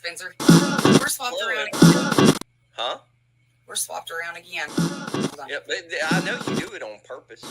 Spencer. We're swapped around again. Huh? We're swapped around again. Yep, I know you do it on purpose.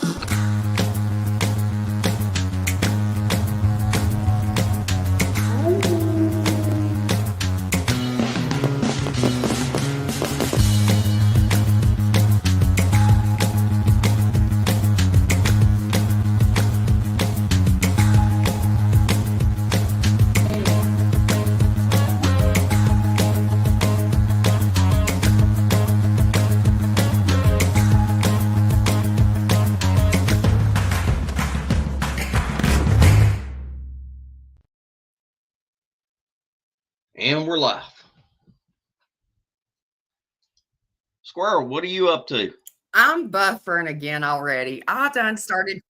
And we're live. Squirrel, what are you up to? I'm buffering again already. I done started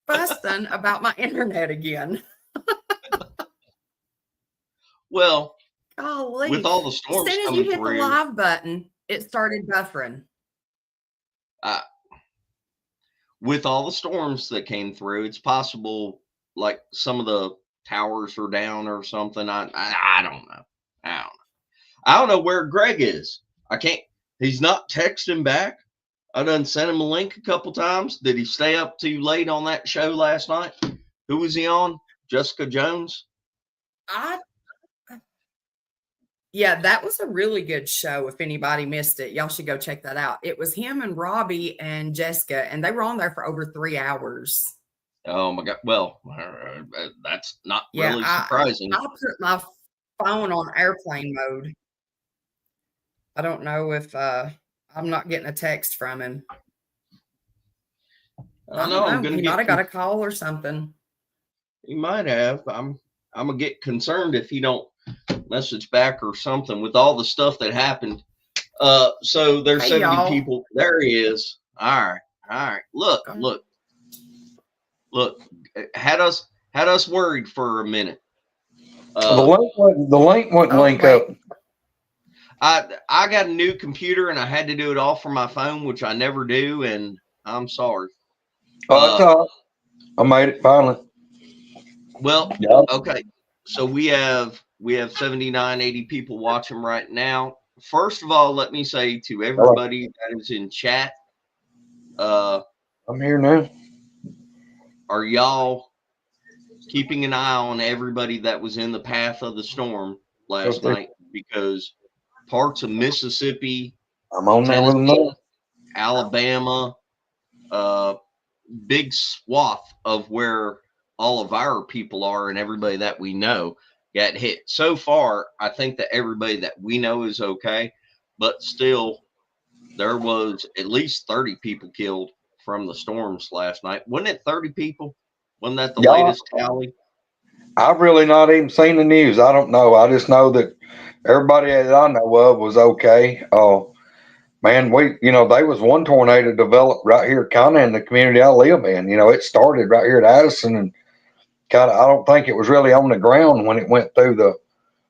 busting about my internet again. Well, golly, with all the storms as soon as coming you hit through, the live button, it started buffering. With all the storms that came through, it's possible like some of the towers are down or something. I don't know. I don't know where Greg is. I can't. He's not texting back. I done sent him a link a couple times. Did he stay up too late on that show last night? Who was he on? Jessica Jones? Yeah, that was a really good show. If anybody missed it, y'all should go check that out. It was him and Robbie and Jessica, and they were on there for over 3 hours. Oh my God. Well, that's not really surprising. I put my phone on airplane mode. I don't know if I'm not getting a text from him. I don't know. He might have got a call or something. He might have. I'm gonna get concerned if he don't message back or something with all the stuff that happened. So there's 70 people. There he is. All right. Look. Had us worried for a minute. The link wouldn't link up. I got a new computer and I had to do it all from my phone, which I never do, and I'm sorry. That's all right. I made it finally. Well, yep. Okay. So we have 79, 80 people watching right now. First of all, let me say to everybody that is in chat, I'm here now. Are y'all keeping an eye on everybody that was in the path of the storm last night? Because parts of Mississippi, I'm on there with them. Alabama, big swath of where all of our people are and everybody that we know got hit. So far, I think that everybody that we know is okay, but still, there was at least 30 people killed from the storms last night. Wasn't it 30 people? Wasn't that the latest tally? I've really not even seen the news. I don't know. I just know that everybody that I know of was okay. Man, there was one tornado developed right here, kind of in the community I live in. It started right here at Addison, and I don't think it was really on the ground when it went through the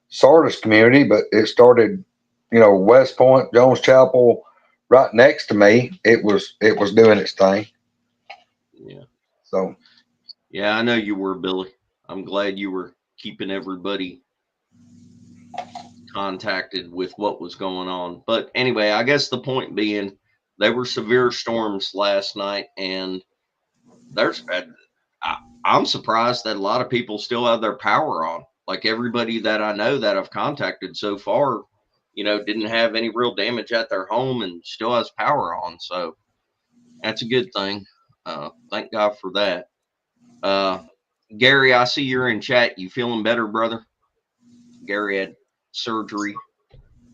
Sardis community, but it started, West Point, Jones Chapel, right next to me. It was doing its thing. Yeah. So. Yeah, I know you were, Billy. I'm glad you were keeping everybody contacted with what was going on. But anyway, I guess the point being, there were severe storms last night, and I'm surprised that a lot of people still have their power on. Like everybody that I know that I've contacted so far, didn't have any real damage at their home and still has power on. So that's a good thing. Thank God for that. Gary, I see you're in chat. You feeling better, brother? Gary had surgery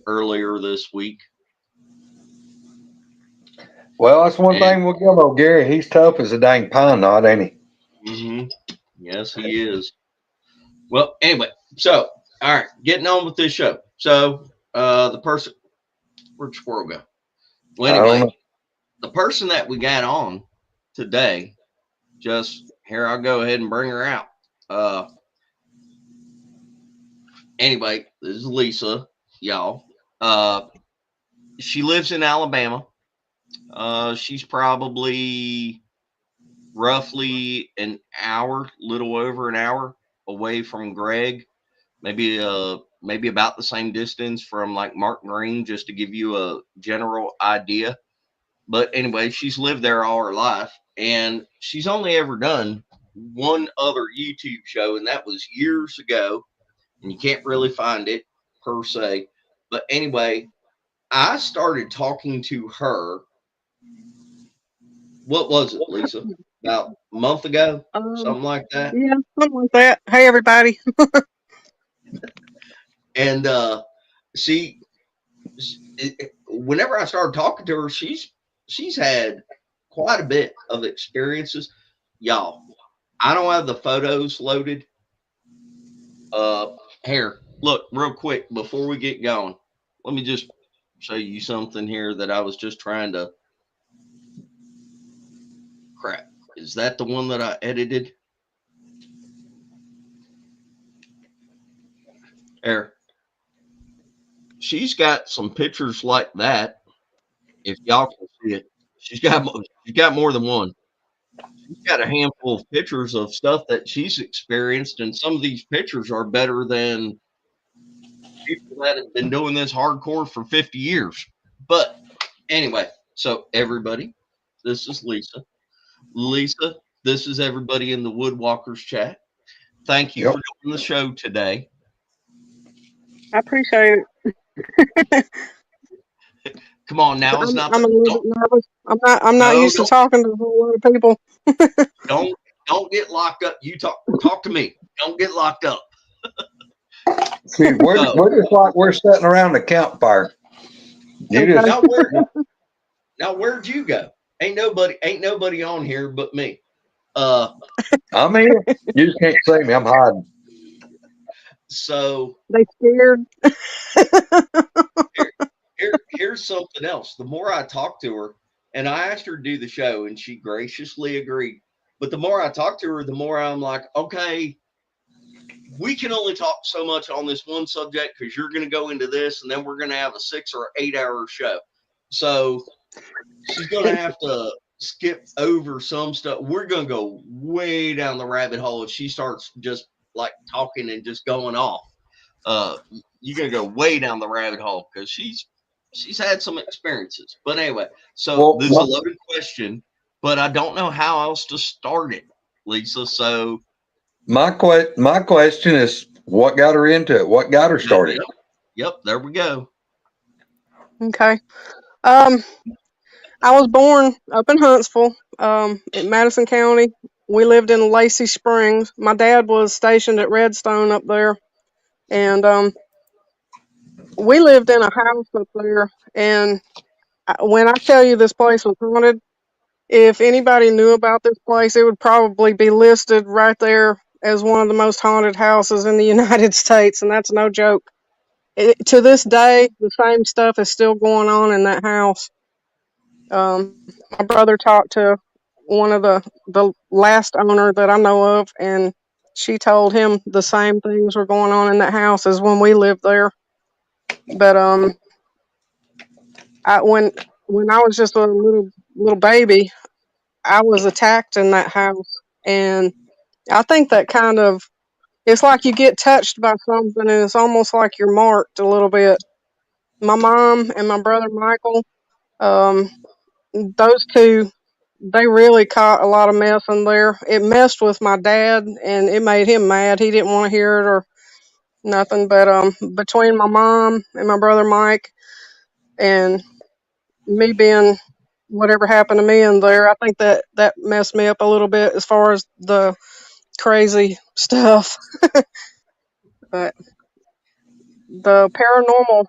earlier this week. Well, that's one thing we'll give old Gary. He's tough as a dang pine knot, ain't he? Mm-hmm. Yes, he is. Well, anyway, so, all right, getting on with this show. So, the person, where'd Squirrel go? Well, anyway, the person that we got on today, here, I'll go ahead and bring her out. Anyway, this is Lisa, y'all. She lives in Alabama. She's probably roughly an hour, little over an hour away from Greg. Maybe maybe about the same distance from like Mark Green, just to give you a general idea. But anyway, she's lived there all her life, and she's only ever done one other YouTube show, and that was years ago. And you can't really find it per se. But anyway, I started talking to her. What was it, Lisa? About a month ago, something like that. Yeah, something like that. Hey, everybody. And she, whenever I started talking to her, she's had quite a bit of experiences. Y'all, I don't have the photos loaded. Here, look, real quick before we get going. Let me just show you something here that I was just trying to. Crap. Is that the one that I edited? There. She's got some pictures like that. If y'all can see it, she's got more than one. She's got a handful of pictures of stuff that she's experienced, and some of these pictures are better than people that have been doing this hardcore for 50 years. But anyway, so everybody, this is Lisa. Lisa, this is everybody in the Woodwalkers chat. Thank you for doing the show today. I appreciate it. Come on, now it's not. I'm a little bit nervous. I'm not used to talking to a whole lot of people. Don't get locked up. You talk to me. Don't get locked up. See, we're just like we're sitting around the campfire. Now where'd you go? Ain't nobody on here but me. I'm here. You just can't see me. I'm hiding. So they scared. Here's something else. The more I talk to her, and I asked her to do the show, and she graciously agreed. But the more I talk to her, the more I'm like, okay, we can only talk so much on this one subject because you're going to go into this, and then we're going to have a 6 or 8 hour show. So she's going to have to skip over some stuff. We're going to go way down the rabbit hole if she starts just like talking and just going off. You're going to go way down the rabbit hole because she's had some experiences. But anyway, so this is a loaded question, but I don't know how else to start it, Lisa. So my question is, what got her into it? What got her started? Yep, there we go. Okay. I was born up in Huntsville, in Madison County. We lived in Lacey Springs. My dad was stationed at Redstone up there, and we lived in a house up there. And when I tell you this place was haunted, if anybody knew about this place, it would probably be listed right there as one of the most haunted houses in the United States, and that's no joke. To this day, the same stuff is still going on in that house. My brother talked to one of the last owner that I know of, and she told him the same things were going on in that house as when we lived there. But when I was just a little baby, I was attacked in that house, and I think that kind of, it's like you get touched by something, and it's almost like you're marked a little bit. My mom and my brother Michael, those two, they really caught a lot of mess in there. It messed with my dad, and it made him mad. He didn't want to hear it or nothing. But between my mom and my brother Mike, and me being whatever happened to me in there, I think that messed me up a little bit as far as the crazy stuff. But the paranormal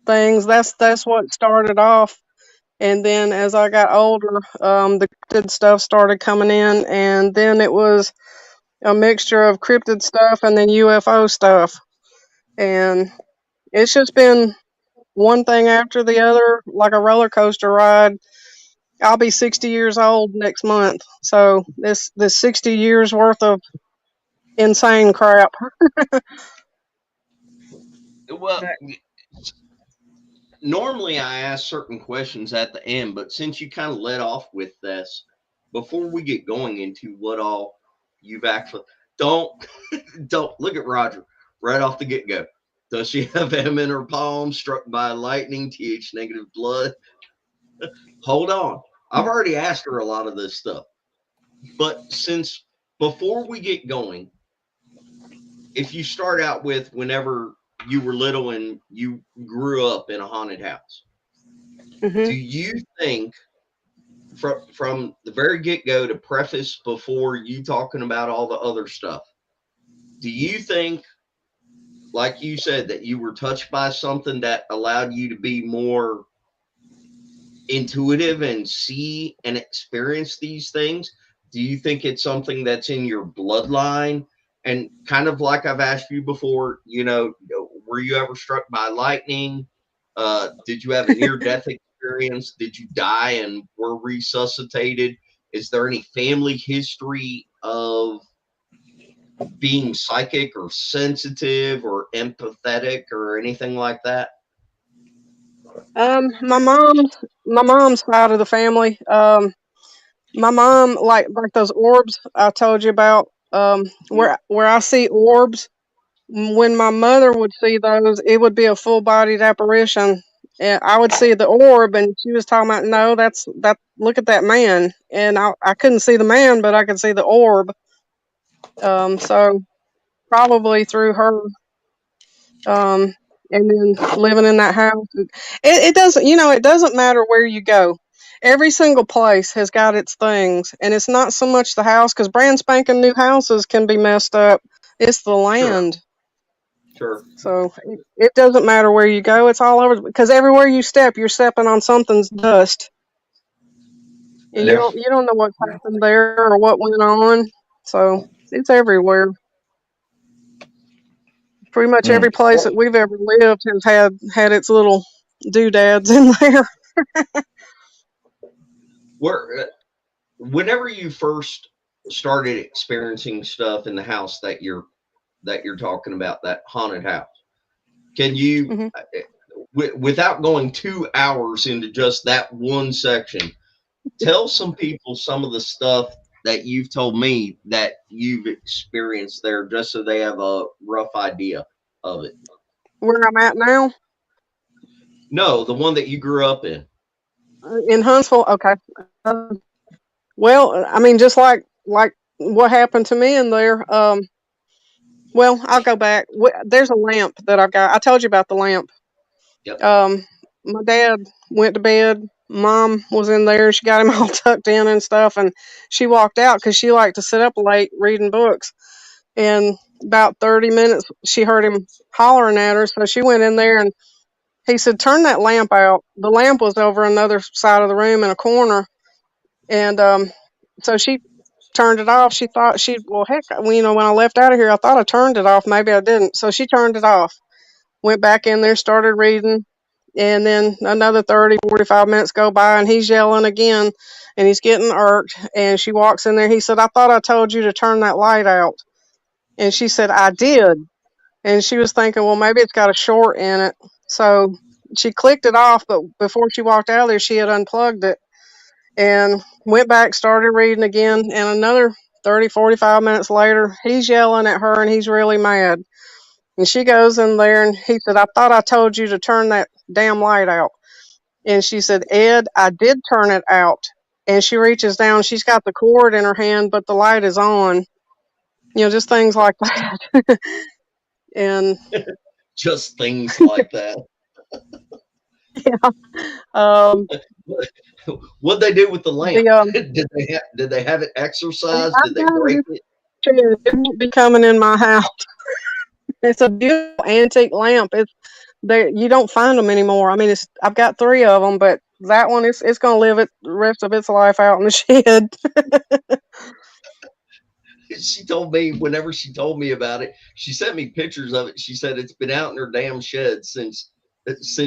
things, that's what started off. And then as I got older, the cryptid stuff started coming in, and then it was a mixture of cryptid stuff and then UFO stuff. And it's just been one thing after the other, like a roller coaster ride. I'll be 60 years old next month. So this 60 years worth of insane crap. Well, normally I ask certain questions at the end, but since you kind of led off with this, before we get going into what all you've actually don't look at Roger right off the get-go. Does she have M in her palm, struck by lightning, TH negative blood? Hold on. I've already asked her a lot of this stuff. But since before we get going, if you start out with whenever you were little and you grew up in a haunted house, do you think from the very get-go, to preface before you talking about all the other stuff, do you think, like you said, that you were touched by something that allowed you to be more intuitive and see and experience these things? Do you think it's something that's in your bloodline? And kind of like I've asked you before, were you ever struck by lightning? Did you have a near-death experience? Did you die and were resuscitated? Is there any family history of being psychic or sensitive or empathetic or anything like that? My mom's side of the family. My mom, like those orbs I told you about. Where I see orbs, when my mother would see those, it would be a full-bodied apparition, and I would see the orb, and she was talking about, no, that's that. Look at that man, and I couldn't see the man, but I could see the orb. So probably through her. And then living in that house, it doesn't, it doesn't matter where you go. Every single place has got its things, and it's not so much the house, because brand spanking new houses can be messed up. It's the land. Sure. So it doesn't matter where you go. It's all over, because everywhere you step, you're stepping on something's dust. And you don't know what's happened there or what went on. So it's everywhere. Pretty much every place that we've ever lived has had its little doodads in there. Whenever you first started experiencing stuff in the house that you're talking about, that haunted house, can you, without going 2 hours into just that one section, tell some people some of the stuff that you've told me that you've experienced there, just so they have a rough idea of it? Where I'm at now? No, the one that you grew up in. In Huntsville? Okay. Well, I mean, just like what happened to me in there. Well, I'll go back. There's a lamp that I've got. I told you about the lamp. Yep. My dad went to bed. Mom was in there. She got him all tucked in and stuff, and she walked out because she liked to sit up late reading books. And about 30 minutes, she heard him hollering at her, so she went in there, and he said, "Turn that lamp out." The lamp was over another side of the room in a corner, and so she turned it off. She thought well, heck, when I left out of here, I thought I turned it off. Maybe I didn't. So she turned it off, went back in there, started reading. And then another 30, 45 minutes go by, and he's yelling again, and he's getting irked. And she walks in there. He said, "I thought I told you to turn that light out." And she said, "I did." And she was thinking, well, maybe it's got a short in it. So she clicked it off, but before she walked out of there, she had unplugged it and went back, started reading again. And another 30, 45 minutes later, he's yelling at her, and he's really mad. And she goes in there, and he said, "I thought I told you to turn that damn light out." And she said, "Ed, I did turn it out." And she reaches down. She's got the cord in her hand, but the light is on. Just things like that. And just things like that. Yeah. What'd they do with the lamp? Did they have it exercised? Did they break it? It won't be coming in my house. It's a beautiful antique lamp. It's there. You don't find them anymore. I mean, I've got 3 of them, but that one it's going to live the rest of its life out in the shed. She told me, whenever she told me about it, she sent me pictures of it. She said it's been out in her damn shed since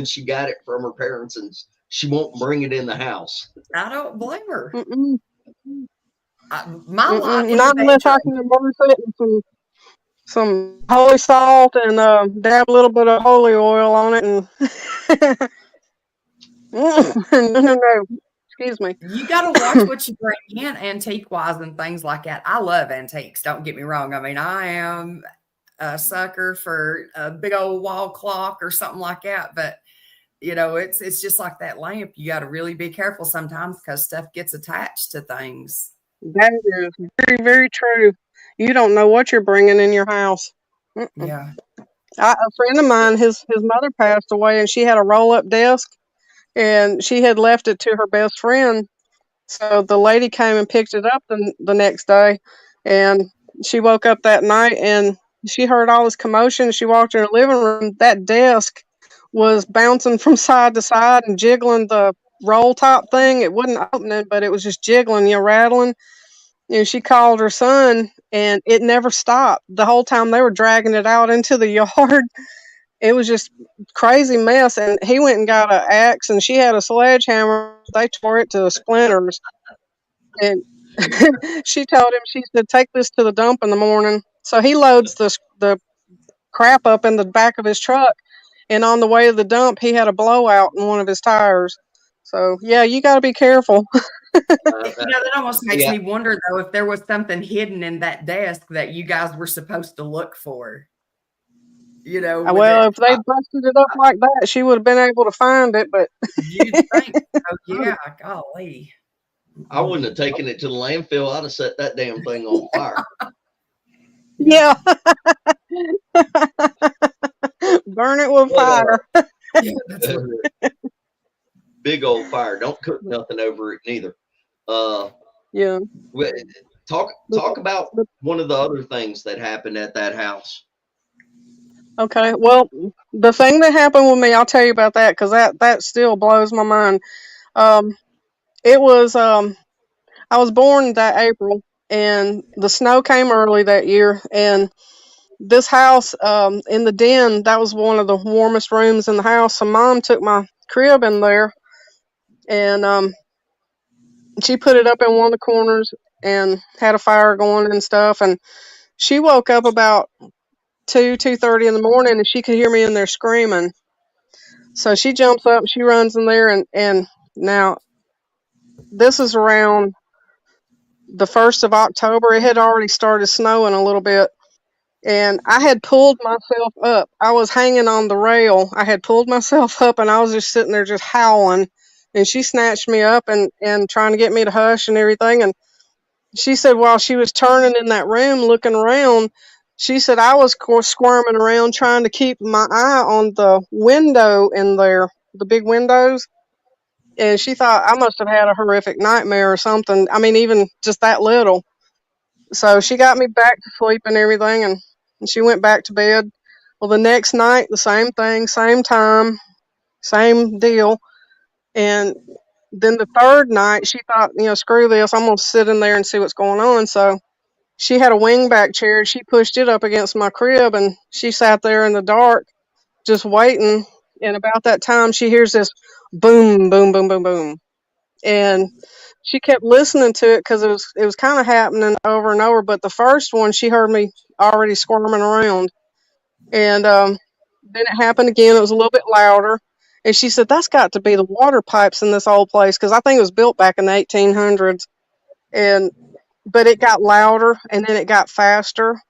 she got it from her parents, and she won't bring it in the house. I don't blame her. My lot not unless I can immerse it in some holy salt and dab a little bit of holy oil on it, and no. Excuse me. You got to watch what you bring in, antique wise and things like that. I love antiques. Don't get me wrong. I mean, a sucker for a big old wall clock or something like that. But it's just like that lamp. You got to really be careful sometimes because stuff gets attached to things. That is very, very true. You don't know what you're bringing in your house. Mm-mm. Yeah. A friend of mine, his mother passed away, and she had a roll-up desk, and she had left it to her best friend. So the lady came and picked it up the next day, and she woke up that night, and she heard all this commotion. She walked in her living room. That desk was bouncing from side to side and jiggling the roll top thing. It wasn't opening, but it was just jiggling, rattling. And she called her son, and it never stopped. The whole time they were dragging it out into the yard. It was just crazy mess. And he went and got an axe, and she had a sledgehammer. They tore it to splinters. And she told him, she said, take this to the dump in the morning. So he loads the crap up in the back of his truck. And on the way to the dump, he had a blowout in one of his tires. So, yeah, you got to be careful. That almost makes Yeah. me wonder, though, if there was something hidden in that desk that you guys were supposed to look for. Well, if they busted it up like that, she would have been able to find it. But you'd think, oh, yeah, golly. I wouldn't have taken it to the landfill. I'd have set that damn thing on fire. yeah. Burn it with fire. Yeah, that's what Big old fire. Don't cook nothing over it neither. Yeah. Talk about one of the other things that happened at that house. Okay. Well, the thing that happened with me, I'll tell you about that because that still blows my mind. It was I was born that April, and the snow came early that year, and this house in the den, that was one of the warmest rooms in the house. So Mom took my crib in there, and she put it up in one of the corners and had a fire going and stuff. And she woke up about 2:30 in the morning, and she could hear me in there screaming. So she jumps up, she runs in there, and now this is around the 1st of October. It had already started snowing a little bit. And I had pulled myself up. I was hanging on the rail. I had pulled myself up, and I was just sitting there just howling. And she snatched me up and trying to get me to hush and everything. And she said while she was turning in that room looking around, she said I was squirming around trying to keep my eye on the window in there, the big windows. And she thought I must have had a horrific nightmare or something. I mean, even just that little. So she got me back to sleep and everything, and she went back to bed. Well, the next night, the same thing, same time, same deal. And then the third night, she thought, screw this, I'm going to sit in there and see what's going on. So she had a wingback chair. She pushed it up against my crib, and she sat there in the dark just waiting. And about that time, she hears this boom, boom, boom, boom, boom. And she kept listening to it because it was kind of happening over and over. But the first one, she heard me already squirming around. And then it happened again. It was a little bit louder. And she said, that's got to be the water pipes in this old place, because I think it was built back in the 1800s. But it got louder, and then it got faster.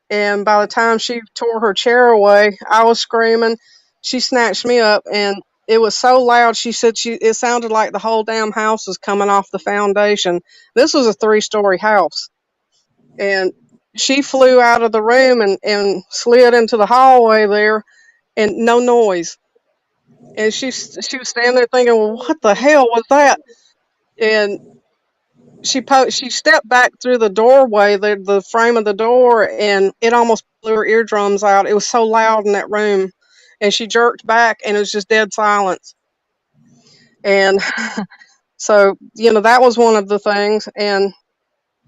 And by the time she tore her chair away, I was screaming. She snatched me up, and it was so loud. She said it sounded like the whole damn house was coming off the foundation. This was a 3-story house. And she flew out of the room and slid into the hallway there, and no noise. And she was standing there thinking, well, what the hell was that? And she stepped back through the doorway, the frame of the door, and it almost blew her eardrums out. It was so loud in that room. And she jerked back, and it was just dead silence. And so, that was one of the things. And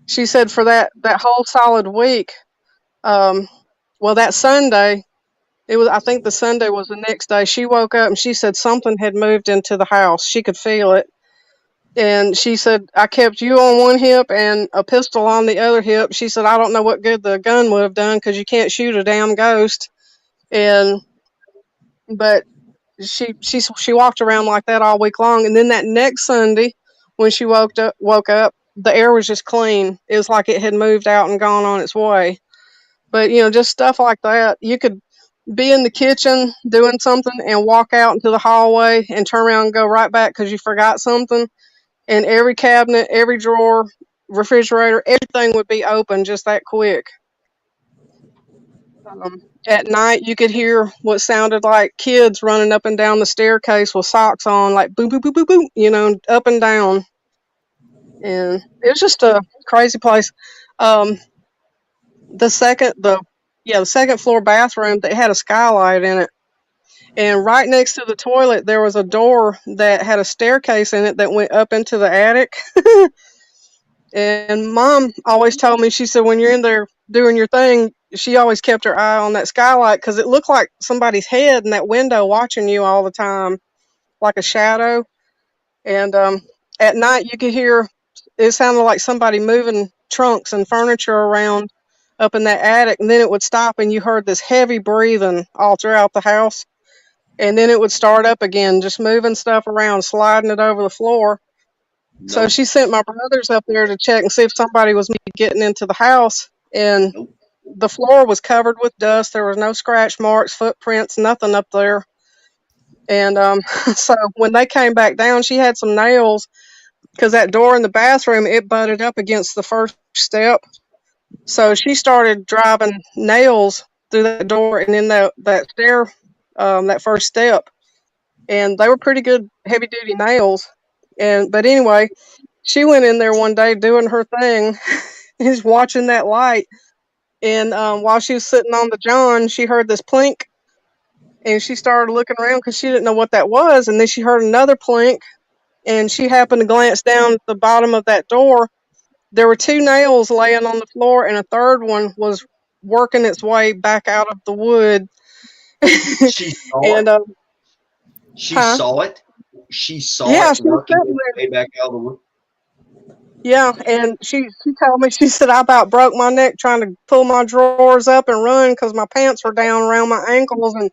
she said for that whole solid week, that Sunday, I think the Sunday was the next day, she woke up and she said something had moved into the house. She could feel it. And she said, I kept you on one hip and a pistol on the other hip. She said, I don't know what good the gun would have done because you can't shoot a damn ghost. But she walked around like that all week long. And then that next Sunday, when she woke up, the air was just clean. It was like it had moved out and gone on its way. But, just stuff like that. You could be in the kitchen doing something and walk out into the hallway and turn around and go right back because you forgot something. And every cabinet, every drawer, refrigerator, everything would be open just that quick. At night, you could hear what sounded like kids running up and down the staircase with socks on, like boom, boom, boom, boom, boom, up and down. And it was just a crazy place. The second floor bathroom, they had a skylight in it. And right next to the toilet, there was a door that had a staircase in it that went up into the attic. And Mom always told me, she said, when you're in there doing your thing, she always kept her eye on that skylight because it looked like somebody's head in that window watching you all the time, like a shadow. And at night, you could hear, it sounded like somebody moving trunks and furniture around up in that attic. And then it would stop and you heard this heavy breathing all throughout the house. And then it would start up again, just moving stuff around, sliding it over the floor. Nope. So she sent my brothers up there to check and see if somebody was getting into the house. And Nope. the floor was covered with dust. There was no scratch marks, footprints, nothing up there. And so when they came back down, she had some nails because that door in the bathroom, it butted up against the first step. So she started driving nails through that door and in that stair, that first step. And they were pretty good heavy duty nails. But anyway, she went in there one day doing her thing, is watching that light. And while she was sitting on the john, she heard this plink. And she started looking around because she didn't know what that was. And then she heard another plink. And she happened to glance down at the bottom of that door. There were 2 nails laying on the floor, and a third one was working its way back out of the wood. She saw and it. She saw it. She saw it working its way back out of the wood. Yeah, and she told me, she said, I about broke my neck trying to pull my drawers up and run because my pants were down around my ankles. And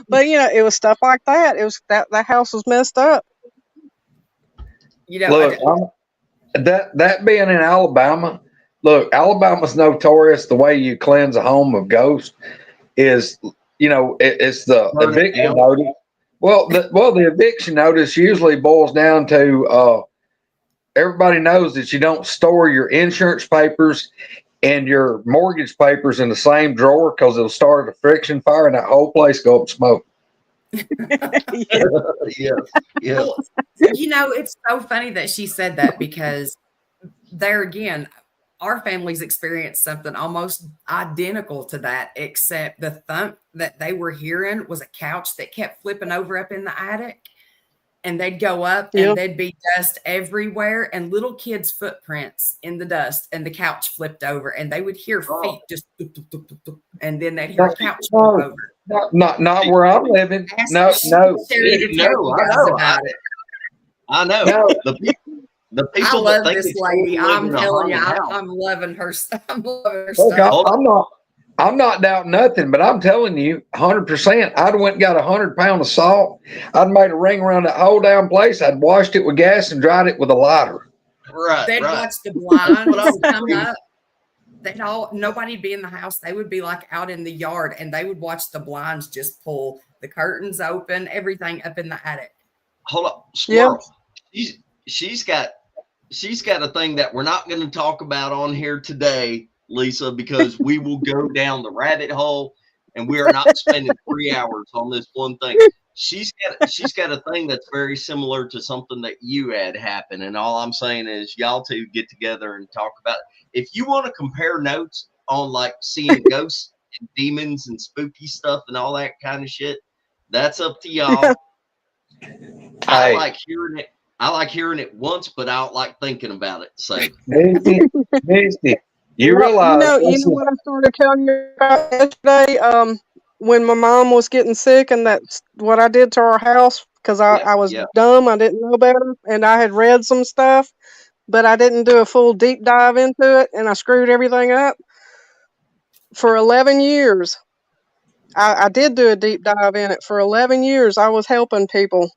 but it was stuff like that. It was that house was messed up. Look, that being in Alabama, look, Alabama's notorious. The way you cleanse a home of ghosts is, it's the eviction notice. Well, the eviction notice usually boils down to everybody knows that you don't store your insurance papers and your mortgage papers in the same drawer because it'll start a friction fire and that whole place go up in smoke. Yeah. Well, it's so funny that she said that because there again, our families experienced something almost identical to that, except the thump that they were hearing was a couch that kept flipping over up in the attic. And they'd go up and there'd be dust everywhere and little kids' footprints in the dust, and the couch flipped over and they would hear feet just and then they'd hear a couch flip over. Not where I'm living. No. I know. The people I love that think this lady. I'm telling you, I'm loving her stuff. Look, I'm not doubting nothing, but I'm telling you, 100%. I'd went and got 100 pounds of salt. I'd made a ring around that whole damn place. I'd washed it with gas and dried it with a lighter. Right. They'd watch the blinds come up. Nobody'd be in the house. They would be like out in the yard, and they would watch the blinds just pull, the curtains open, everything up in the attic. Hold up, Squirrel. Yeah. She's got a thing that we're not going to talk about on here today, Lisa, because we will go down the rabbit hole, and we are not spending 3 hours on this one thing. She's got a thing that's very similar to something that you had happen, and all I'm saying is y'all two get together and talk about it. If you want to compare notes on like seeing ghosts and demons and spooky stuff and all that kind of shit, that's up to y'all. I like hearing it once, but I don't like thinking about it. So, Misty, you realize you know what I started telling you about yesterday? When my mom was getting sick, and that's what I did to our house because I was dumb. I didn't know better, and I had read some stuff, but I didn't do a full deep dive into it, and I screwed everything up. For 11 years, I did do a deep dive in it. For 11 years, I was helping people.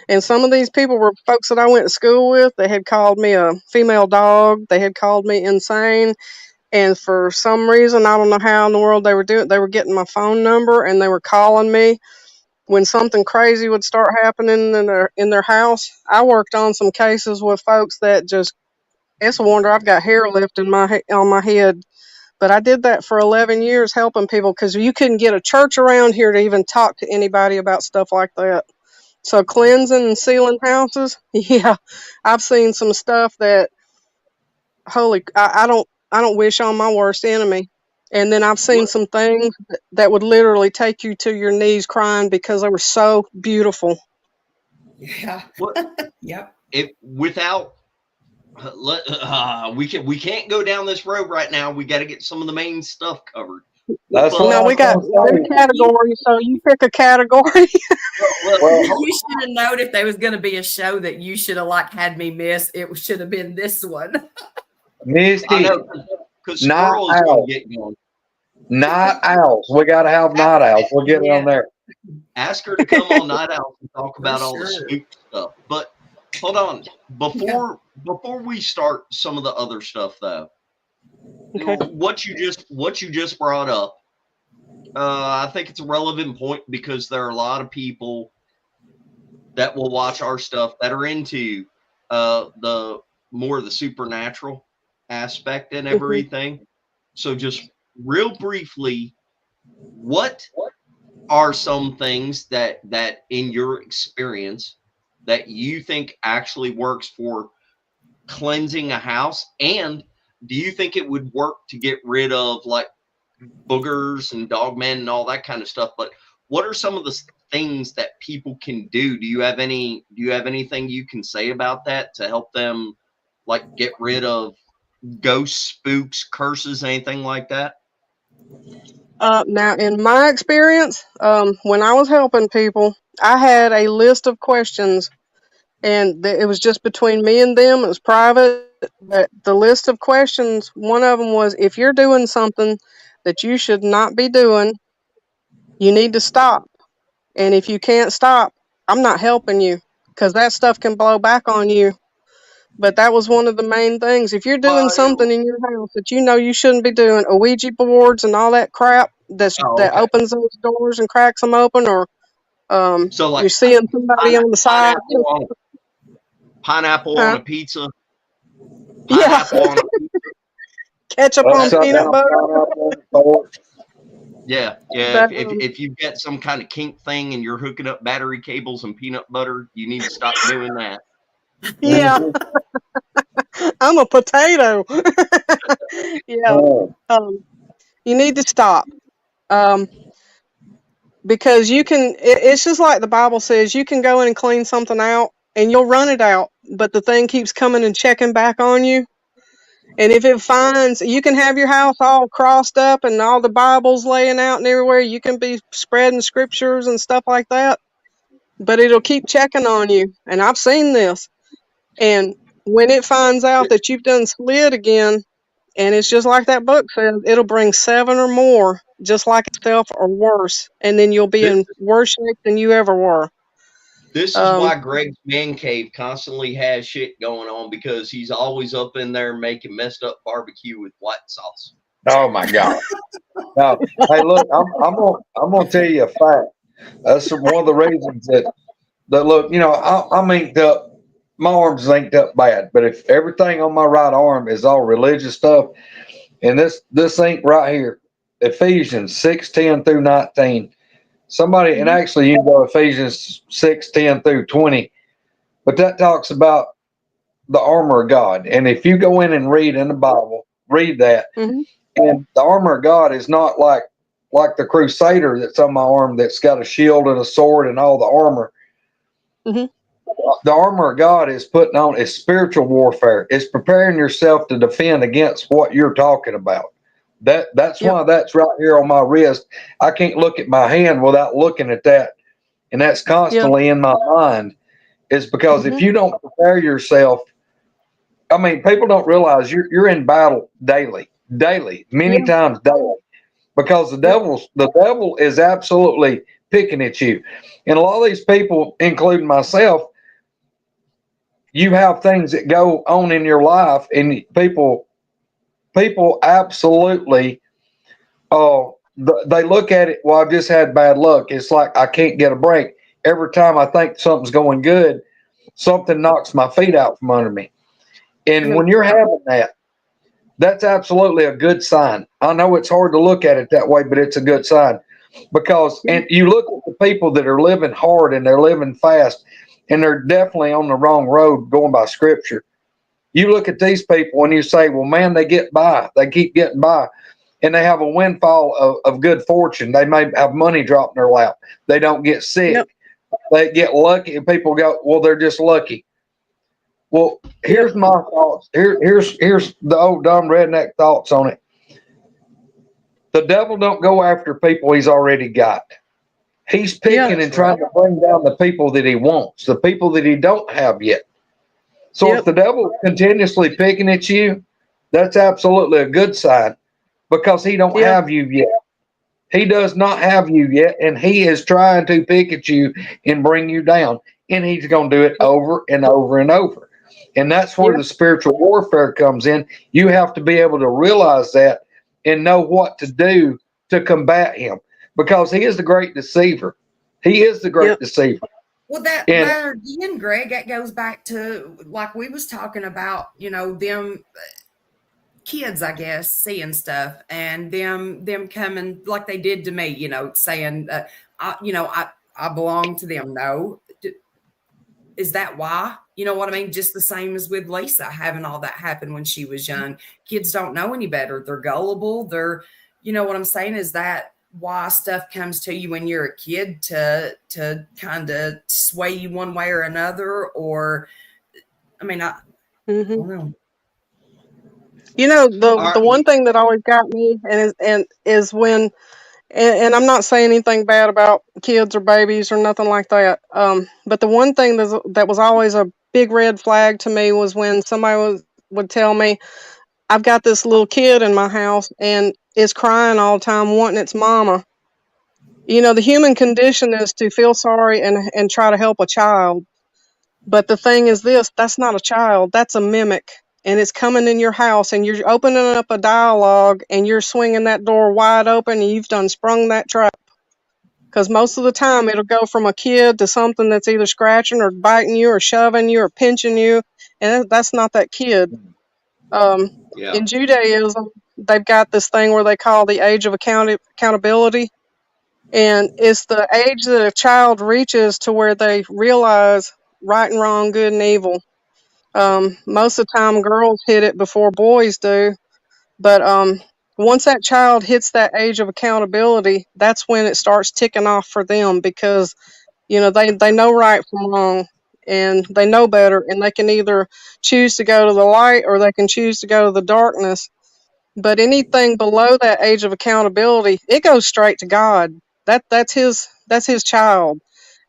And some of these people were folks that I went to school with. They had called me a female dog. They had called me insane. And for some reason, I don't know how in the world they were doing, they were getting my phone number and they were calling me when something crazy would start happening in their house. I worked on some cases with folks that just, it's a wonder I've got hair left in on my head. But I did that for 11 years helping people because you couldn't get a church around here to even talk to anybody about stuff like that. So cleansing and sealing houses, yeah, I've seen some stuff that I don't wish on my worst enemy. And then I've seen What some things that would literally take you to your knees crying because they were so beautiful. Yeah. what Yep. if without we can't go down this road right now. We got to get some of the main stuff covered. That's But what I No, was we got gonna there's say. categories, so you pick a category. Well, You should have known if there was going to be a show that you should have like had me miss. It should have been this one. I Misty, know because night Squirrel is going owls. to get going. Night owls. We got to have night owls. We'll get it Yeah, on there. Ask her to come on Night Owls and talk for about all the sure. spook stuff. But hold on, before we start some of the other stuff though, Okay. what you just brought up, I think it's a relevant point because there are a lot of people that will watch our stuff that are into the more of the supernatural aspect and everything. So just real briefly, what are some things that in your experience that you think actually works for cleansing a house, and do you think it would work to get rid of like boogers and dogmen and all that kind of stuff? But what are some of the things that people can do? Do you have anything you can say about that to help them like get rid of ghosts, spooks, curses, anything like that? Now, in my experience, when I was helping people, I had a list of questions, and it was just between me and them. It was private. But the list of questions, one of them was, if you're doing something that you should not be doing, you need to stop. And if you can't stop, I'm not helping you because that stuff can blow back on you. But that was one of the main things. If you're doing something Well, in your house that you know you shouldn't be doing, Ouija boards and all that crap oh, that okay. opens those doors and cracks them open, or So like you're seeing somebody on the side, pineapple on huh? a pizza, Yeah, pineapple on a ketchup on that, Upside peanut down butter. pineapple on the porch. yeah. That If you've got some kind of kink thing and you're hooking up battery cables and peanut butter, you need to stop doing that. yeah, Mhm. I'm a potato. Yeah, um, you need to stop. Um, because you can. It's just like the Bible says. You can go in and clean something out, and you'll run it out, but the thing keeps coming and checking back on you. And if it finds, you can have your house all crossed up and all the Bibles laying out and everywhere. You can be spreading scriptures and stuff like that, but it'll keep checking on you. And I've seen this. And when it finds out that you've done slid again, and it's just like that book says, it'll bring 7 or more, just like itself or worse. And then you'll be This in worse shape than you ever were. this is Um, why Greg's man cave constantly has shit going on because he's always up in there making messed up barbecue with white sauce. Oh my God! Now, hey, look, I'm gonna tell you a fact. That's one of the reasons that look, I'm inked up. My arms is inked up bad, but if everything on my right arm is all religious stuff, and this ink right here, Ephesians 6:10 through 19. Somebody, and mhm, actually, you can go Ephesians 6:10 through 20, but that talks about the armor of God. And if you go in and read in the Bible, read that, mhm, and the armor of God is not like the Crusader that's on my arm that's got a shield and a sword and all the armor. mhm. The armor of God is putting on is spiritual warfare. It's preparing yourself to defend against what you're talking about. That's Yep. why that's right here on my wrist. I can't look at my hand without looking at that, and that's Yeah. constantly in my mind. Is because if Mhm. you don't prepare yourself, I mean, people don't realize you're in battle daily, many Yeah. times daily, because Yep. the devil is absolutely picking at you, and a lot of these people, including myself, you have things that go on in your life, and people people absolutely, they look at it, well, I just had bad luck. It's like I can't get a break. Every time I think something's going good, something knocks my feet out from under me. And when you're having that, that's absolutely a good sign. I know it's hard to look at it that way, but it's a good sign. Because, and you look at the people that are living hard and they're living fast, and they're definitely on the wrong road going by scripture. You look at these people and you say, well, man, they get by. They keep getting by. And they have a windfall of good fortune. They may have money drop in their lap. They don't get sick. Yep. They get lucky, and people go, well, they're just lucky. Well, here's my thoughts. Here's the old dumb redneck thoughts on it. The devil don't go after people he's already got. He's picking and trying to bring down the people that he wants, the people that he don't have yet. So if the devil is continuously picking at you, that's absolutely a good sign, because he don't have you yet. He does not have you yet, and he is trying to pick at you and bring you down, and he's going to do it over and over and over. And that's where the spiritual warfare comes in. You have to be able to realize that and know what to do to combat him, because he is the great deceiver. He is the great deceiver. Well, that again, Greg, that goes back to like we was talking about, you know, them kids, I guess, seeing stuff and them coming like they did to me, you know, saying, I belong to them. No. Is that why? You know what I mean? Just the same as with Lisa having all that happen when she was young. Kids don't know any better. They're gullible. They're, you know what I'm saying? Is that why stuff comes to you when you're a kid to kind of sway you one way or another? Or, I mean, I don't know. You know, the one thing that always got me and is when, and I'm not saying anything bad about kids or babies or nothing like that. But the one thing that was always a big red flag to me was when somebody would tell me, I've got this little kid in my house and it's crying all the time, wanting its mama. You know, the human condition is to feel sorry and try to help a child. But the thing is this, that's not a child, that's a mimic. And it's coming in your house and you're opening up a dialogue and you're swinging that door wide open and you've done sprung that trap. Because most of the time it'll go from a kid to something that's either scratching or biting you or shoving you or pinching you. And that's not that kid. In Judaism, they've got this thing where they call the age of accountability. And it's the age that a child reaches to where they realize right and wrong, good and evil. Most of the time girls hit it before boys do. But once that child hits that age of accountability, that's when it starts ticking off for them, because, you know, they know right from wrong and they know better, and they can either choose to go to the light or they can choose to go to the darkness. But anything below that age of accountability, it goes straight to God. That's his child.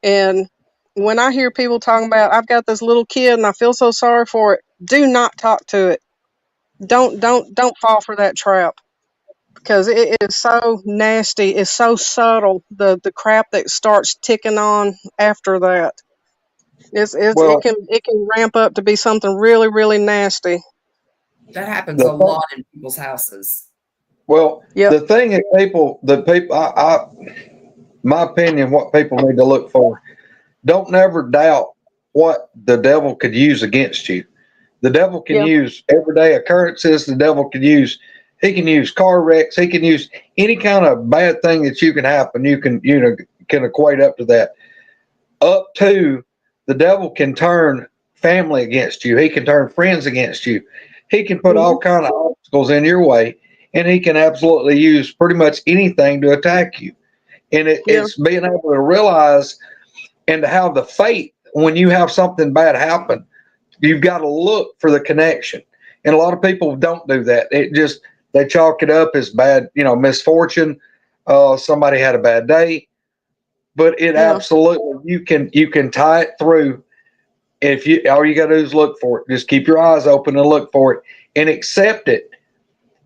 And when I hear people talking about, I've got this little kid and I feel so sorry for it, do not talk to it. Don't fall for that trap, because it is so nasty. It's so subtle. The crap that starts ticking on after that. It can ramp up to be something really, really nasty. That happens a lot in people's houses. Well, the thing is, my opinion, what people need to look for, don't never doubt what the devil could use against you. The devil can use everyday occurrences. The devil can use car wrecks. He can use any kind of bad thing that you can happen. You can equate up to that. Up to the devil can turn family against you. He can turn friends against you. He can put all kind of obstacles in your way, and he can absolutely use pretty much anything to attack you. And it's being able to realize and to have the faith when you have something bad happen. You've got to look for the connection. And a lot of people don't do that. They chalk it up as bad, misfortune. Somebody had a bad day, but it absolutely, you can tie it through. All you got to do is look for it. Just keep your eyes open and look for it and accept it.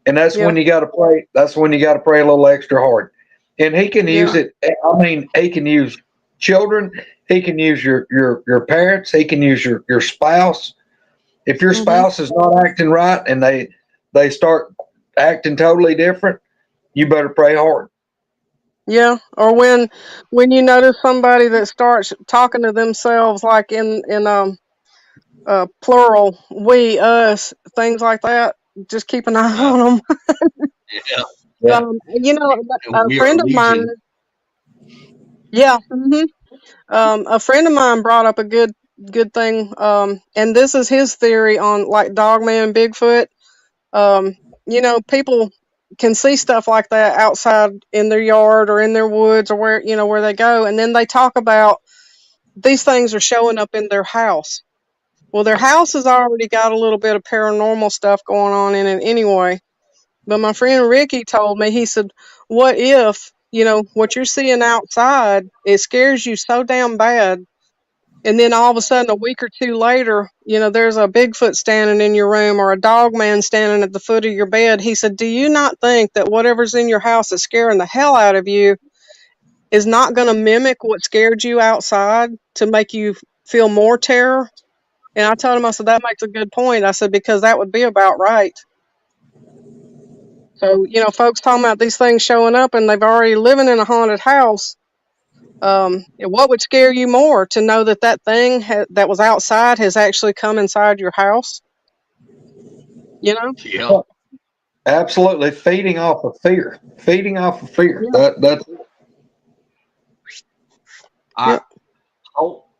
And that's when you got to pray. That's when you got to pray a little extra hard. And he can use it. I mean, he can use children. He can use your parents. He can use your spouse. If your spouse is not acting right and they start acting totally different, you better pray hard. Yeah, or when you notice somebody that starts talking to themselves like in plural, we, us, things like that, just keep an eye Yeah. on them. Yeah. Yeah. You know, a We are friend of mine, legion. yeah, a friend of mine brought up a good thing, and this is his theory on like Dogman, Bigfoot. Um, you know, people can see stuff like that outside in their yard or in their woods or where you know where they go, and then they talk about these things are showing up in their house. Well, their house has already got a little bit of paranormal stuff going on in it anyway. But my friend Ricky told me, he said, what if, you know, what you're seeing outside, it scares you so damn bad. And then all of a sudden, a week or two later, you know, there's a Bigfoot standing in your room or a dog man standing at the foot of your bed. He said, do you not think that whatever's in your house that's scaring the hell out of you is not going to mimic what scared you outside to make you feel more terror? And I told him, I said, that makes a good point. I said, because that would be about right. So, you know, folks talking about these things showing up and they've already living in a haunted house. What would scare you more to know that that thing that was outside has actually come inside your house? You know? Yeah. Absolutely, feeding off of fear. Feeding off of fear. Yeah. That's All right. Yep.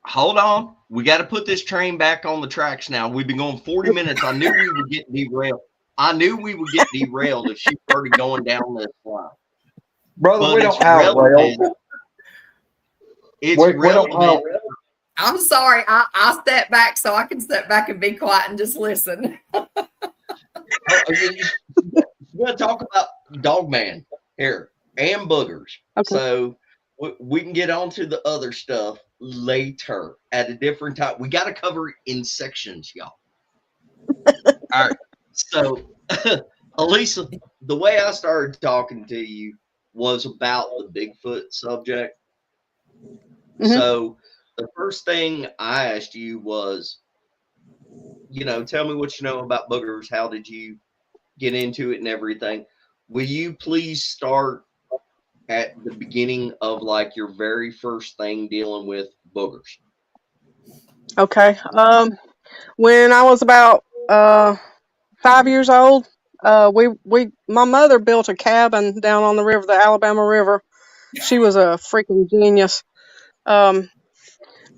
Hold on. We got to put this train back on the tracks now. We've been going 40 minutes. I knew we would get derailed. If she started going down this line. brother. But We it's don't have relevant. rail. It's We don't relevant. have. I'm sorry. I step back so I can step back and be quiet and just listen. We're going to talk about Dogman here and boogers. Okay. So we can get on to the other stuff later at a different time. We got to cover it in sections, y'all. All right. So, Elisa, the way I started talking to you was about the Bigfoot subject. Mhm. So, the first thing I asked you was, you know, tell me what you know about boogers. How did you get into it and everything? Will you please start at the beginning of like your very first thing dealing with boogers? Okay. When I was about 5 years old, my mother built a cabin down on the river, the Alabama River. She was a freaking genius. Um,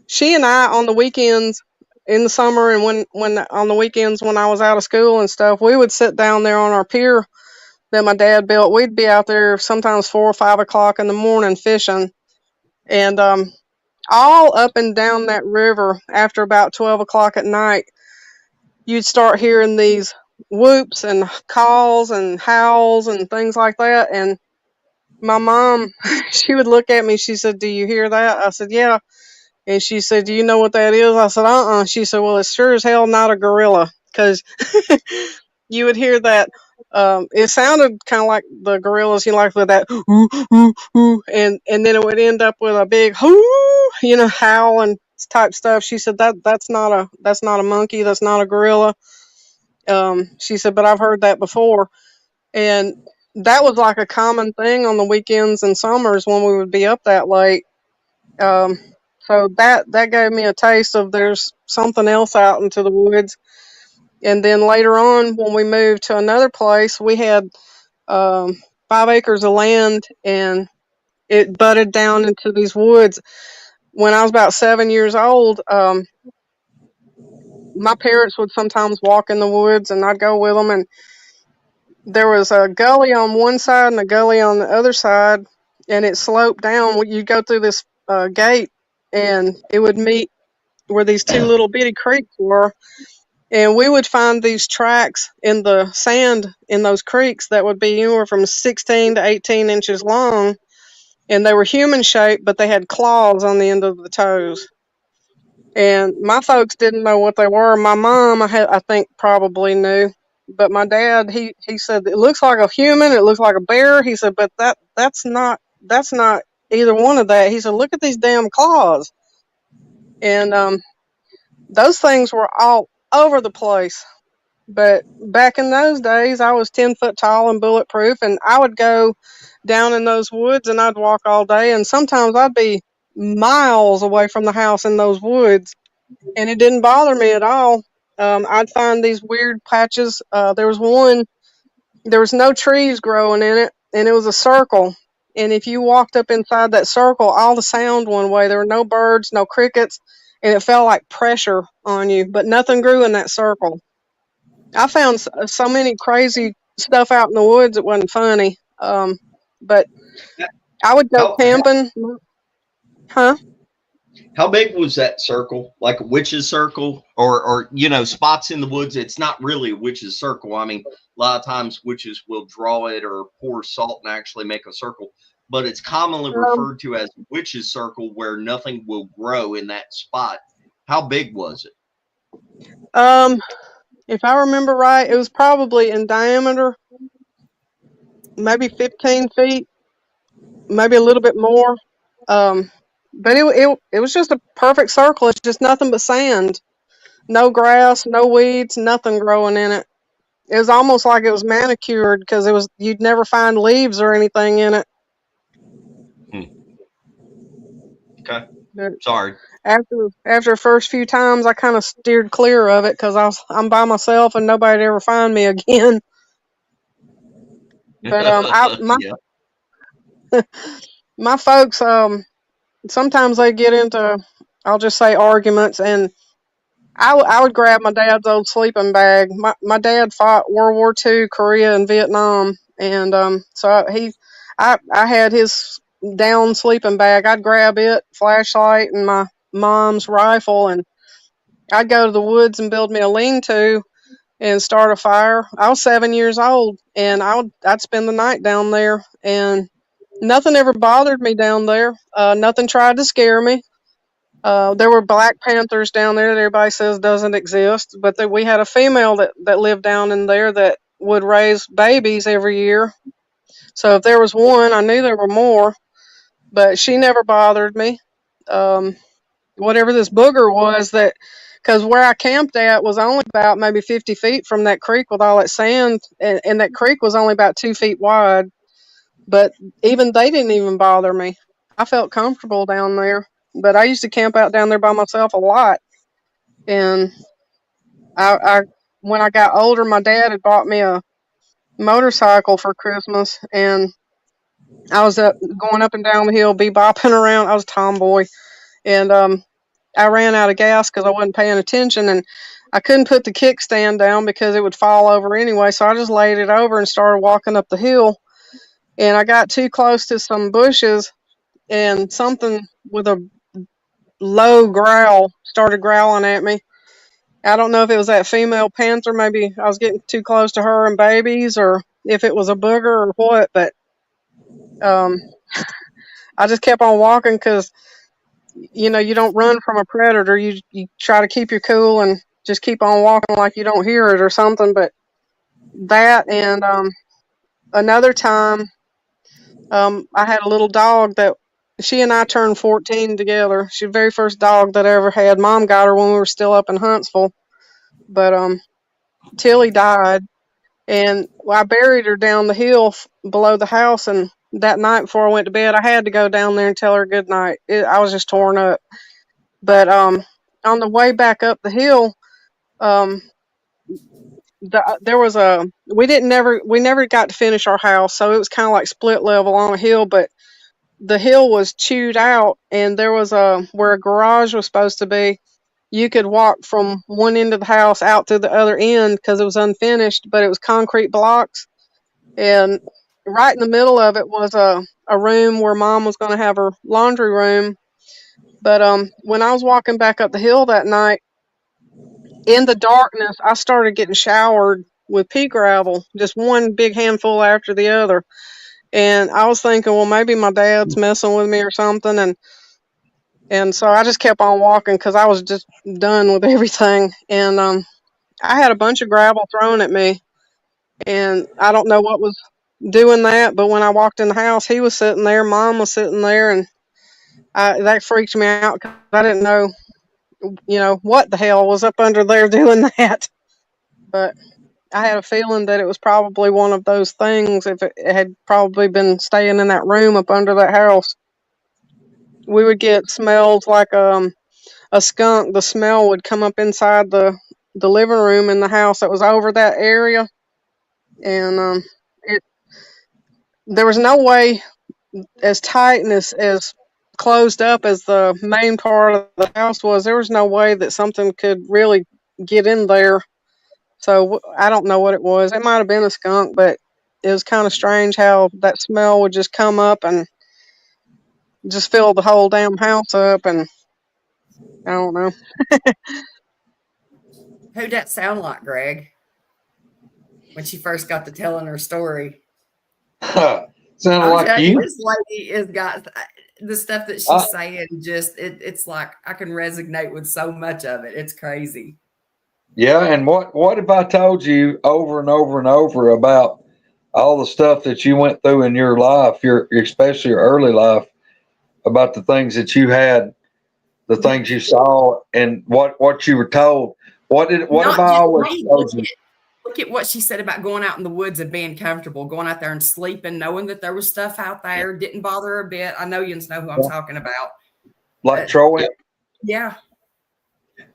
she and I on the weekends in the summer and when on the weekends when I was out of school and stuff, we would sit down there on our pier that my dad built. We'd be out there sometimes 4 or 5 o'clock in the morning fishing, and all up and down that river after about 12 o'clock at night, you'd start hearing these whoops and calls and howls and things like that. And my mom, she would look at me. She said, "Do you hear that?" I said, "Yeah." And she said, "Do you know what that is?" I said, "Uh-uh." She said, "Well, it's sure as hell not a gorilla, because you would hear that. It sounded kind of like the gorillas, you know, like with that ooh, ooh, ooh, and then it would end up with a big hoo, you know, howling type stuff." She said that's not a monkey, that's not a gorilla. She said, "But I've heard that before," and that was like a common thing on the weekends and summers when we would be up that late. Um, so that gave me a taste of there's something else out into the woods. And then later on, when we moved to another place, we had 5 acres of land, and it butted down into these woods. When I was about 7 years old, my parents would sometimes walk in the woods, and I'd go with them. And there was a gully on one side and a gully on the other side, and it sloped down. You'd go through this gate, and it would meet where these two little bitty creeks were. And we would find these tracks in the sand in those creeks that would be anywhere from 16 to 18 inches long. And they were human shaped, but they had claws on the end of the toes. And my folks didn't know what they were. My mom, I think, probably knew. But my dad, he said, it looks like a human, it looks like a bear. He said, but that's not either one of that. He said, look at these damn claws. And those things were all over the place. But back in those days, I was 10 foot tall and bulletproof, and I would go down in those woods and I'd walk all day. And sometimes I'd be miles away from the house in those woods, and it didn't bother me at all. I'd find these weird patches. There was one, there was no trees growing in it, and it was a circle. And if you walked up inside that circle, all the sound one way. There were no birds, no crickets, and it felt like pressure on you, but nothing grew in that circle. I found so many crazy stuff out in the woods. It wasn't funny. But I would go How camping. Huh? how big was that circle? Like a witch's circle, or spots in the woods? It's not really a witch's circle. I mean, a lot of times witches will draw it or pour salt and actually make a circle, but it's commonly Um, referred to as witch's circle where nothing will grow in that spot. How big was it? um, if I remember right, it was probably in diameter, maybe 15 feet, maybe a little bit more. Um, but it was just a perfect circle. It's just nothing but sand, no grass, no weeds, nothing growing in it. It was almost like it was manicured because it was you'd never find leaves or anything in it. Okay, But sorry. after the first few times, I kind of steered clear of it because I'm by myself and nobody'd ever find me again. But Yeah. my folks sometimes they get into, I'll just say, arguments, and I would grab my dad's old sleeping bag. My dad fought World War II, Korea, and Vietnam, and I had his down sleeping bag. I'd grab it, flashlight, and my mom's rifle, and I'd go to the woods and build me a lean-to and start a fire. I was 7 years old, and I'd spend the night down there, and nothing ever bothered me down there. Nothing tried to scare me. There were black panthers down there that everybody says doesn't exist, but we had a female that lived down in there that would raise babies every year. So if there was one, I knew there were more, but she never bothered me. Um, Whatever this booger was, that because where I camped at was only about maybe 50 feet from that creek with all that sand, and that creek was only about 2 feet wide. But even they didn't even bother me. I felt comfortable down there. But I used to camp out down there by myself a lot. And I when I got older, my dad had bought me a motorcycle for Christmas, and I was going up and down the hill, bebopping around. I was a tomboy, and I ran out of gas because I wasn't paying attention, and I couldn't put the kickstand down because it would fall over anyway. So I just laid it over and started walking up the hill. And I got too close to some bushes, and something with a low growl started growling at me. I don't know if it was that female panther. Maybe I was getting too close to her and babies, or if it was a booger or what. But um, I just kept on walking because you don't run from a predator. You try to keep your cool and just keep on walking like you don't hear it or something. But that, and another time, I had a little dog that she and I turned 14 together. She's the very first dog that I ever had. Mom got her when we were still up in Huntsville, but Tilly died, and I buried her down the hill below the house. And that night before I went to bed, I had to go down there and tell her good night. I was just torn up. But on the way back up the hill, um, there was a we never got to finish our house, so it was kind of like split level on a hill, but the hill was chewed out, and there was where a garage was supposed to be. You could walk from one end of the house out to the other end because it was unfinished, but it was concrete blocks. And right in the middle of it was a room where Mom was going to have her laundry room. But when I was walking back up the hill that night, in the darkness, I started getting showered with pea gravel, just one big handful after the other. And I was thinking, well, maybe my dad's messing with me or something. And so I just kept on walking because I was just done with everything. And I had a bunch of gravel thrown at me, and I don't know what was doing that. But when I walked in the house, he was sitting there, Mom was sitting there, and that freaked me out because I didn't know, what the hell was up under there doing that. But I had a feeling that it was probably one of those things. If it had probably been staying in that room up under that house, we would get smells like a skunk. The smell would come up inside the living room in the house that was over that area, and it there was no way as tight and as closed up as the main part of the house was. There was no way that something could really get in there. So I don't know what it was. It might have been a skunk, but it was kind of strange how that smell would just come up and just fill the whole damn house up. And I don't know. Who'd that sound like, Greg? When she first got to telling her story. Sounded I'll like tell you, you. this lady has got the stuff that she's saying. Just it's like I can resonate with so much of it. It's crazy. Yeah, and what if I told you over and over and over about all the stuff that you went through in your life, especially your early life, about the things that you had, the things you saw, and what you were told. What Not have I just always me. told you? Look at what she said about going out in the woods and being comfortable, going out there and sleeping, knowing that there was stuff out there, didn't bother her a bit. I know you know who I'm talking about. Like Troy? Yeah.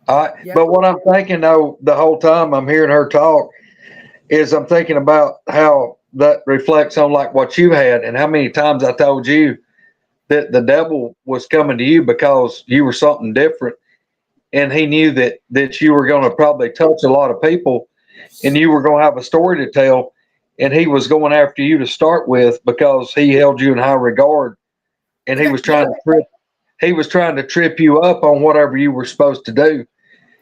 But what I'm thinking though, the whole time I'm hearing her talk, is I'm thinking about how that reflects on like what you had and how many times I told you that the devil was coming to you because you were something different, and he knew that you were going to probably touch a lot of people, and you were going to have a story to tell, and he was going after you to start with because he held you in high regard, and he was trying to trip you up on whatever you were supposed to do.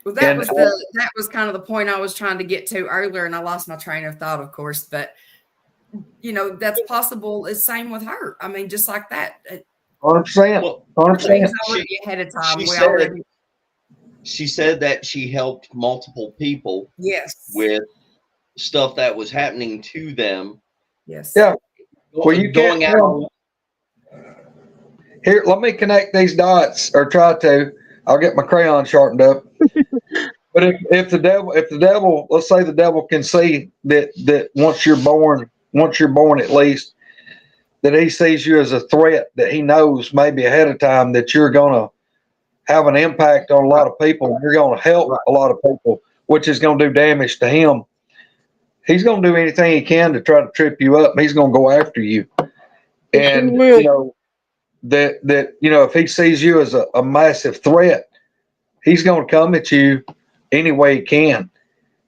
Well, that was kind of the point I was trying to get to earlier, and I lost my train of thought, of course. But that's possible. It's same with her. I mean, just like that. 100%. 100%. Already ahead of time. She said that she helped multiple people. Yes. With stuff that was happening to them. Yes. Yeah. Well, you going out. Here, let me connect these dots, or try to. I'll get my crayon sharpened up. But if the devil, let's say the devil can see that once you're born at least, that he sees you as a threat, that he knows maybe ahead of time that you're going to have an impact on a lot of people, and you're going to help a lot of people, which is going to do damage to him. He's going to do anything he can to try to trip you up. He's going to go after you. And, if he sees you as a massive threat, he's going to come at you any way he can.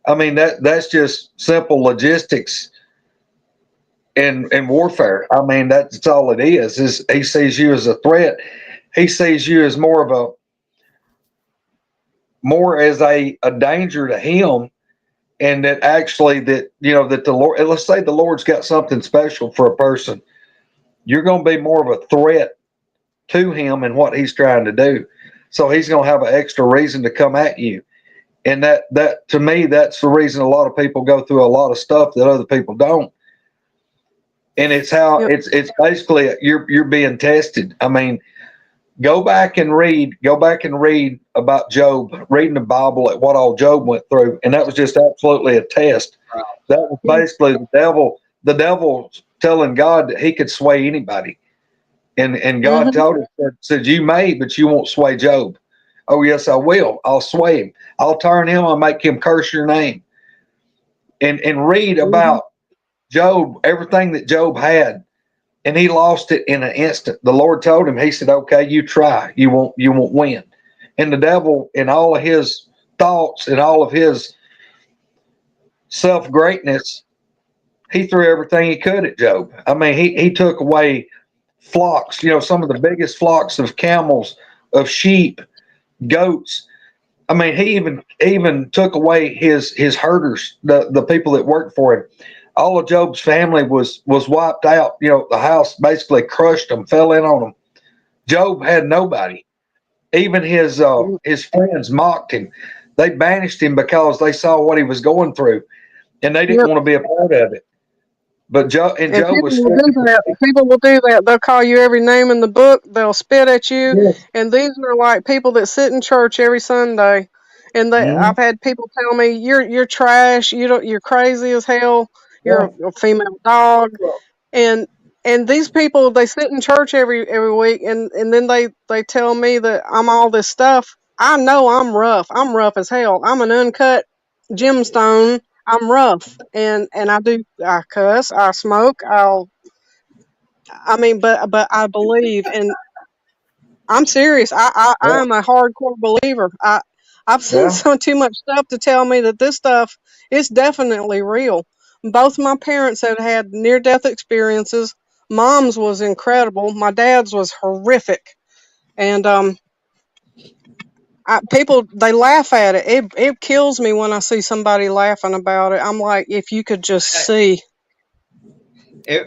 I mean, that's just simple logistics and warfare. I mean, that's all it is he sees you as a threat. He sees you as more as a danger to him, and that actually that the Lord, let's say the Lord's got something special for a person, you're going to be more of a threat to him and what he's trying to do. So he's going to have an extra reason to come at you. And that to me, that's the reason a lot of people go through a lot of stuff that other people don't. And it's how it's basically you're being tested. I mean, go back and read about Job, reading the Bible at what all Job went through. And that was just absolutely a test. That was basically the devil telling God that he could sway anybody. And God told him, said, you may, but you won't sway Job. Oh, yes, I will. I'll sway him. I'll turn him. I'll make him curse your name. And read about Job, everything that Job had, and he lost it in an instant. The Lord told him, he said, okay, you try. You won't win. And the devil, in all of his thoughts and all of his self-greatness, he threw everything he could at Job. I mean, he took away flocks, some of the biggest flocks of camels, of sheep, goats. I mean, he even took away his herders, the people that worked for him. All of Job's family was wiped out. The house basically crushed them, fell in on them. Job had nobody. Even his friends mocked him. They banished him because they saw what he was going through, and they didn't want to be a part of it. But Job was. People will do that. They'll call you every name in the book. They'll spit at you. Yes. And these are like people that sit in church every Sunday, And Mhm. I've had people tell me, you're trash. You're crazy as hell. You're Yeah. a female dog. And these people, they sit in church every week, and then they tell me that I'm all this stuff. I know I'm rough. I'm rough as hell. I'm an uncut gemstone. I'm rough, and I cuss, I smoke, I mean, but I believe, and I'm serious. Yeah. I'm a hardcore believer. I've seen Yeah. so too much stuff to tell me that this stuff is definitely real. Both my parents had had near death experiences. Mom's was incredible. My dad's was horrific, and people, they laugh at it. It kills me when I see somebody laughing about it. I'm like, if you could just see. E-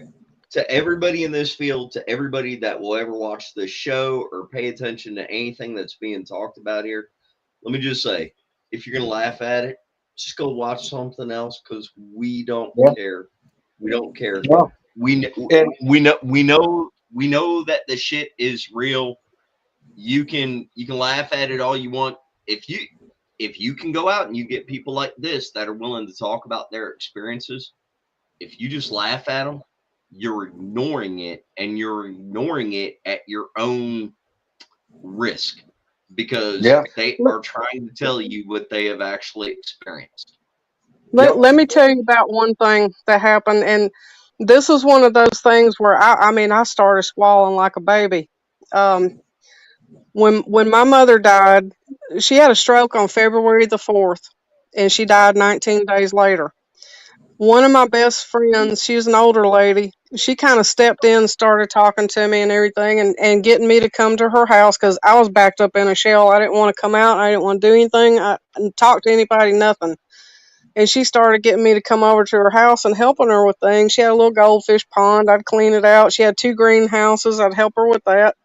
to everybody in this field, to everybody that will ever watch this show or pay attention to anything that's being talked about here, let me just say, if you're gonna laugh at it, just go watch something else because we don't Yeah. care. We don't care. Yeah. We And we know that the shit is real. You can laugh at it all you want. If you can go out and you get people like this that are willing to talk about their experiences, if you just laugh at them, you're ignoring it, and you're ignoring it at your own risk because yeah. they are trying to tell you what they have actually experienced. Yep. Let me tell you about one thing that happened, and this was one of those things where I mean, I started squalling like a baby. Um, when my mother died, she had a stroke on February the 4th, and she died 19 days later. One of my best friends, she's an older lady, she kind of stepped in, started talking to me and everything, and getting me to come to her house because I was backed up in a shell. I didn't want to come out. I didn't want to do anything. I didn't talk to anybody, nothing. And she started getting me to come over to her house and helping her with things. She had a little goldfish pond. I'd clean it out. She had 2 greenhouses. I'd help her with that.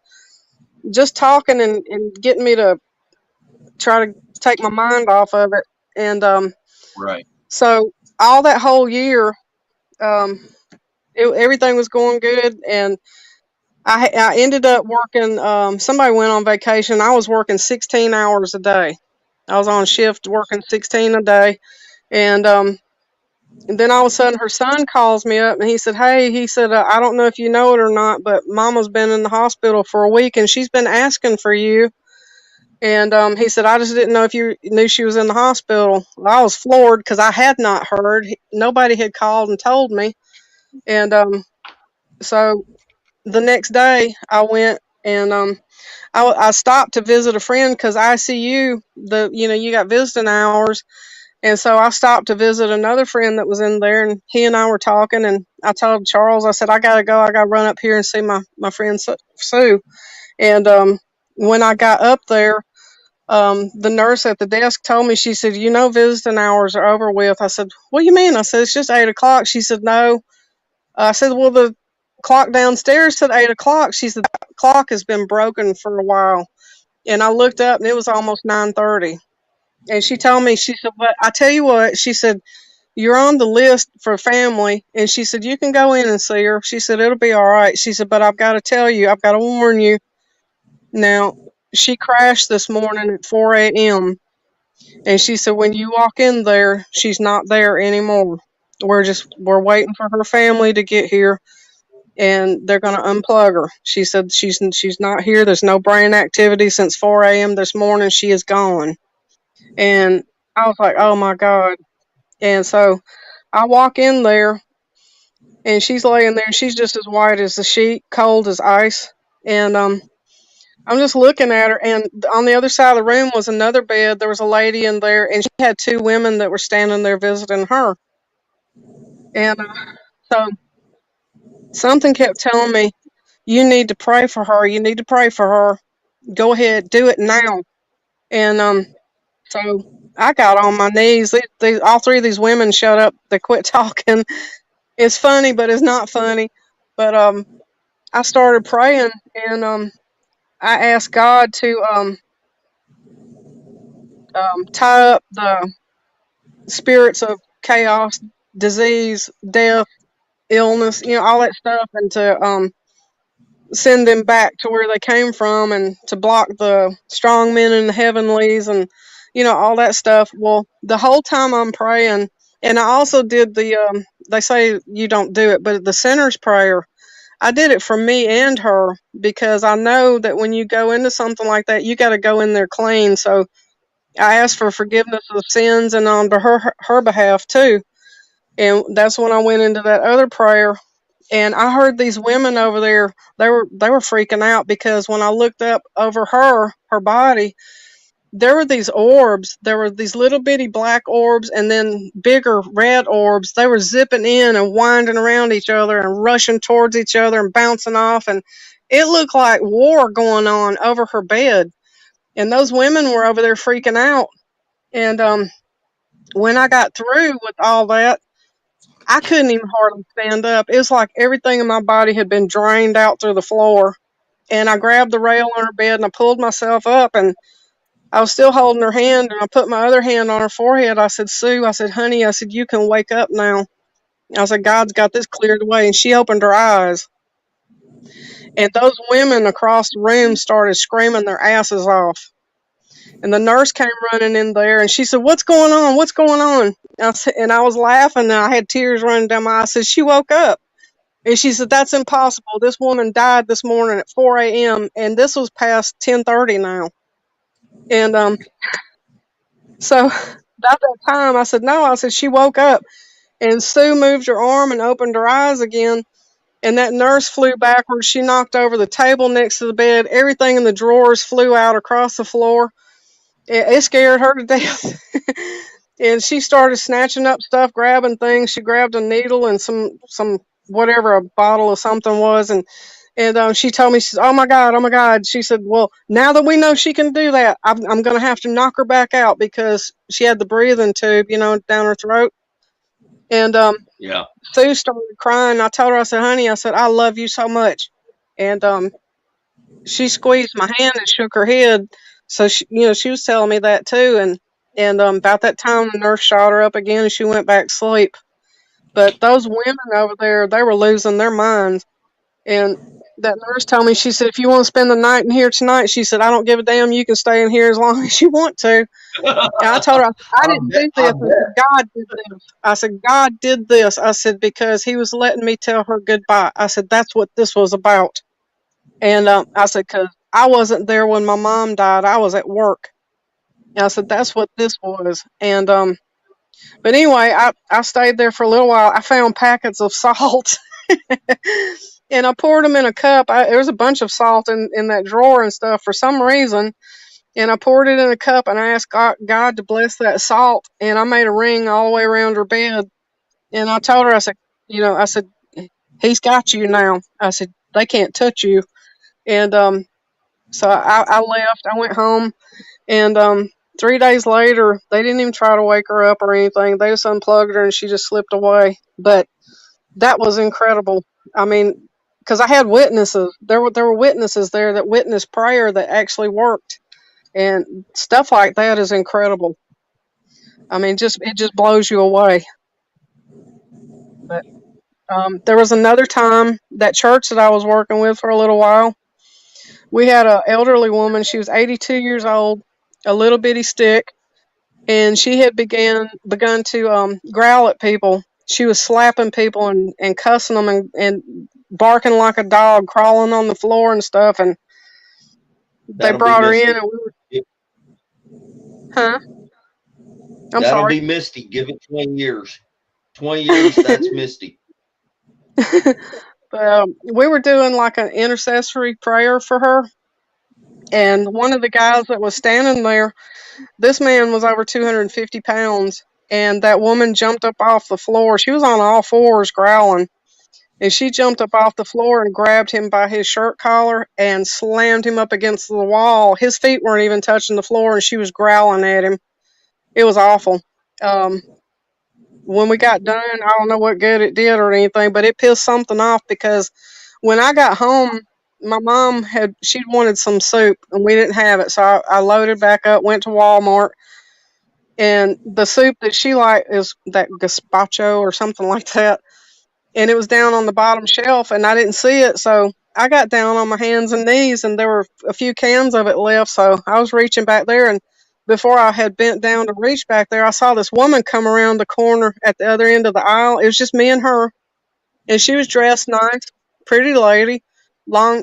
Just talking and getting me to try to take my mind off of it. And Right. so all that whole year, um, everything was going good. And I ended up working. Somebody went on vacation. I was working 16 hours a day. I was on shift working 16 a day. And then all of a sudden, her son calls me up and he said, "Hey," he said, "I don't know if you know it or not, but Mama's been in the hospital for a week and she's been asking for you." And he said, "I just didn't know if you knew she was in the hospital." Well, I was floored because I had not heard. Nobody had called and told me. And so the next day, I went and I stopped to visit a friend because ICU, you got visiting hours. And so I stopped to visit another friend that was in there, and he and I were talking. And I told Charles, I said, "I got to go. I got to run up here and see my friend Sue." And when I got up there, the nurse at the desk told me, she said, "Visiting hours are over with." I said, "What do you mean?" I said, "It's just 8 o'clock." She said, "No." I said, "Well, the clock downstairs said 8 o'clock." She said, "The clock has been broken for a while." And I looked up and it was almost 9:30. And she told me, she said, "But I tell you what," she said, "you're on the list for family." And she said, "You can go in and see her." She said, "It'll be all right." She said, "But I've got to tell you, I've got to warn you." Now, she crashed this morning at 4 a.m. And she said, "When you walk in there, she's not there anymore. We're waiting for her family to get here and they're going to unplug her." She said, she's not here. There's no brain activity since 4 a.m. this morning. She is gone." And I was like, "Oh my God." And so I walk in there and she's laying there. She's just as white as a sheet, cold as ice. And I'm just looking at her. And on the other side of the room was another bed. There was a lady in there, and she had 2 women that were standing there visiting her. And so something kept telling me, "You need to pray for her. You need to pray for her. Go ahead, do it now." And so I got on my knees. All 3 of these women showed up. They quit talking. It's funny, but it's not funny. But I started praying, and I asked God to tie up the spirits of chaos, disease, death, illness, all that stuff, and to send them back to where they came from, and to block the strong men in the heavenlies, and all that stuff. Well, the whole time I'm praying, and I also did they say you don't do it, but the sinner's prayer, I did it for me and her, because I know that when you go into something like that, you got to go in there clean. So I asked for forgiveness of sins and on her behalf too. And that's when I went into that other prayer. And I heard these women over there, they were freaking out, because when I looked up over her body, there were these orbs. There were these little bitty black orbs and then bigger red orbs. They were zipping in and winding around each other and rushing towards each other and bouncing off. And it looked like war going on over her bed. And those women were over there freaking out. And when I got through with all that, I couldn't even hardly stand up. It was like everything in my body had been drained out through the floor. And I grabbed the rail on her bed and I pulled myself up, and I was still holding her hand, and I put my other hand on her forehead. I said, Sue, I said, honey, I said, you can wake up now. I said, God's got this cleared away. And she opened her eyes. And those women across the room started screaming their asses off. And the nurse came running in there, and she said, what's going on? What's going on? And I was laughing, and I had tears running down my eyes. I said, she woke up. And she said, that's impossible. This woman died this morning at 4 a.m., and this was past 10:30 now. And so about that time, I said, no. I said, she woke up. And Sue moved her arm and opened her eyes again. And that nurse flew backwards. She knocked over the table next to the bed. Everything in the drawers flew out across the floor. It scared her to death. And she started snatching up stuff, grabbing things. She grabbed a needle and some whatever a bottle of something was. And she told me, she said, oh my God. She said, well, now that we know she can do that, I'm going to have to knock her back out, because she had the breathing tube, down her throat. And Yeah. Sue started crying. I told her, I said, honey, I said, I love you so much. And she squeezed my hand and shook her head. So she was telling me that too. And about that time, the nurse shot her up again, and she went back to sleep. But those women over there, they were losing their minds. And that nurse told me, she said, if you want to spend the night in here tonight, she said, I don't give a damn. You can stay in here as long as you want to. And I told her, I didn't do this. I said, God did this. I said, God did this. I said, because he was letting me tell her goodbye. I said, that's what this was about. And I said, because I wasn't there when my mom died. I was at work. And I said, that's what this was. And but anyway, I stayed there for a little while. I found packets of salt. And I poured them in a cup. There was a bunch of salt in that drawer and stuff for some reason. And I poured it in a cup, and I asked God to bless that salt. And I made a ring all the way around her bed. And I told her, I said, I said, he's got you now. I said, they can't touch you. And so I left. I went home. And 3 days later, they didn't even try to wake her up or anything. They just unplugged her, and she just slipped away. But that was incredible. I mean, because I had witnesses. There were witnesses there that witnessed prayer that actually worked. And stuff like that is incredible. I mean, it just blows you away. But there was another time, that church that I was working with for a little while, we had an elderly woman. She was 82 years old, a little bitty stick, and she had begun to growl at people. She was slapping people and cussing them and barking like a dog, crawling on the floor and stuff. And they brought her in, and we were, huh? That'll be Misty. Give it 20 years. 20 years, that's Misty. But we were doing like an intercessory prayer for her. And one of the guys that was standing there, this man was over 250 pounds. And that woman jumped up off the floor. She was on all fours growling. And she jumped up off the floor and grabbed him by his shirt collar and slammed him up against the wall. His feet weren't even touching the floor, and she was growling at him. It was awful. When we got done, I don't know what good it did or anything, but it pissed something off, because when I got home, my mom she wanted some soup, and we didn't have it. So I loaded back up, went to Walmart, and the soup that she liked is that gazpacho or something like that. And it was down on the bottom shelf, and I didn't see it. So I got down on my hands and knees, and there were a few cans of it left. So I was reaching back there, and before I had bent down to reach back there, I saw this woman come around the corner at the other end of the aisle. It was just me and her, and she was dressed nice, pretty lady, long,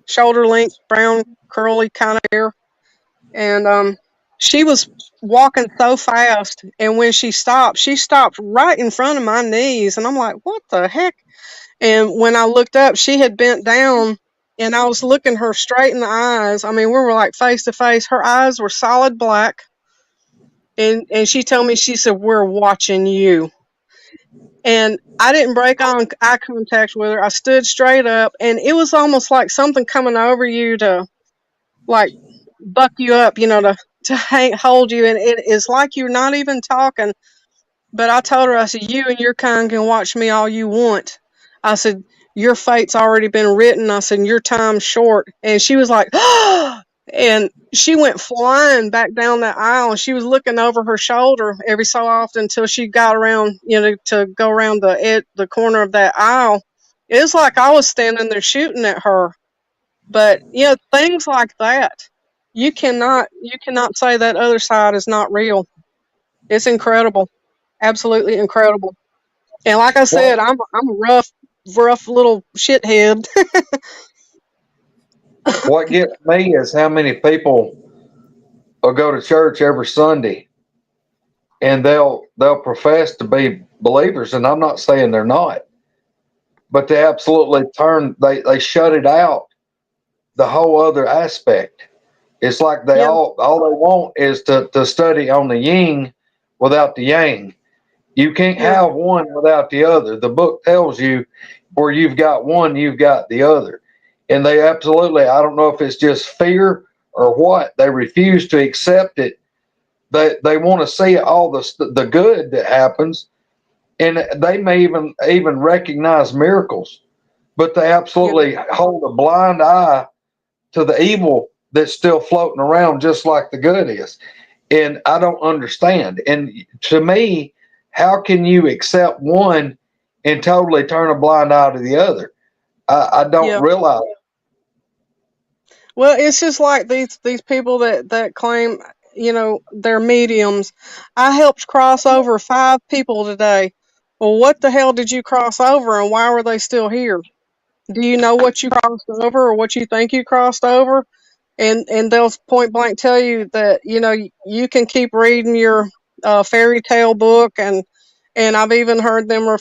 shoulder length, brown, curly kind of hair, and she was walking so fast, and when she stopped right in front of my knees, and I'm like, what the heck? And when I looked up, she had bent down, and I was looking her straight in the eyes. I mean, we were like face to face. Her eyes were solid black, and she told me, she said, we're watching you. And I didn't break eye contact with her. I stood straight up, and it was almost like something coming over you to, like, buck you up, to hold you. And it is like you're not even talking. But I told her, I said, you and your kind can watch me all you want. I said, your fate's already been written. I said, your time's short. And she was like, and she went flying back down that aisle, and she was looking over her shoulder every so often until she got around, to go around the corner of that aisle. It was like I was standing there shooting at her. But things like that, you cannot say that other side is not real. It's incredible, absolutely incredible. And like I said, I'm a rough little shithead. What gets me is how many people will go to church every Sunday, and they'll profess to be believers, and I'm not saying they're not, but they absolutely they shut it out, the whole other aspect. It's like they all they want is to study on the yin without the yang. You can't have one without the other. The book tells you where you've got one, you've got the other. And they absolutely, I don't know if it's just fear or what, they refuse to accept it. They want to see all the good that happens, and they may even recognize miracles, but they absolutely hold a blind eye to the evil that's still floating around, just like the good is. And I don't understand. And to me, how can you accept one and totally turn a blind eye to the other? I don't realize. Well, it's just like these people that claim, they're mediums. I helped cross over 5 people today. Well, what the hell did you cross over, and why were they still here? Do you know what you crossed over, or what you think you crossed over? And they'll point blank tell you that, you can keep reading your fairy tale book, and I've even heard them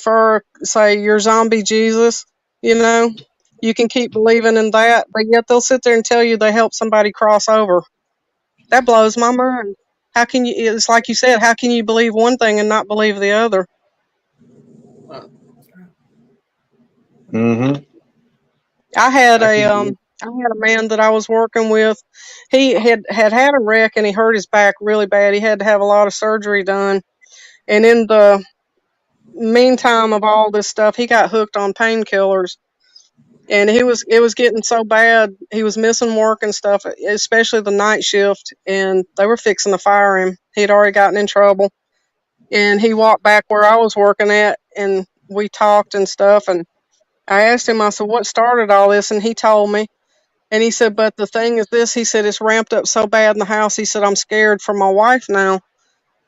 say your zombie Jesus, you can keep believing in that, but yet they'll sit there and tell you they helped somebody cross over. That blows my mind. How can you, it's like you said, how can you believe one thing and not believe the other? Mm-hmm. I had a man that I was working with. He had a wreck, and he hurt his back really bad. He had to have a lot of surgery done. And in the meantime of all this stuff, he got hooked on painkillers. And it was getting so bad, he was missing work and stuff, especially the night shift, and they were fixing to fire him. He'd already gotten in trouble. And he walked back where I was working at, and we talked and stuff, and I asked him, I said, what started all this? And he told me. And he said, but the thing is this, he said, it's ramped up so bad in the house. He said, I'm scared for my wife now.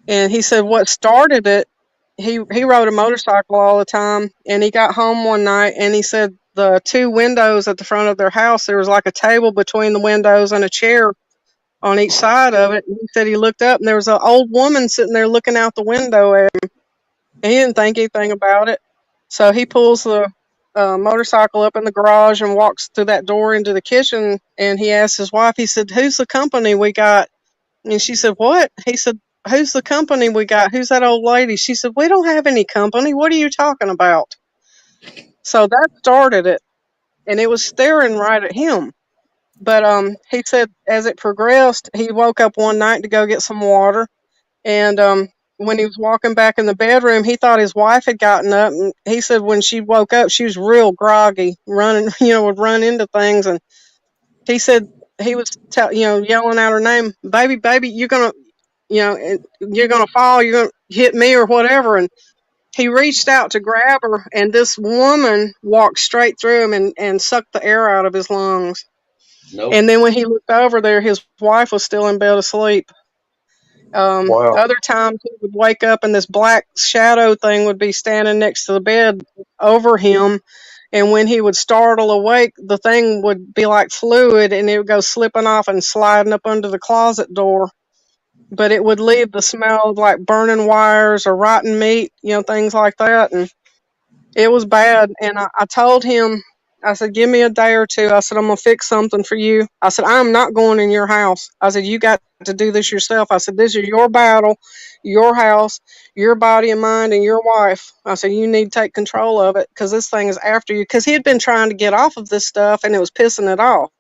And he said, what started it, he rode a motorcycle all the time, and he got home one night, and he said the 2 windows at the front of their house, there was like a table between the windows and a chair on each side of it. And he said he looked up, and there was an old woman sitting there looking out the window at him. And he didn't think anything about it. So he pulls the motorcycle up in the garage and walks through that door into the kitchen, and he asked his wife, he said, who's the company we got? And she said, what? He said, who's the company we got? Who's that old lady? She said, we don't have any company. What are you talking about? So that started it, and it was staring right at him. But he said as it progressed, he woke up one night to go get some water, and when he was walking back in the bedroom, he thought his wife had gotten up, and he said when she woke up, she was real groggy, running, would run into things, and he said he was, yelling out her name, baby, you're gonna fall, you're gonna hit me or whatever. And he reached out to grab her, and this woman walked straight through him and sucked the air out of his lungs. Nope. And then when he looked over there, his wife was still in bed asleep. Wow. Other times he would wake up and this black shadow thing would be standing next to the bed over him. And when he would startle awake, the thing would be like fluid and it would go slipping off and sliding up under the closet door. But it would leave the smell of like burning wires or rotten meat, things like that. And it was bad. And I told him, I said, give me a day or two. I said, I'm going to fix something for you. I said, I'm not going in your house. I said, you got to do this yourself. I said, this is your battle, your house, your body and mind, and your wife. I said, you need to take control of it because this thing is after you. Because he had been trying to get off of this stuff and it was pissing it off.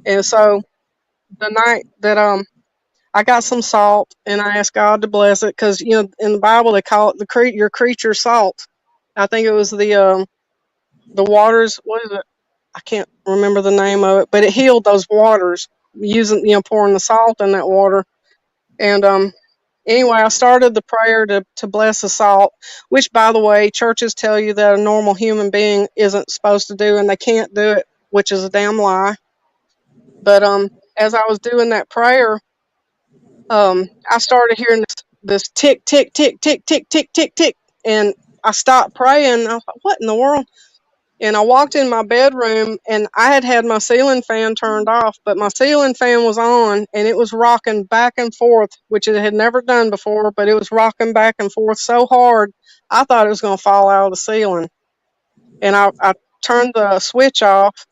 And so the night that I got some salt and I asked God to bless it because, in the Bible they call it your creature salt. I think it was the waters. What is it? I can't remember the name of it, but it healed those waters using, pouring the salt in that water. And anyway, I started the prayer to bless the salt, which, by the way, churches tell you that a normal human being isn't supposed to do, and they can't do it, which is a damn lie. But as I was doing that prayer, I started hearing this tick, tick, tick, tick, tick, tick, tick, tick, and I stopped praying. I was like, what in the world? And I walked in my bedroom and I had my ceiling fan turned off, but my ceiling fan was on and it was rocking back and forth, which it had never done before, but it was rocking back and forth so hard, I thought it was going to fall out of the ceiling. And I turned the switch off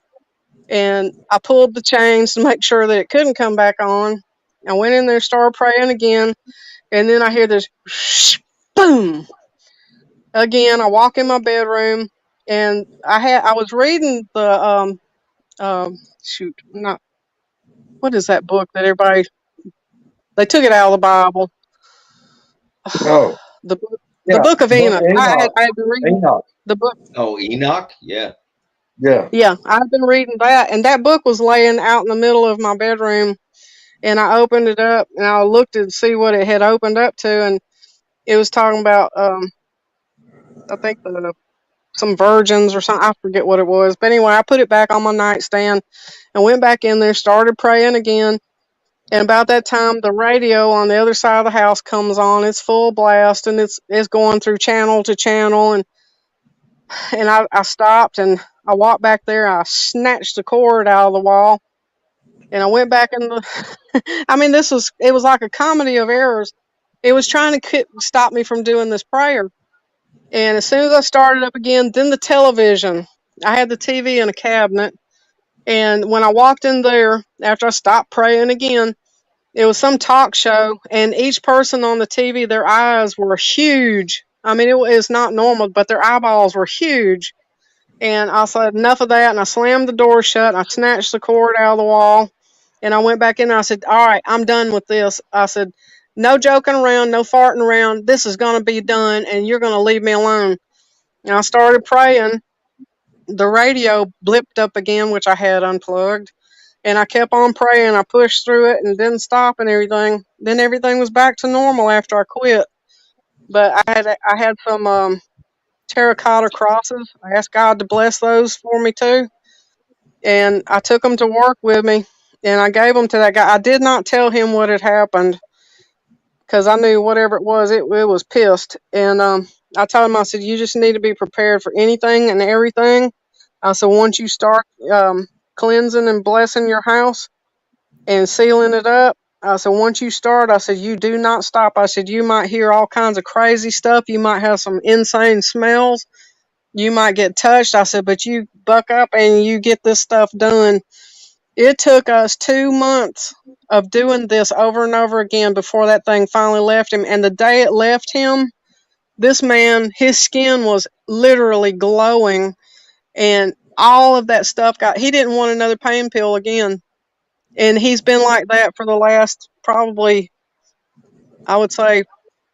and I pulled the chains to make sure that it couldn't come back on. I went in there, started praying again, and then I hear this boom. Again, I walk in my bedroom and I was reading the what is that book that they took it out of the Bible. Oh, The yeah. book of Enoch. I had been reading Enoch. the book. Oh, Enoch? Yeah. Yeah. Yeah, I've been reading that, and that book was laying out in the middle of my bedroom, and I opened it up and I looked to see what it had opened up to, and it was talking about I think some virgins or something. I forget what it was, but anyway, I put it back on my nightstand and went back in there, started praying again. And about that time, the radio on the other side of the house comes on. It's full blast, and it's going through channel to channel. And I stopped, and I walked back there. I snatched the cord out of the wall, and I went back in the. I mean, it was like a comedy of errors. It was trying to stop me from doing this prayer. And as soon as I started up again, then the television. I had the TV in a cabinet, and when I walked in there after I stopped praying again, it was some talk show, and each person on the TV, their eyes were huge. I mean, it was not normal, but their eyeballs were huge. And I said, enough of that, and I slammed the door shut, and I snatched the cord out of the wall, and I went back in, and I said, all right, I'm done with this. I said, no joking around, no farting around. This is going to be done, and you're going to leave me alone. And I started praying. The radio blipped up again, which I had unplugged. And I kept on praying. I pushed through it and didn't stop and everything. Then everything was back to normal after I quit. But I had some terracotta crosses. I asked God to bless those for me too. And I took them to work with me. And I gave them to that guy. I did not tell him what had happened because I knew whatever it was pissed. And I told him, I said, you just need to be prepared for anything and everything. I said, once you start cleansing and blessing your house and sealing it up, I said, once you start, I said, you do not stop. I said, you might hear all kinds of crazy stuff. You might have some insane smells. You might get touched. I said, but you buck up and you get this stuff done. It took us 2 months of doing this over and over again before that thing finally left him. And the day it left him, this man, his skin was literally glowing, and all of that stuff he didn't want another pain pill again. And he's been like that for the last probably, I would say,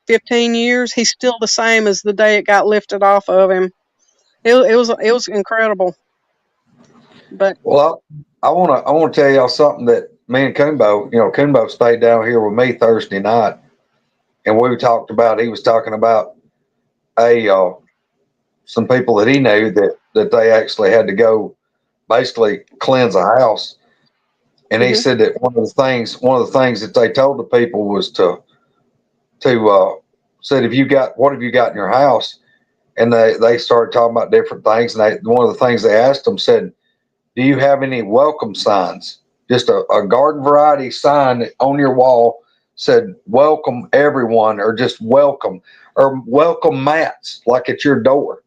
15 years. He's still the same as the day it got lifted off of him. It was incredible. But well, I want to tell y'all something that me and Kumbo stayed down here with me Thursday night, and we talked about. He was talking about some people that he knew that they actually had to go basically cleanse a house. And he said that one of the things that they told the people was to said, what have you got in your house? And they started talking about different things. And one of the things they asked them said, do you have any welcome signs? Just a garden variety sign on your wall said, welcome everyone, or just welcome, or welcome mats, like at your door.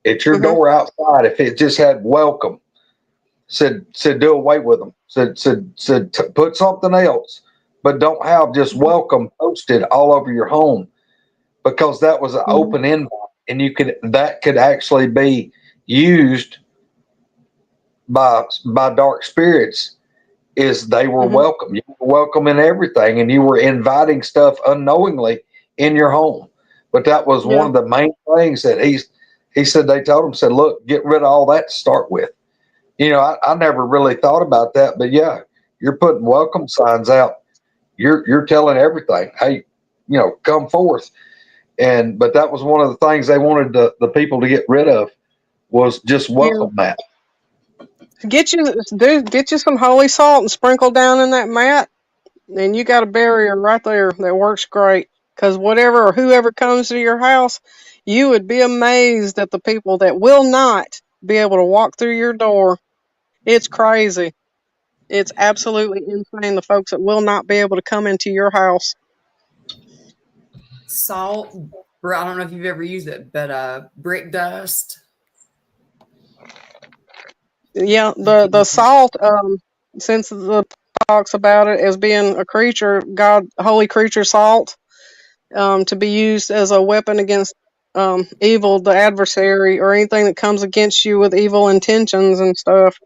At your door outside, if it just had welcome, said do away with them. Said put something else, but don't have just welcome posted all over your home, because that was an open invite, and that could actually be used by dark spirits. Is they were welcome. You were welcome in everything, and you were inviting stuff unknowingly in your home. But that was one of the main things that he said they told him, said, look, get rid of all that to start with. You know, I never really thought about that, but yeah, you're putting welcome signs out. You're telling everything, hey, you know, come forth. But that was one of the things they wanted the people to get rid of, was just welcome that. Get you some holy salt and sprinkle down in that mat, and you got a barrier right there that works great. Because whatever or whoever comes to your house, you would be amazed at the people that will not be able to walk through your door. It's crazy. It's absolutely insane, the folks that will not be able to come into your house. Salt, I don't know if you've ever used it, but brick dust. Yeah, the salt, since the talks about it as being a creature, holy creature salt, to be used as a weapon against evil, the adversary, or anything that comes against you with evil intentions and stuff.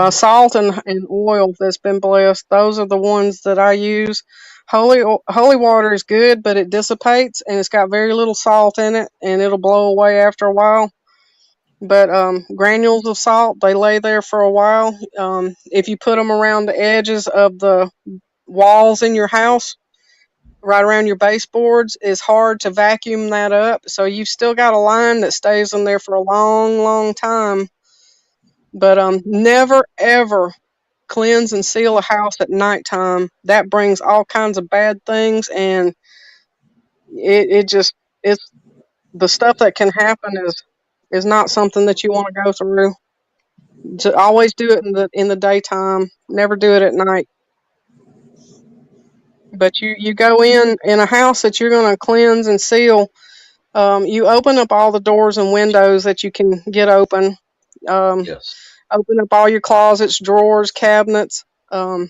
Salt and oil that's been blessed, those are the ones that I use. Holy water is good, but it dissipates, and it's got very little salt in it, and it'll blow away after a while. But granules of salt, they lay there for a while. If you put them around the edges of the walls in your house, right around your baseboards, it's hard to vacuum that up. So you've still got a line that stays in there for a long, long time. But never, ever cleanse and seal a house at nighttime. That brings all kinds of bad things, and it's the stuff that can happen is not something that you want to go through. To always do it in the daytime. Never do it at night. But you go in a house that you're going to cleanse and seal. You open up all the doors and windows that you can get open. Yes. Open up all your closets, drawers, cabinets. You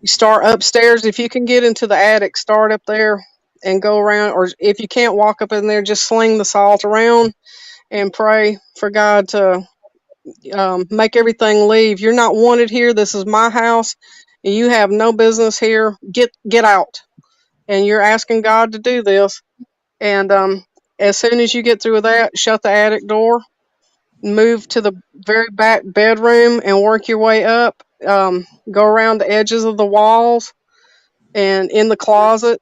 start upstairs. If you can get into the attic, start up there and go around. Or if you can't walk up in there, just sling the salt around and pray for God to make everything leave. You're not wanted here. This is my house. You have no business here. Get out. And you're asking God to do this. And as soon as you get through with that, shut the attic door, move to the very back bedroom and work your way up. Go around the edges of the walls and in the closet,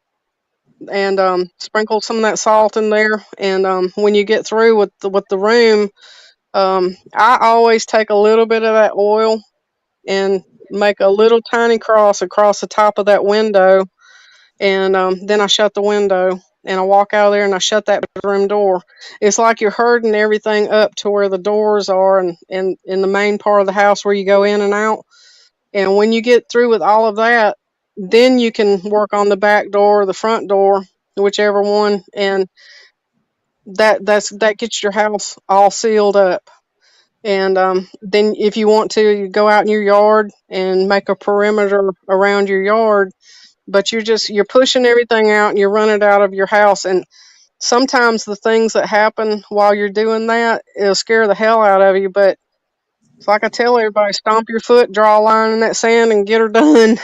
and sprinkle some of that salt in there. And when you get through with the room, I always take a little bit of that oil and make a little tiny cross across the top of that window, and then I shut the window and I walk out of there and I shut that bedroom door. It's like you're herding everything up to where the doors are, and in the main part of the house where you go in and out. And when you get through with all of that, then you can work on the back door or the front door, whichever one, and that gets your house all sealed up. And then if you want to, you go out in your yard and make a perimeter around your yard, but you're pushing everything out and you're running out of your house. And sometimes the things that happen while you're doing that, it'll scare the hell out of you. But it's like I tell everybody, stomp your foot, draw a line in that sand, and get her done.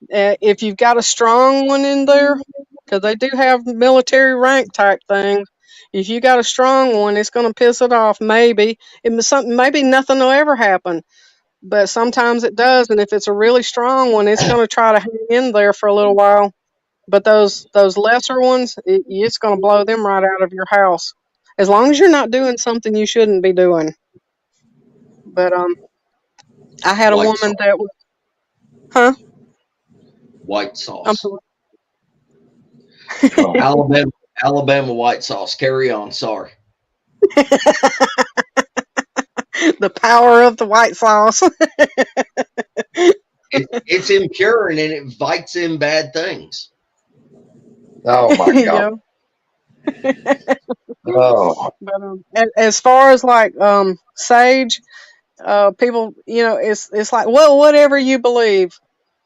If you've got a strong one in there, because they do have military rank type things, if you got a strong one, it's going to piss it off. Maybe nothing will ever happen, but sometimes it does. And if it's a really strong one, it's going to try to hang in there for a little while. But those lesser ones, it's going to blow them right out of your house, as long as you're not doing something you shouldn't be doing. But I had a White woman sauce. that was, huh? White I'm sauce. sorry. Alabama white sauce. Carry on. Sorry. The power of the white sauce. It's impure and it invites in bad things. Oh my God. Yeah. Oh, But as far as like sage, people, it's like, well, whatever you believe.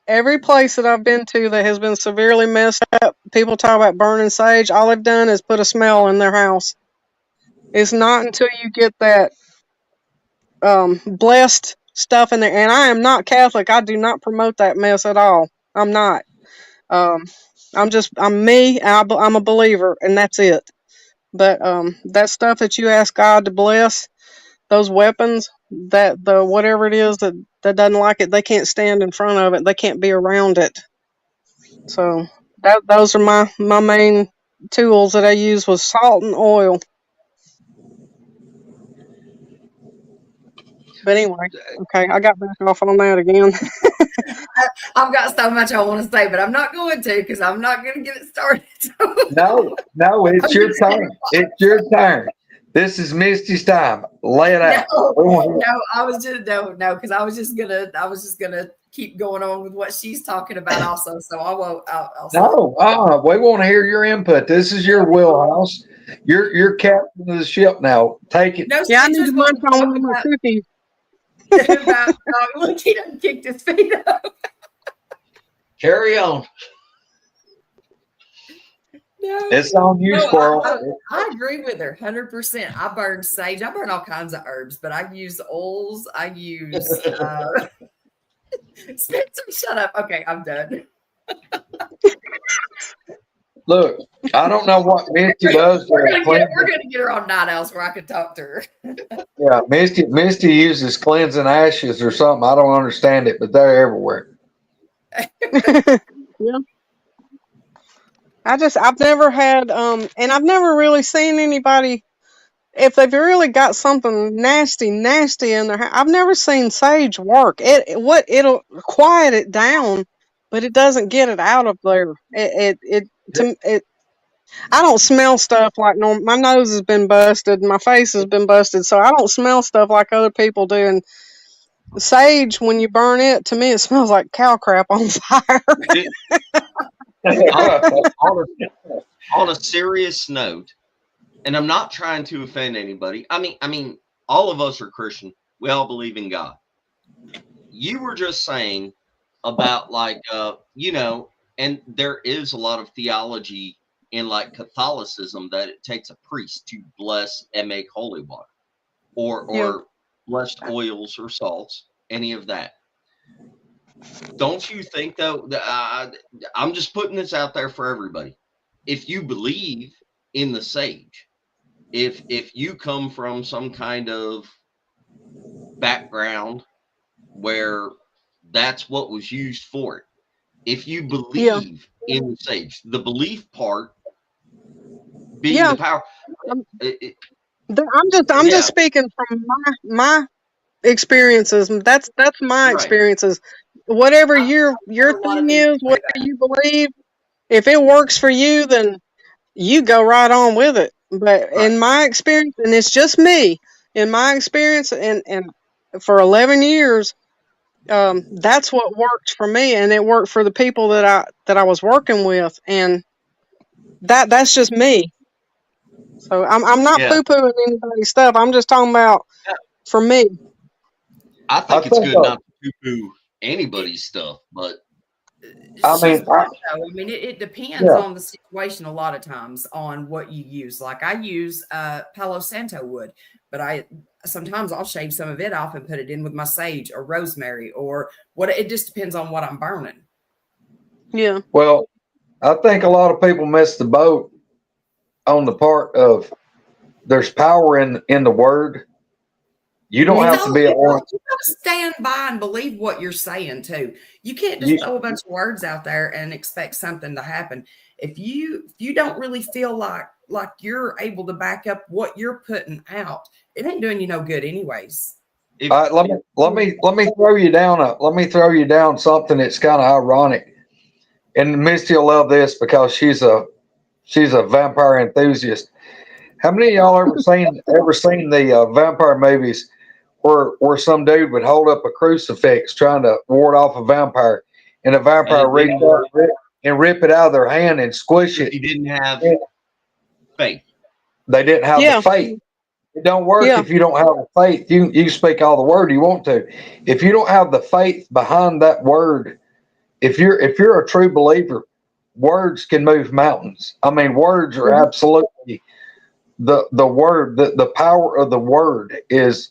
Every place that I've been to that has been severely messed up, people talk about burning sage. All they've done is put a smell in their house. It's not until you get that blessed stuff in there. And I am not Catholic. I do not promote that mess at all. I'm not. Um, I'm me. And I'm a believer, and that's it. But that stuff that you ask God to bless, those weapons, that the whatever it is that doesn't like it, they can't stand in front of it. They can't be around it. So those are my main tools that I use was salt and oil. But anyway, okay, I got back off on that again. I've got so much I want to say, but I'm not going to because I'm not going to get it started. no, it's your turn. It's your turn. This is Misty's time. Lay it out. No, I was just no, because I was just gonna keep going on with what she's talking about also. So I won't. I'll No, we want to hear your input. This is your wheelhouse. You're captain of the ship now. Take it. No, Yeah, I she need to just munch won't on talk one of my about, cookies. about look, he done kicked his feet up. Carry on. No, It's on you, Squirrel. I agree with her 100%. I burn sage. I burn all kinds of herbs, but I use oils. I use Spencer, shut up. Okay, I'm done. Look, I don't know what Misty does. We're gonna get her on night owls where I can talk to her. Yeah, Misty uses cleansing ashes or something. I don't understand it, but they're everywhere. Yeah. I've never had and I've never really seen anybody, if they've really got something nasty in their house. I've never seen sage work. It'll quiet it down, but it doesn't get it out of there. I don't smell stuff like normal. My nose has been busted, my face has been busted, so I don't smell stuff like other people do. And sage, when you burn it, to me, it smells like cow crap on fire. On a serious note, and I'm not trying to offend anybody. I mean, all of us are Christian. We all believe in God. You were just saying about like, and there is a lot of theology in like Catholicism that it takes a priest to bless and make holy water, or Yeah. blessed oils or salts, any of that. Don't you think though? I'm just putting this out there for everybody. If you believe in the sage, if you come from some kind of background where that's what was used for it, if you believe in the sage, the belief part being the power. I'm just speaking from my experiences. That's my Right. experiences. Whatever your thing is, whatever you believe, if it works for you, then you go right on with it. But in my experience, and it's just me, in my experience, and for 11 years, that's what worked for me, and it worked for the people that I was working with, and that's just me. So I'm not poo-pooing anybody's stuff. I'm just talking about for me. I think it's good not to poo-poo anybody's stuff, but it depends on the situation a lot of times on what you use. Like I use Palo Santo wood, but sometimes I'll shave some of it off and put it in with my sage or rosemary or what. It just depends on what I'm burning. Yeah. Well, I think a lot of people miss the boat on the part of there's power in the word. You don't have to be you got to stand by and believe what you're saying too. You can't just throw a bunch of words out there and expect something to happen. If you don't really feel like you're able to back up what you're putting out, it ain't doing you no good anyways. If Let me throw you down. Let me throw you down something that's kind of ironic. And Misty will love this because she's a vampire enthusiast. How many of y'all ever seen the vampire movies where some dude would hold up a crucifix trying to ward off a vampire, and a vampire reach out and rip it out of their hand and squish it? you didn't have faith. They didn't have the faith. It don't work if you don't have the faith. You can speak all the word you want to. If you don't have the faith behind that word, if you're a true believer, words can move mountains. I mean, words are absolutely the word. The power of the word is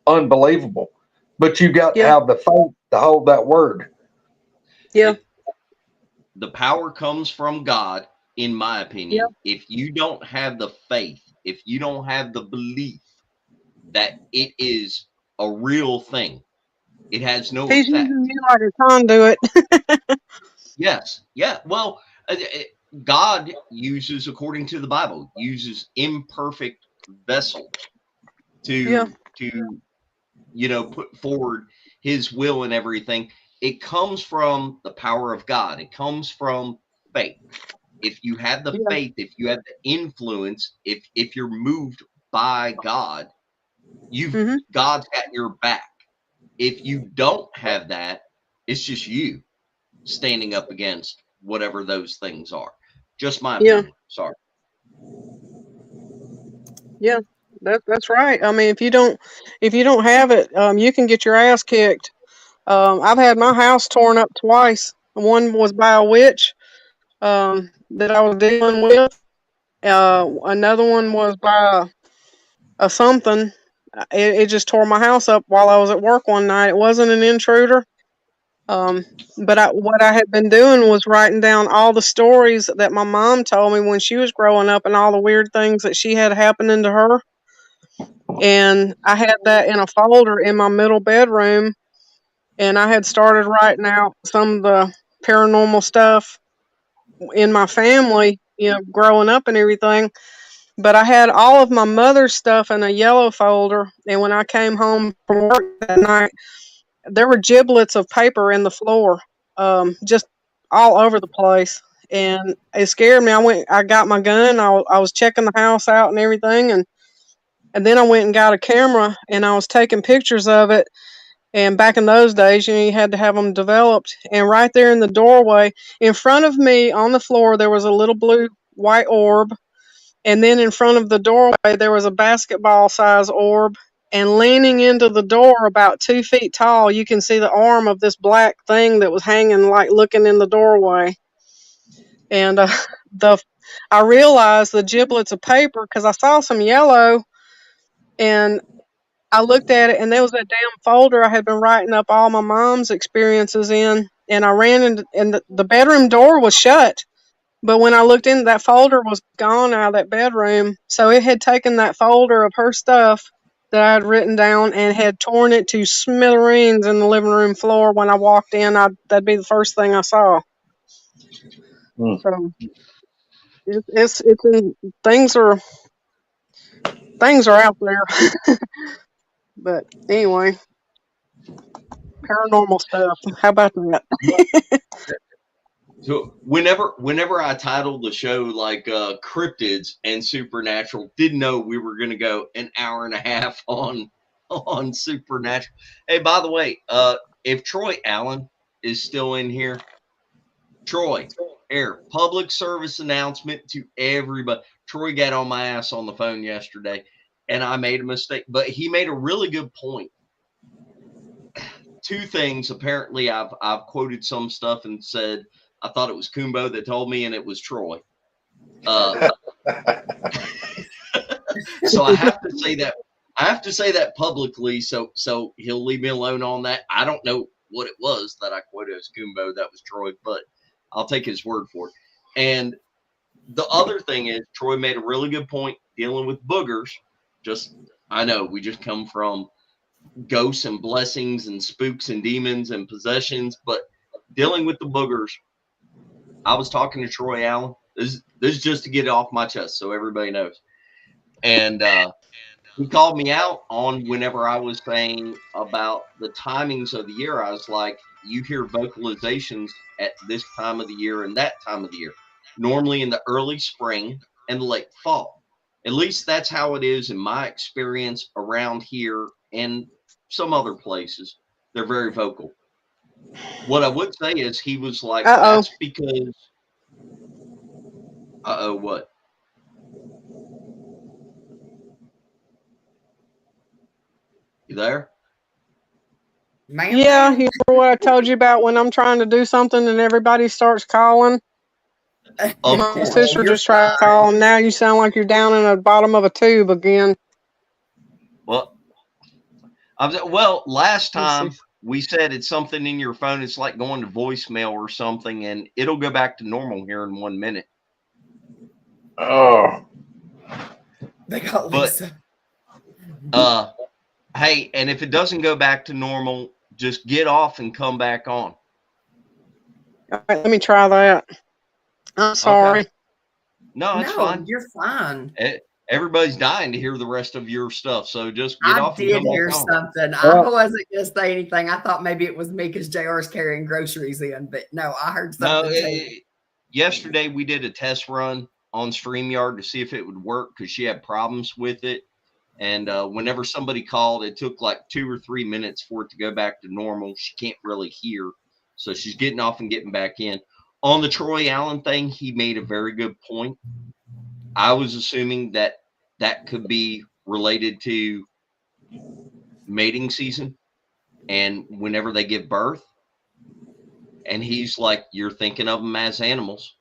unbelievable. But you got to have the faith to hold that word. Yeah. The power comes from God, in my opinion. If you don't have the faith, if you don't have the belief that it is a real thing, it has no He's effect. using you like a conduit. Yes. Yeah. Well, God uses, according to the Bible, uses imperfect vessels to put forward his will and everything. It comes from the power of God. It comes from faith. If you have the faith, if you have the influence, if you're moved by God, God's at your back. If you don't have that, it's just you standing up against whatever those things are. Just my opinion. Sorry. Yeah, that's right. I mean, if you don't have it, you can get your ass kicked. I've had my house torn up twice. One was by a witch that I was dealing with. Another one was by a something. It just tore my house up while I was at work one night. It wasn't an intruder. But what I had been doing was writing down all the stories that my mom told me when she was growing up and all the weird things that she had happening to her. And I had that in a folder in my middle bedroom. And I had started writing out some of the paranormal stuff in my family, growing up and everything. But I had all of my mother's stuff in a yellow folder. And when I came home from work that night, there were giblets of paper in the floor, just all over the place. And it scared me. I got my gun. I was checking the house out and everything. And then I went and got a camera and I was taking pictures of it. And back in those days, you had to have them developed. And right there in the doorway, in front of me on the floor, there was a little blue white orb. And then in front of the doorway, there was a basketball size orb. And leaning into the door about 2 feet tall, you can see the arm of this black thing that was hanging, like looking in the doorway. And I realized the giblets of paper because I saw some yellow, and I looked at it, and there was that damn folder I had been writing up all my mom's experiences in. And I ran in, and the bedroom door was shut. But when I looked in, that folder was gone out of that bedroom. So it had taken that folder of her stuff that I had written down and had torn it to smithereens in the living room floor. When I walked in, that'd be the first thing I saw. So it's things are out there. But anyway, paranormal stuff. How about that? So whenever I titled the show like Cryptids and Supernatural, didn't know we were going to go an hour and a half on Supernatural. Hey, by the way, if Troy Allen is still in here, Troy, public service announcement to everybody. Troy got on my ass on the phone yesterday, and I made a mistake, but he made a really good point. Two things. Apparently, I've quoted some stuff and said I thought it was Kumbo that told me, and it was Troy. So I have to say that. I have to say that publicly, so he'll leave me alone on that. I don't know what it was that I quoted as Kumbo. That was Troy, but I'll take his word for it. And the other thing is, Troy made a really good point dealing with boogers. I know we just come from ghosts and blessings and spooks and demons and possessions, but dealing with the boogers, I was talking to Troy Allen. This is just to get it off my chest so everybody knows. And he called me out on whenever I was saying about the timings of the year. I was like, you hear vocalizations at this time of the year and that time of the year, normally in the early spring and late fall. At least that's how it is in my experience around here and some other places. They're very vocal. What I would say is he was like, Uh-oh. that's because, what? You there? Ma'am, Yeah, you remember what I told you about when I'm trying to do something and everybody starts calling? Of My course. sister just tried to call, and now you sound like you're down in the bottom of a tube again. Well, last time we said it's something in your phone. It's like going to voicemail or something, and it'll go back to normal here in 1 minute. Oh, they got But Lisa. Hey, and if it doesn't go back to normal, just get off and come back on. All right, let me try that. I'm sorry. Okay. No, it's No, fine. you're fine. Everybody's dying to hear the rest of your stuff, so just get I off and did come back hear on. something. I wasn't going to say anything. I thought maybe it was me because JR's carrying groceries in, but no, I heard something. Yesterday we did a test run on StreamYard to see if it would work because she had problems with it. And whenever somebody called, it took like 2 or 3 minutes for it to go back to normal. She can't really hear. So she's getting off and getting back in. On the Troy Allen thing, he made a very good point. I was assuming that could be related to mating season and whenever they give birth. And he's like, you're thinking of them as animals.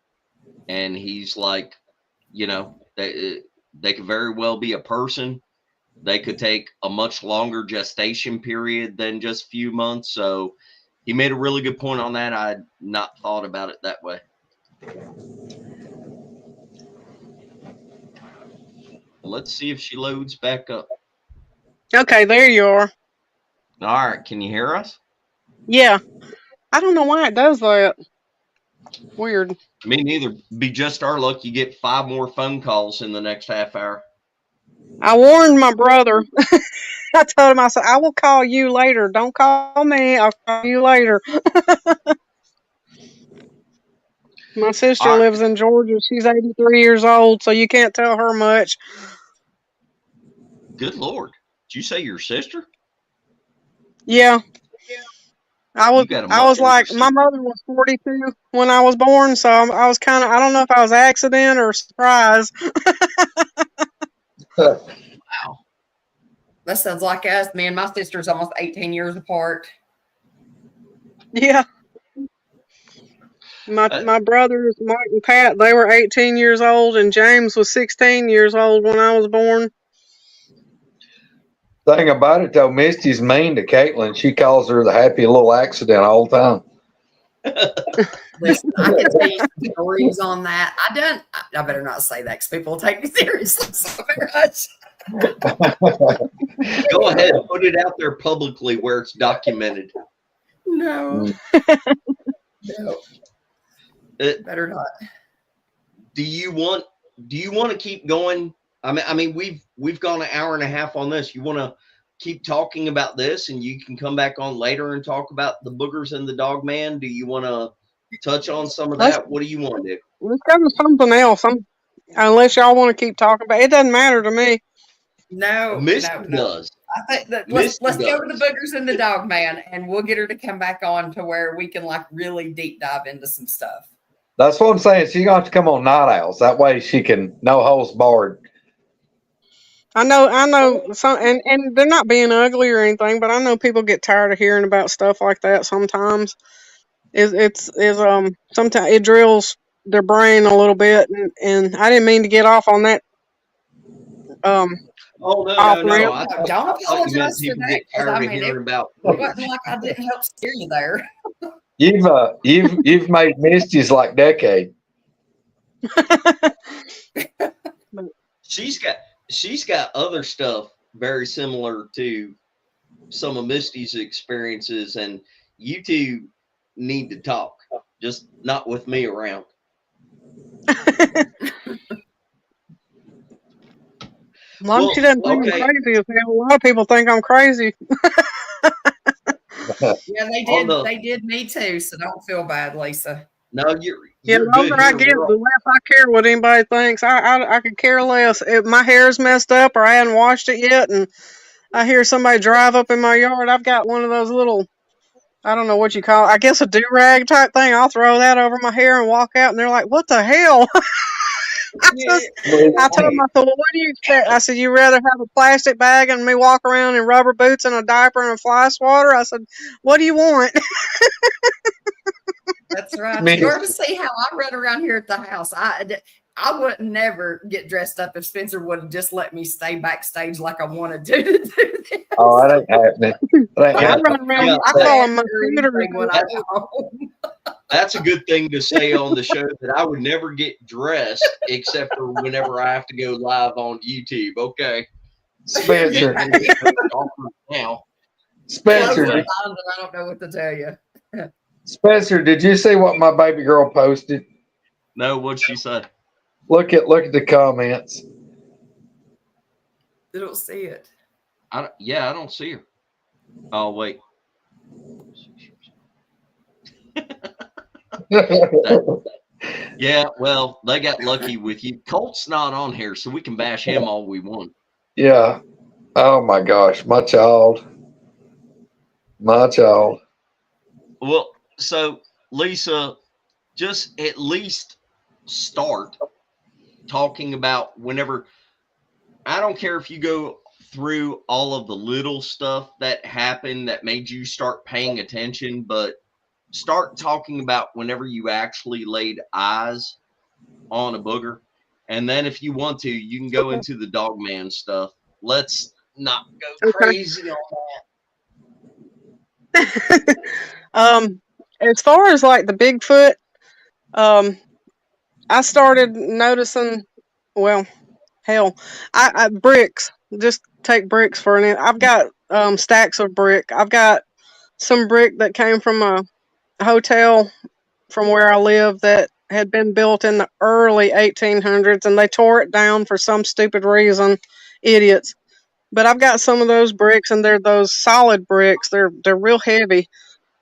And he's like, they could very well be a person. They could take a much longer gestation period than just a few months. So he made a really good point on that. I had not thought about it that way. Let's see if she loads back up. Okay, there you are. All right. Can you hear us? Yeah. I don't know why it does that. Weird. Me neither. Be just our luck. You get 5 more phone calls in the next half hour. I warned my brother. I told him, I said, I will call you later. Don't call me. I'll call you later. My sister lives in Georgia. She's 83 years old, so you can't tell her much. Good Lord. Did you say your sister? Yeah. I was like, my mother was 42 when I was born, so I was kind of, I don't know if I was accident or surprise. Wow. That sounds like us. Me and my sister's almost 18 years apart. Yeah. My brothers, Mike and Pat, they were 18 years old, and James was 16 years old when I was born. Thing about it though, Misty's mean to Caitlin. She calls her the happy little accident all the time. Listen, I can tell you some stories on that. I better not say that because people will take me seriously so very much. Go ahead, put it out there publicly where it's documented. No. No. Better not. Do you want to keep going? I mean, we've gone an hour and a half on this. You want to keep talking about this, and you can come back on later and talk about the boogers and the Dogman? Do you want to touch on some of that? What do you want to do? Let's go to something else. Unless y'all want to keep talking about it, doesn't matter to me. No, Misty no. does. I think that let's go to the boogers and the Dogman, and we'll get her to come back on to where we can like really deep dive into some stuff. That's what I'm saying. She's going to come on Night Owls. That way she can no holds barred. I know some, and they're not being ugly or anything, but I know people get tired of hearing about stuff like that sometimes. It's sometimes it drills their brain a little bit, and I didn't mean to get off on that. Oh no! Don't apologize for that. I mean, it wasn't like I didn't help steer you there. You've made Misty's like decade. She's got other stuff very similar to some of Misty's experiences, and you two need to talk, just not with me around. As long as she Well, doesn't think I'm okay. crazy as hell. A lot of people think I'm crazy. Yeah, they On did. the They did me too. So don't feel bad, Lisa. no, Yeah, you're the good older I here. get, the less I care what anybody thinks. I could care less if my hair's messed up or I hadn't washed it yet, and I hear somebody drive up in my yard. I've got one of those little, I don't know what you call it, I guess a do-rag type thing. I'll throw that over my hair and walk out, and they're like, "What the hell?" Yeah, I told them, I said, "Well, what do you expect?" I said, "You rather have a plastic bag and me walk around in rubber boots and a diaper and a fly swatter?" I said, "What do you want?" that's right. You Me, ought to see how I run around here at the house. I would never get dressed up if Spencer would have just let me stay backstage like I wanted to do this. oh, that ain't happening. That ain't I Yeah, happening. run around. yeah. I I call That, them my or scooters. anything when I that's get home. that's a good thing to say on the show that I would never get dressed except for whenever I have to go live on YouTube. Okay, Spencer, getting a little bit awkward now. Spencer, Close Anyway, the times and I don't know what to tell you. Spencer, did you see what my baby girl posted? no, what'd she say? Look at the comments. I don't see it. Yeah, I don't see her. Oh wait, that, yeah. Well, they got lucky with you. Colt's not on here, so we can bash him all we want. Yeah. Oh my gosh, my child, my child. Well, so Lisa, just at least start talking about whenever. I don't care if you go through all of the little stuff that happened that made you start paying attention, but start talking about whenever you actually laid eyes on a booger. And then if you want to, you can go into the Dogman stuff. Let's not go Okay. crazy on um, as far as like the Bigfoot, um, I started noticing. Well, hell, I bricks. Just take bricks for an. I've got stacks of brick. I've got some brick that came from a hotel from where I live that had been built in the early 1800s, and they tore it down for some stupid reason. Idiots. But I've got some of those bricks, and they're those solid bricks. They're real heavy,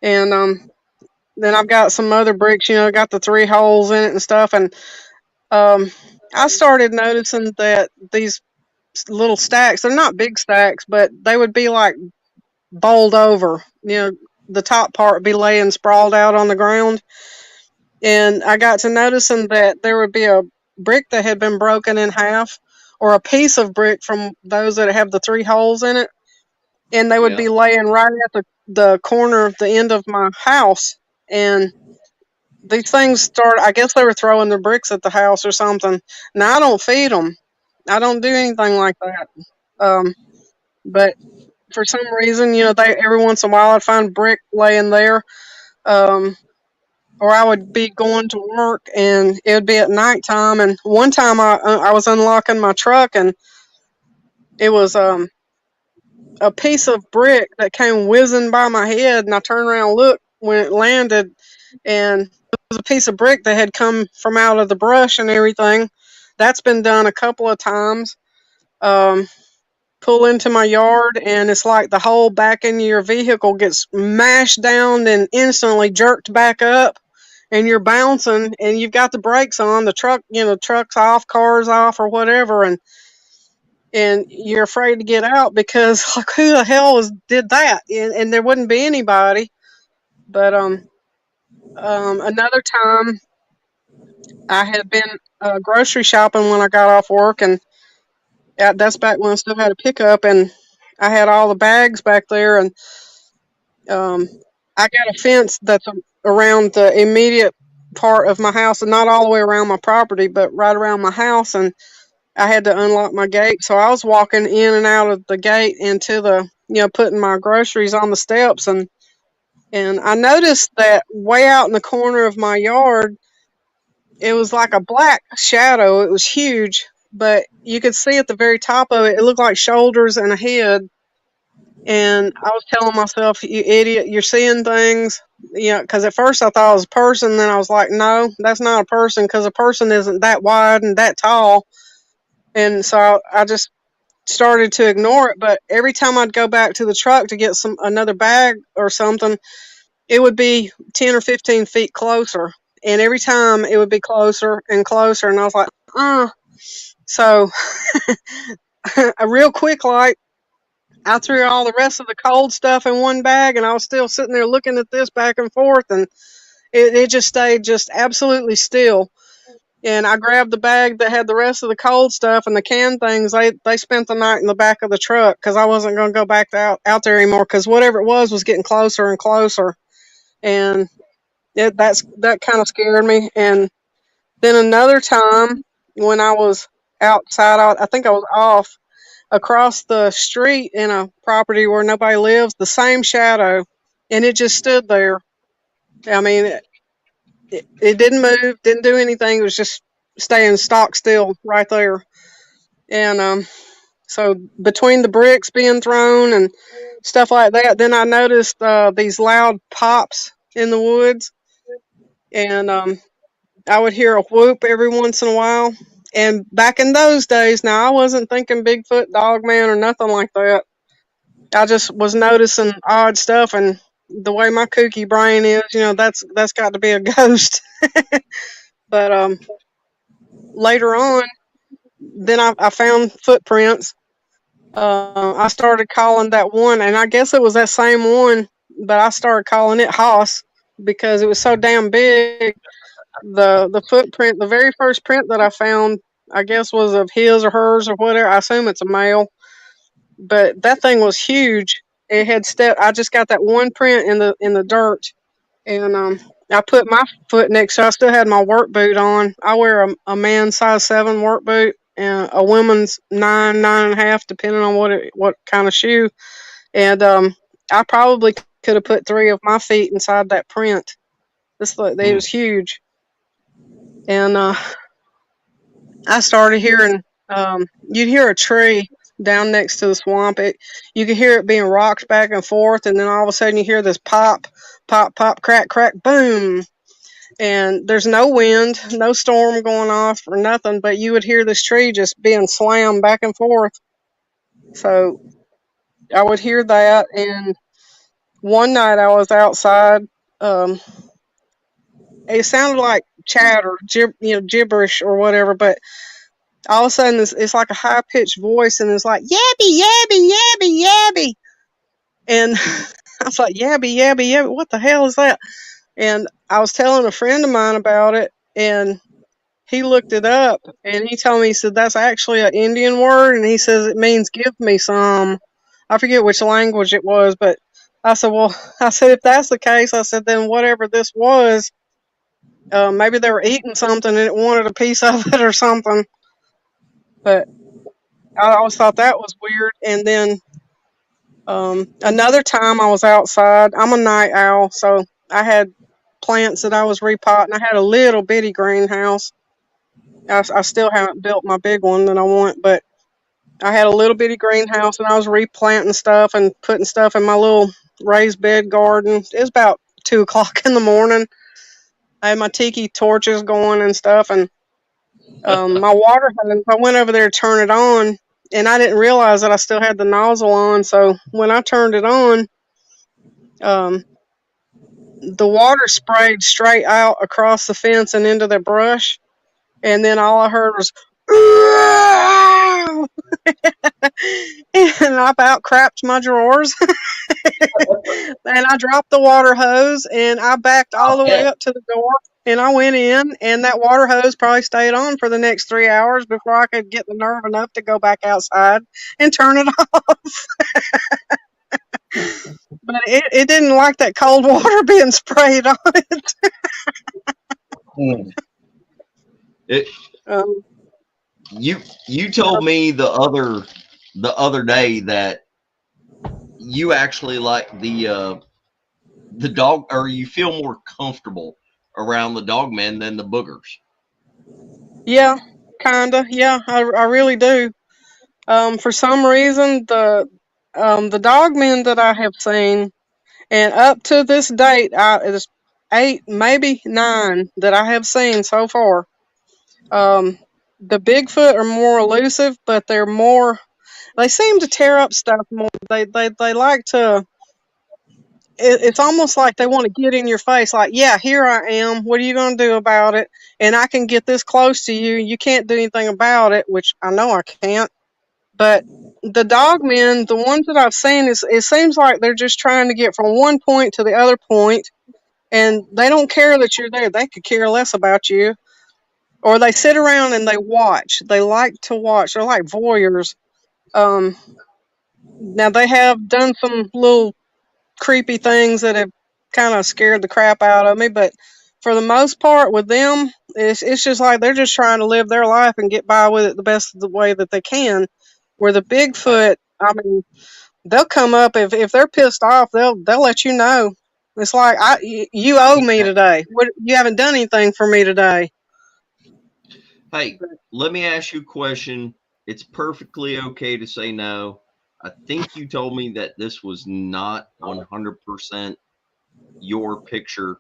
and then I've got some other bricks. Got the 3 holes in it and stuff, and um, I started noticing that these little stacks, they're not big stacks, but they would be like bowled over. The top part would be laying sprawled out on the ground. And I got to noticing that there would be a brick that had been broken in half, or a piece of brick from those that have the 3 holes in it. And they would yeah. be laying right at the corner of the end of my house. And these things I guess they were throwing their bricks at the house or something. Now, I don't feed them. I don't do anything like that. But for some reason, they every once in a while I'd find brick laying there. Um, or I would be going to work and it would be at nighttime. And one time I was unlocking my truck, and it was a piece of brick that came whizzing by my head, and I turned around and looked when it landed, and it was a piece of brick that had come from out of the brush and everything. That's been done a couple of times. Um, Pull into my yard, and it's like the whole back end of your vehicle gets mashed down and instantly jerked back up, and you're bouncing, and you've got the brakes on, the truck's off, car's off, or whatever, and you're afraid to get out because like, who the hell did that? And there wouldn't be anybody. But another time I had been grocery shopping when I got off work, and that's back when I still had a pickup, and I had all the bags back there, and um, I got a fence that's around the immediate part of my house, and not all the way around my property, but right around my house, and I had to unlock my gate. So I was walking in and out of the gate into putting my groceries on the steps, and I noticed that way out in the corner of my yard, it was like a black shadow. It was huge, but you could see at the very top of it, it looked like shoulders and a head. And I was telling myself, "You idiot, you're seeing things." Because at first I thought it was a person. Then I was like, no, that's not a person, because a person isn't that wide and that tall. And so I just started to ignore it. But every time I'd go back to the truck to get another bag or something, it would be 10 or 15 feet closer. And every time it would be closer and closer. And I was like, So real quick, like, I threw all the rest of the cold stuff in one bag, and I was still sitting there looking at this back and forth, and it just stayed just absolutely still. And I grabbed the bag that had the rest of the cold stuff and the canned things. They spent the night in the back of the truck because I wasn't going to go back out there anymore because whatever it was getting closer and closer. And that kind of scared me. And then another time when I was outside, I think I was off across the street in a property where nobody lives, the same shadow, and it just stood there. I mean, it didn't move, didn't do anything. It was just staying stock still right there. And so between the bricks being thrown and stuff like that, then I noticed these loud pops in the woods, and I would hear a whoop every once in a while. And back in those days, now I wasn't thinking Bigfoot, Dogman, or nothing like that. I just was noticing odd stuff, and the way my kooky brain is, that's got to be a ghost. But later on, then I found footprints. I started calling that one, and I guess it was that same one, but I started calling it Hoss because it was so damn big. The footprint, the very first print that I found, I guess was of his or hers or whatever. I assume it's a male, but that thing was huge. It had stepped. I just got that one print in the dirt, and I put my foot next to it. I still had my work boot on. I wear a man's size 7 work boot and a woman's 9.5, depending on what kind of shoe. And I probably could have put 3 of my feet inside that print. It was huge. And I started hearing, you'd hear a tree down next to the swamp. You could hear it being rocked back and forth, and then all of a sudden you hear this pop, pop, pop, crack, crack, boom. And there's no wind, no storm going off or nothing, but you would hear this tree just being slammed back and forth. So I would hear that, and one night I was outside. It sounded like chatter, gibberish or whatever, but all of a sudden it's like a high-pitched voice, and it's like, yabby, yabby, yabby, yabby. And I was like, yabby, yabby, yabby, what the hell is that? And I was telling a friend of mine about it, and he looked it up, and he told me, he said, that's actually an Indian word, and he says it means give me some. I forget which language it was, but I said, if that's the case, I said, then whatever this was, maybe they were eating something and it wanted a piece of it or something. But I always thought that was weird. And then another time I was outside. I'm a night owl, so I had plants that I was repotting. I had a little bitty greenhouse. I still haven't built my big one that I want, but I had a little bitty greenhouse, and I was replanting stuff and putting stuff in my little raised bed garden. It was about 2 o'clock in the morning. I had my tiki torches going and stuff, and my water hose, I went over there to turn it on, and I didn't realize that I still had the nozzle on. So when I turned it on, the water sprayed straight out across the fence and into the brush, and then all I heard was, and I about crapped my drawers. And I dropped the water hose, and I backed all the way up to the door, and I went in, and that water hose probably stayed on for the next 3 hours before I could get the nerve enough to go back outside and turn it off. But it didn't like that cold water being sprayed on it. You told me the other day that you actually like the dog, or you feel more comfortable around the Dogman than the boogers. Yeah, kinda. Yeah, I really do. For some reason, the Dogmen that I have seen, and up to this date, it's 8, maybe 9 that I have seen so far. The Bigfoot are more elusive, but they're more. They seem to tear up stuff more. They like to. It's almost like they want to get in your face. Like, yeah, here I am. What are you going to do about it? And I can get this close to you. You can't do anything about it, which I know I can't. But the dogmen, the ones that I've seen, it seems like they're just trying to get from one point to the other point, and they don't care that you're there. They could care less about you. Or they sit around and they watch. They like to watch. They're like voyeurs. Now they have done some little creepy things that have kind of scared the crap out of me, but for the most part with them, it's just like they're just trying to live their life and get by with it the best of the way that they can. Where the Bigfoot, I mean, they'll come up if they're pissed off, they'll let you know. It's like you owe me today. What, you haven't done anything for me today. Hey, let me ask you a question. It's perfectly okay to say no. I think you told me that this was not 100% your picture.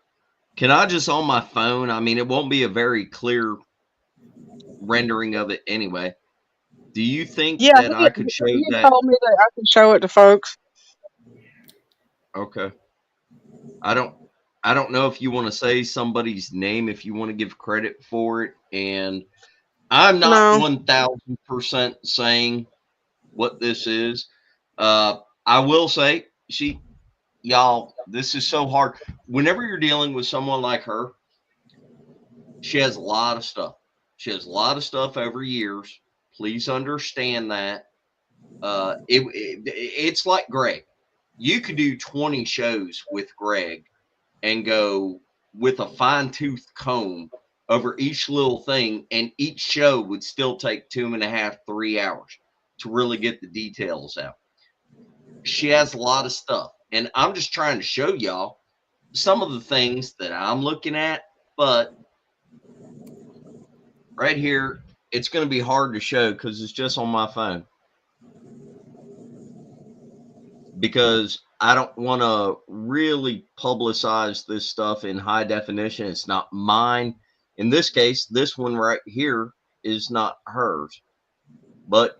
Can I just on my phone? I mean, it won't be a very clear rendering of it anyway. Do you think that I could show he that? told me that I could show it to folks. Okay. I don't know if you want to say somebody's name, if you want to give credit for it, and I'm not 1000% saying what this is. I will say, y'all, this is so hard. Whenever you're dealing with someone like her, she has a lot of stuff. She has a lot of stuff over years. Please understand that. It's like Greg. You could do 20 shows with Greg and go with a fine-tooth comb over each little thing, and each show would still take 2.5, 3 hours to really get the details out. She has a lot of stuff, and I'm just trying to show y'all some of the things that I'm looking at, but right here, it's going to be hard to show because it's just on my phone. Because I don't want to really publicize this stuff in high definition. It's not mine. In this case, this one right here is not hers. But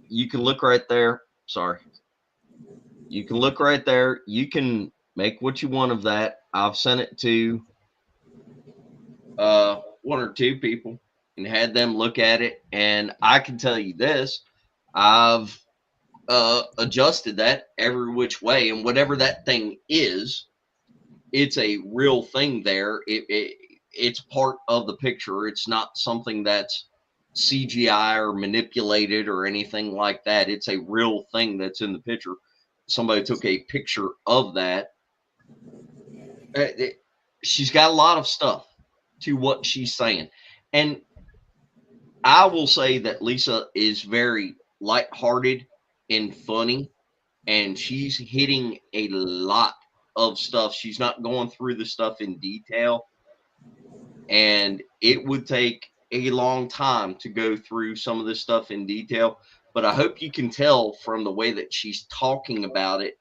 you can look right there. Sorry. You can look right there. You can make what you want of that. I've sent it to one or two people and had them look at it. And I can tell you this. I've adjusted that every which way, and whatever that thing is, it's a real thing there. It's part of the picture. It's not something that's CGI or manipulated or anything like that. It's a real thing that's in the picture. Somebody took a picture of that. She's got a lot of stuff to what she's saying, and I will say that Lisa is very lighthearted and funny, and she's hitting a lot of stuff. She's not going through the stuff in detail, and it would take a long time to go through some of this stuff in detail, but I hope you can tell from the way that she's talking about it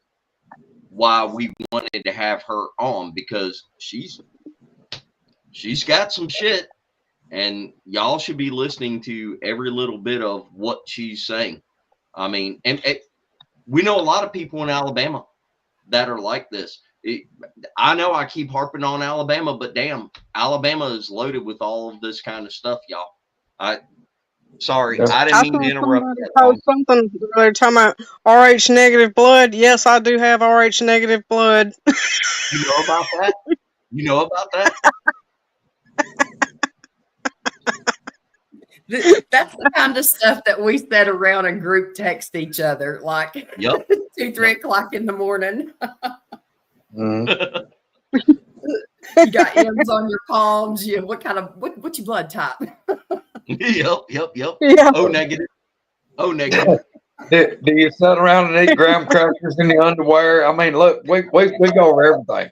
why we wanted to have her on, because she's got some shit, and y'all should be listening to every little bit of what she's saying. I mean, and we know a lot of people in Alabama that are like this. I know I keep harping on Alabama, but damn, Alabama is loaded with all of this kind of stuff, y'all. Sorry, I didn't mean to interrupt. Something they're talking about RH negative blood. Yes, I do have RH negative blood. You know about that? You know about that? That's the kind of stuff that we said around and group text each other, like 2-3 o'clock in the morning. Mm-hmm. You got M's on your palms. What's your blood type? Yep. Yeah. Oh, negative. Oh, negative. Do you sit around and eat graham crackers in the underwear? I mean, look, we go over everything.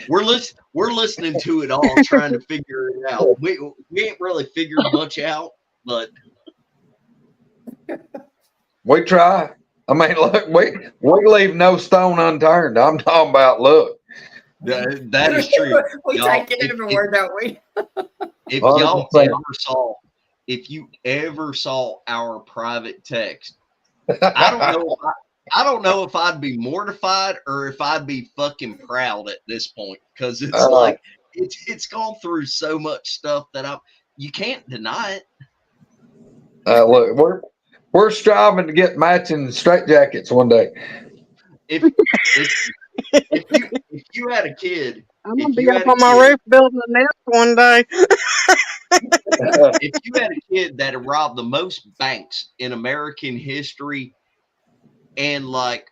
We're listening to it all, trying to figure it out. We ain't really figured much out, but we try. I mean, look, we leave no stone unturned. I'm talking about, look. That is true. We take it everywhere, don't we? If y'all if you ever saw our private text, I don't know if I don't know if I'd be mortified or if I'd be fucking proud at this point, because it's like it's gone through so much stuff that you can't deny it. Look, we're striving to get matching straitjackets one day. If you had a kid, I'm gonna be up on my roof building a nest one day. If you had a kid that had robbed the most banks in American history and like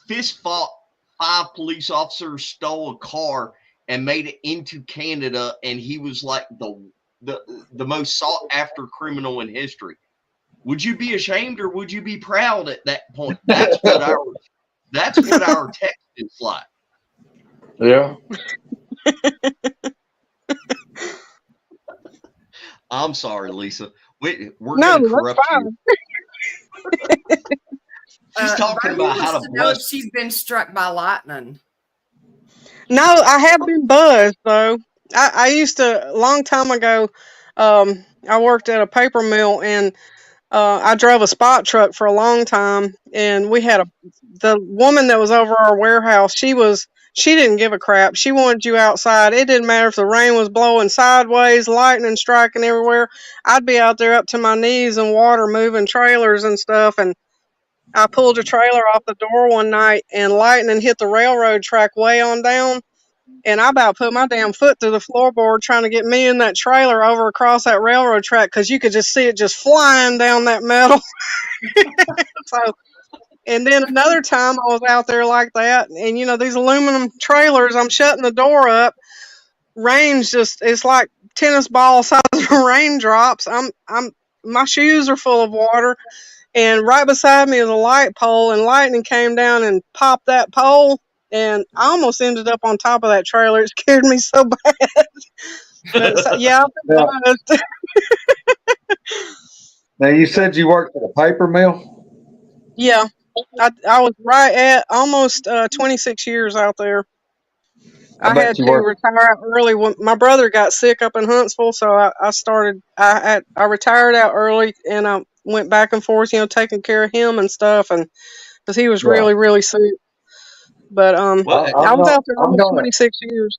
fist fought 5 police officers, stole a car and made it into Canada, and he was like the most sought after criminal in history, would you be ashamed or would you be proud at that point? That's what our text is like. Yeah. I'm sorry, Lisa. We're No, going to corrupt fine. you. She's talking about how to know if she's been struck by lightning. No, I have been buzzed though. I used to a long time ago. I worked at a paper mill, and I drove a spot truck for a long time. And we had the woman that was over our warehouse. She didn't give a crap. She wanted you outside. It didn't matter if the rain was blowing sideways, lightning striking everywhere. I'd be out there up to my knees in water, moving trailers and stuff. And I pulled a trailer off the door one night, and lightning hit the railroad track way on down. And I about put my damn foot through the floorboard trying to get me in that trailer over across that railroad track, because you could just see it just flying down that metal. So, and then another time I was out there like that, and these aluminum trailers, I'm shutting the door up. Rain's it's like tennis ball size raindrops. My shoes are full of water. And right beside me is a light pole, and lightning came down and popped that pole, and I almost ended up on top of that trailer. It scared me so bad. But yeah, I've been Now, you said you worked at a paper mill? Yeah, I was right at almost 26 years out there. I had to retire out early when my brother got sick up in Huntsville, so I retired out early, and I went back and forth, taking care of him and stuff, and because he was really, really sick. But I was out there almost 26 years.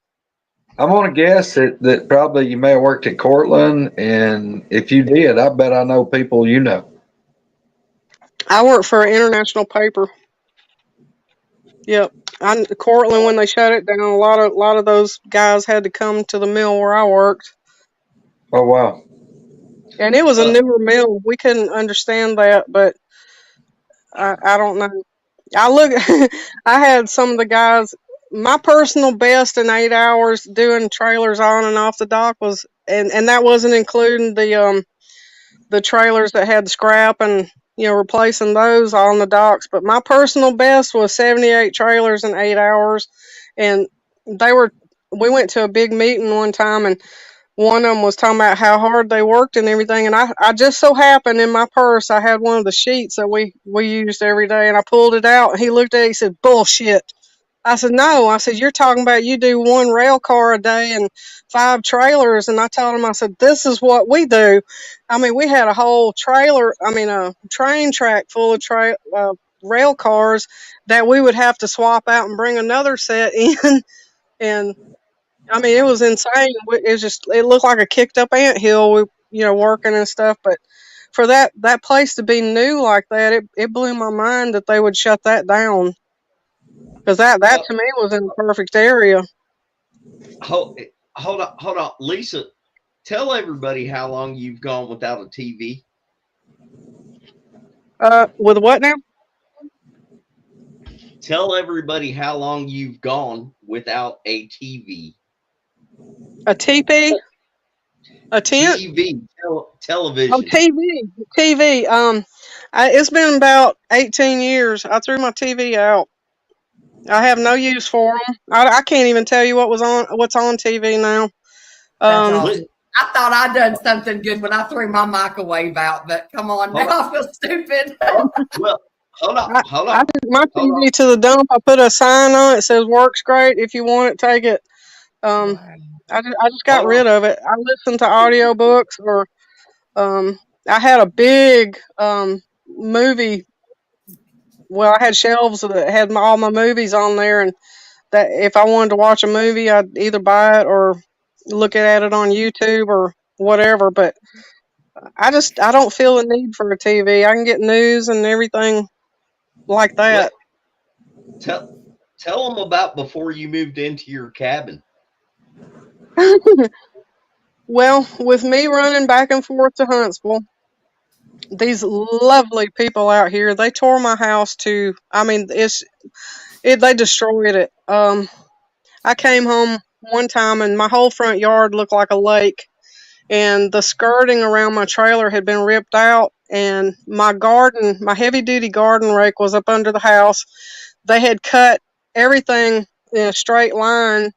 I'm gonna guess that probably you may have worked at Cortland, and if you did, I bet I know people you know. I worked for an international paper. Yep. Cortland, when they shut it down, a lot of those guys had to come to the mill where I worked. Oh wow! And it was a newer mill. We couldn't understand that, but I don't know. I had some of the guys. My personal best in 8 hours doing trailers on and off the dock was, and that wasn't including the trailers that had scrap and replacing those on the docks. But my personal best was 78 trailers in 8 hours, and we went to a big meeting one time, and one of them was talking about how hard they worked and everything. And I just so happened in my purse, I had one of the sheets that we used every day, and I pulled it out, and he looked at it, he said, "Bullshit." I said, "No." I said, "You're talking about you do one rail car a day and 5 trailers." And I told him, I said, "This is what we do." I mean, we had a whole a train track full of rail cars that we would have to swap out and bring another set in. And I mean, it was insane. It looked like a kicked up anthill, working and stuff. But for that place to be new like that, it blew my mind that they would shut that down. Because that to me was in the perfect area. Hold on. Lisa, tell everybody how long you've gone without a TV. With what now? Tell everybody how long you've gone without a TV. A TP? A tent? TV, television. Oh, TV. It's been about 18 years. I threw my TV out. I have no use for them. I can't even tell you what's on TV now. Awesome. I thought I'd done something good when I threw my microwave out, but come on, now I feel stupid. Well, hold on. I took my TV to the dump. I put a sign on it that says "Works great. If you want it, take it." I just got rid of it. I listen to audiobooks or I had a big movie. Well, I had shelves that had all my movies on there, and that if I wanted to watch a movie, I'd either buy it or look at it on YouTube or whatever. But I don't feel the need for a TV. I can get news and everything like that. Tell them about before you moved into your cabin. Well, with me running back and forth to Huntsville, these lovely people out here, they tore my house to, I mean, they destroyed it. I came home one time and my whole front yard looked like a lake, and the skirting around my trailer had been ripped out, and my heavy duty garden rake was up under the house. They had cut everything in a straight line,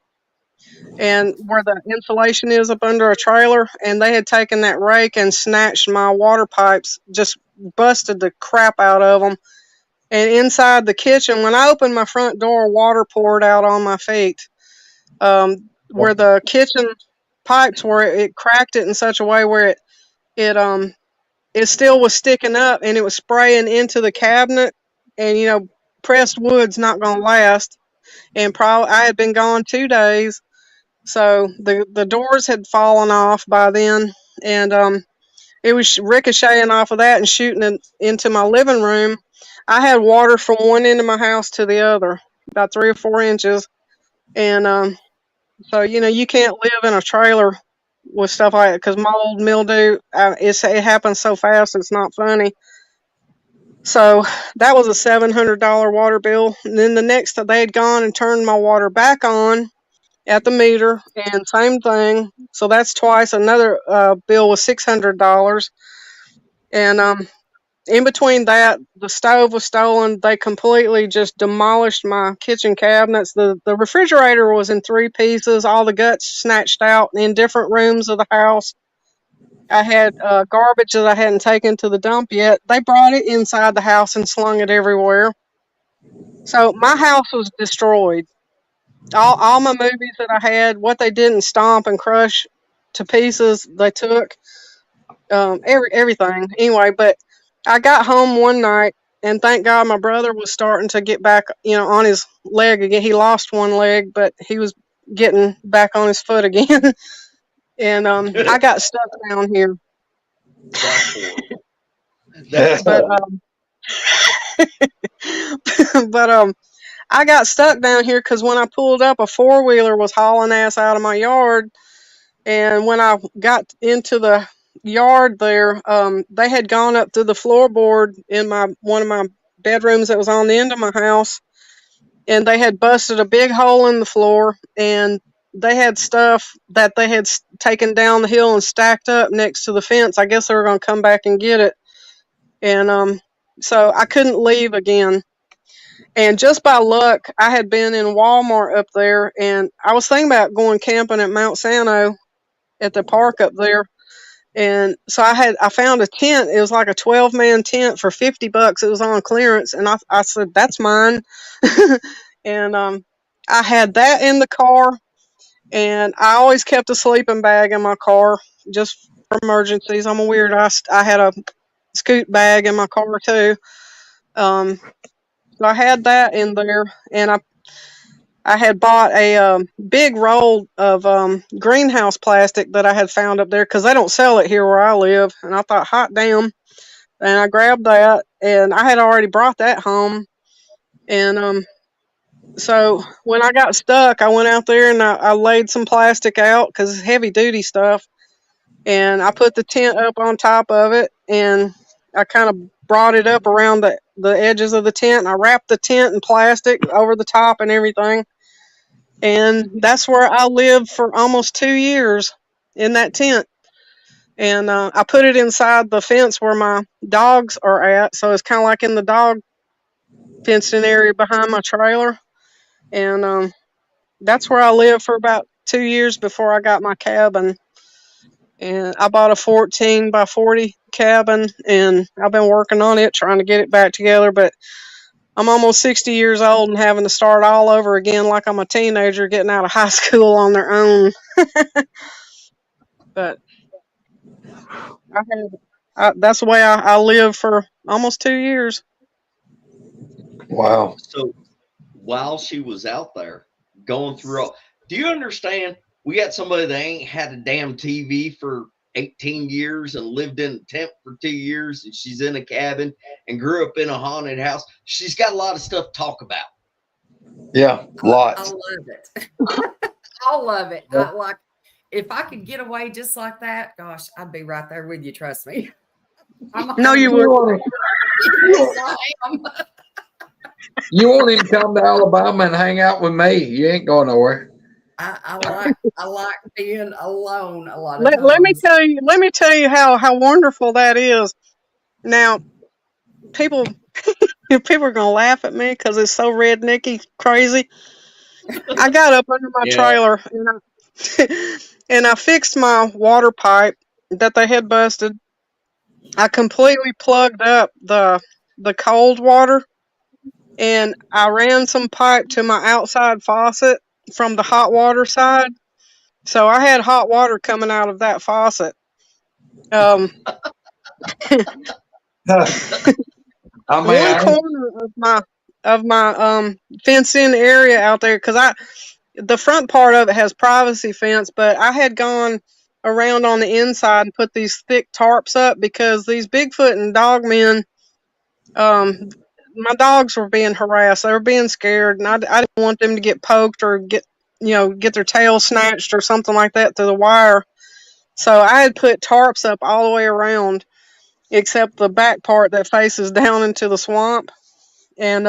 and where the insulation is up under a trailer, and they had taken that rake and snatched my water pipes, just busted the crap out of them. And inside the kitchen, when I opened my front door, water poured out on my feet. Where the kitchen pipes were, it cracked it in such a way where it still was sticking up, and it was spraying into the cabinet. And pressed wood's not going to last. And I had been gone 2 days, so the doors had fallen off by then, and it was ricocheting off of that and shooting it into my living room. I had water from one end of my house to the other, about 3 or 4 inches, and so you can't live in a trailer with stuff like that because mold, mildew, it happens so fast. It's not funny. So that was a $700 water bill. And then the next, they had gone and turned my water back on at the meter, and same thing. So that's twice. Another bill was $600. And in between that, the stove was stolen. They completely just demolished my kitchen cabinets. The refrigerator was in 3 pieces, all the guts snatched out in different rooms of the house. I had garbage that I hadn't taken to the dump yet. They brought it inside the house and slung it everywhere. So my house was destroyed. All my movies that I had, what they didn't stomp and crush to pieces, they took. Everything. Anyway, but I got home one night, and thank God my brother was starting to get back, on his leg again. He lost one leg, but he was getting back on his foot again. And I got stuck down here. But I got stuck down here because when I pulled up, a 4-wheeler was hauling ass out of my yard. And when I got into the yard there, they had gone up through the floorboard in one of my bedrooms that was on the end of my house, and they had busted a big hole in the floor, and they had stuff that they had taken down the hill and stacked up next to the fence. I guess they were going to come back and get it. And so I couldn't leave again. And just by luck, I had been in Walmart up there, and I was thinking about going camping at Mount Sano at the park up there. And so I found a tent. It was like a 12-man tent for $50. It was on clearance. And I said, that's mine. And I had that in the car. And I always kept a sleeping bag in my car just for emergencies. I'm a weird. I had a scoot bag in my car too. So I had that in there. And I had bought a big roll of greenhouse plastic that I had found up there because they don't sell it here where I live. And I thought, hot damn. And I grabbed that, and I had already brought that home. And so when I got stuck, I went out there and I laid some plastic out because it's heavy duty stuff. And I put the tent up on top of it, and I kind of brought it up around the edges of the tent. And I wrapped the tent in plastic over the top and everything. And that's where I lived for almost 2 years, in that tent. And I put it inside the fence where my dogs are at. So it's kind of like in the dog fenced-in area behind my trailer. And that's where I lived for about 2 years before I got my cabin. And I bought a 14 by 40 cabin, and I've been working on it, trying to get it back together. But I'm almost 60 years old and having to start all over again like I'm a teenager getting out of high school on their own. But I had, that's the way I lived for almost 2 years. Wow. So while she was out there going through all, do you understand? We got somebody that ain't had a damn TV for 18 years and lived in a tent for 2 years, and she's in a cabin and grew up in a haunted house. She's got a lot of stuff to talk about. Yeah, I lots. love it. I love it. Yeah. Like, if I could get away just like that, gosh, I'd be right there with you. Trust me. No, you would. Yes, I am. You won't even come to Alabama and hang out with me. You ain't going nowhere. I like being alone a lot of Let me times. tell you how wonderful that is. Now, people are gonna laugh at me because it's so rednecky crazy. I got up under my Yeah. trailer and I fixed my water pipe that they had busted. I completely plugged up the cold water, and I ran some pipe to my outside faucet from the hot water side. So I had hot water coming out of that faucet. I mean, One corner of my fenced in area out there, because the front part of it has privacy fence, but I had gone around on the inside and put these thick tarps up because these Bigfoot and Dogmen, my dogs were being harassed. They were being scared, and I didn't want them to get poked or get their tail snatched or something like that through the wire. So I had put tarps up all the way around, except the back part that faces down into the swamp. And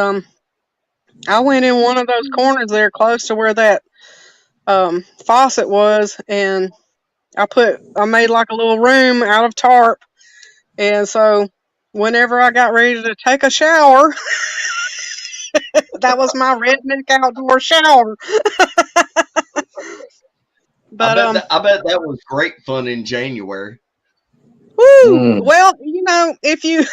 I went in one of those corners there close to where that faucet was, and I made like a little room out of tarp. And so whenever I got ready to take a shower, that was my redneck outdoor shower. But I bet that was great fun in January. woo! Well, if you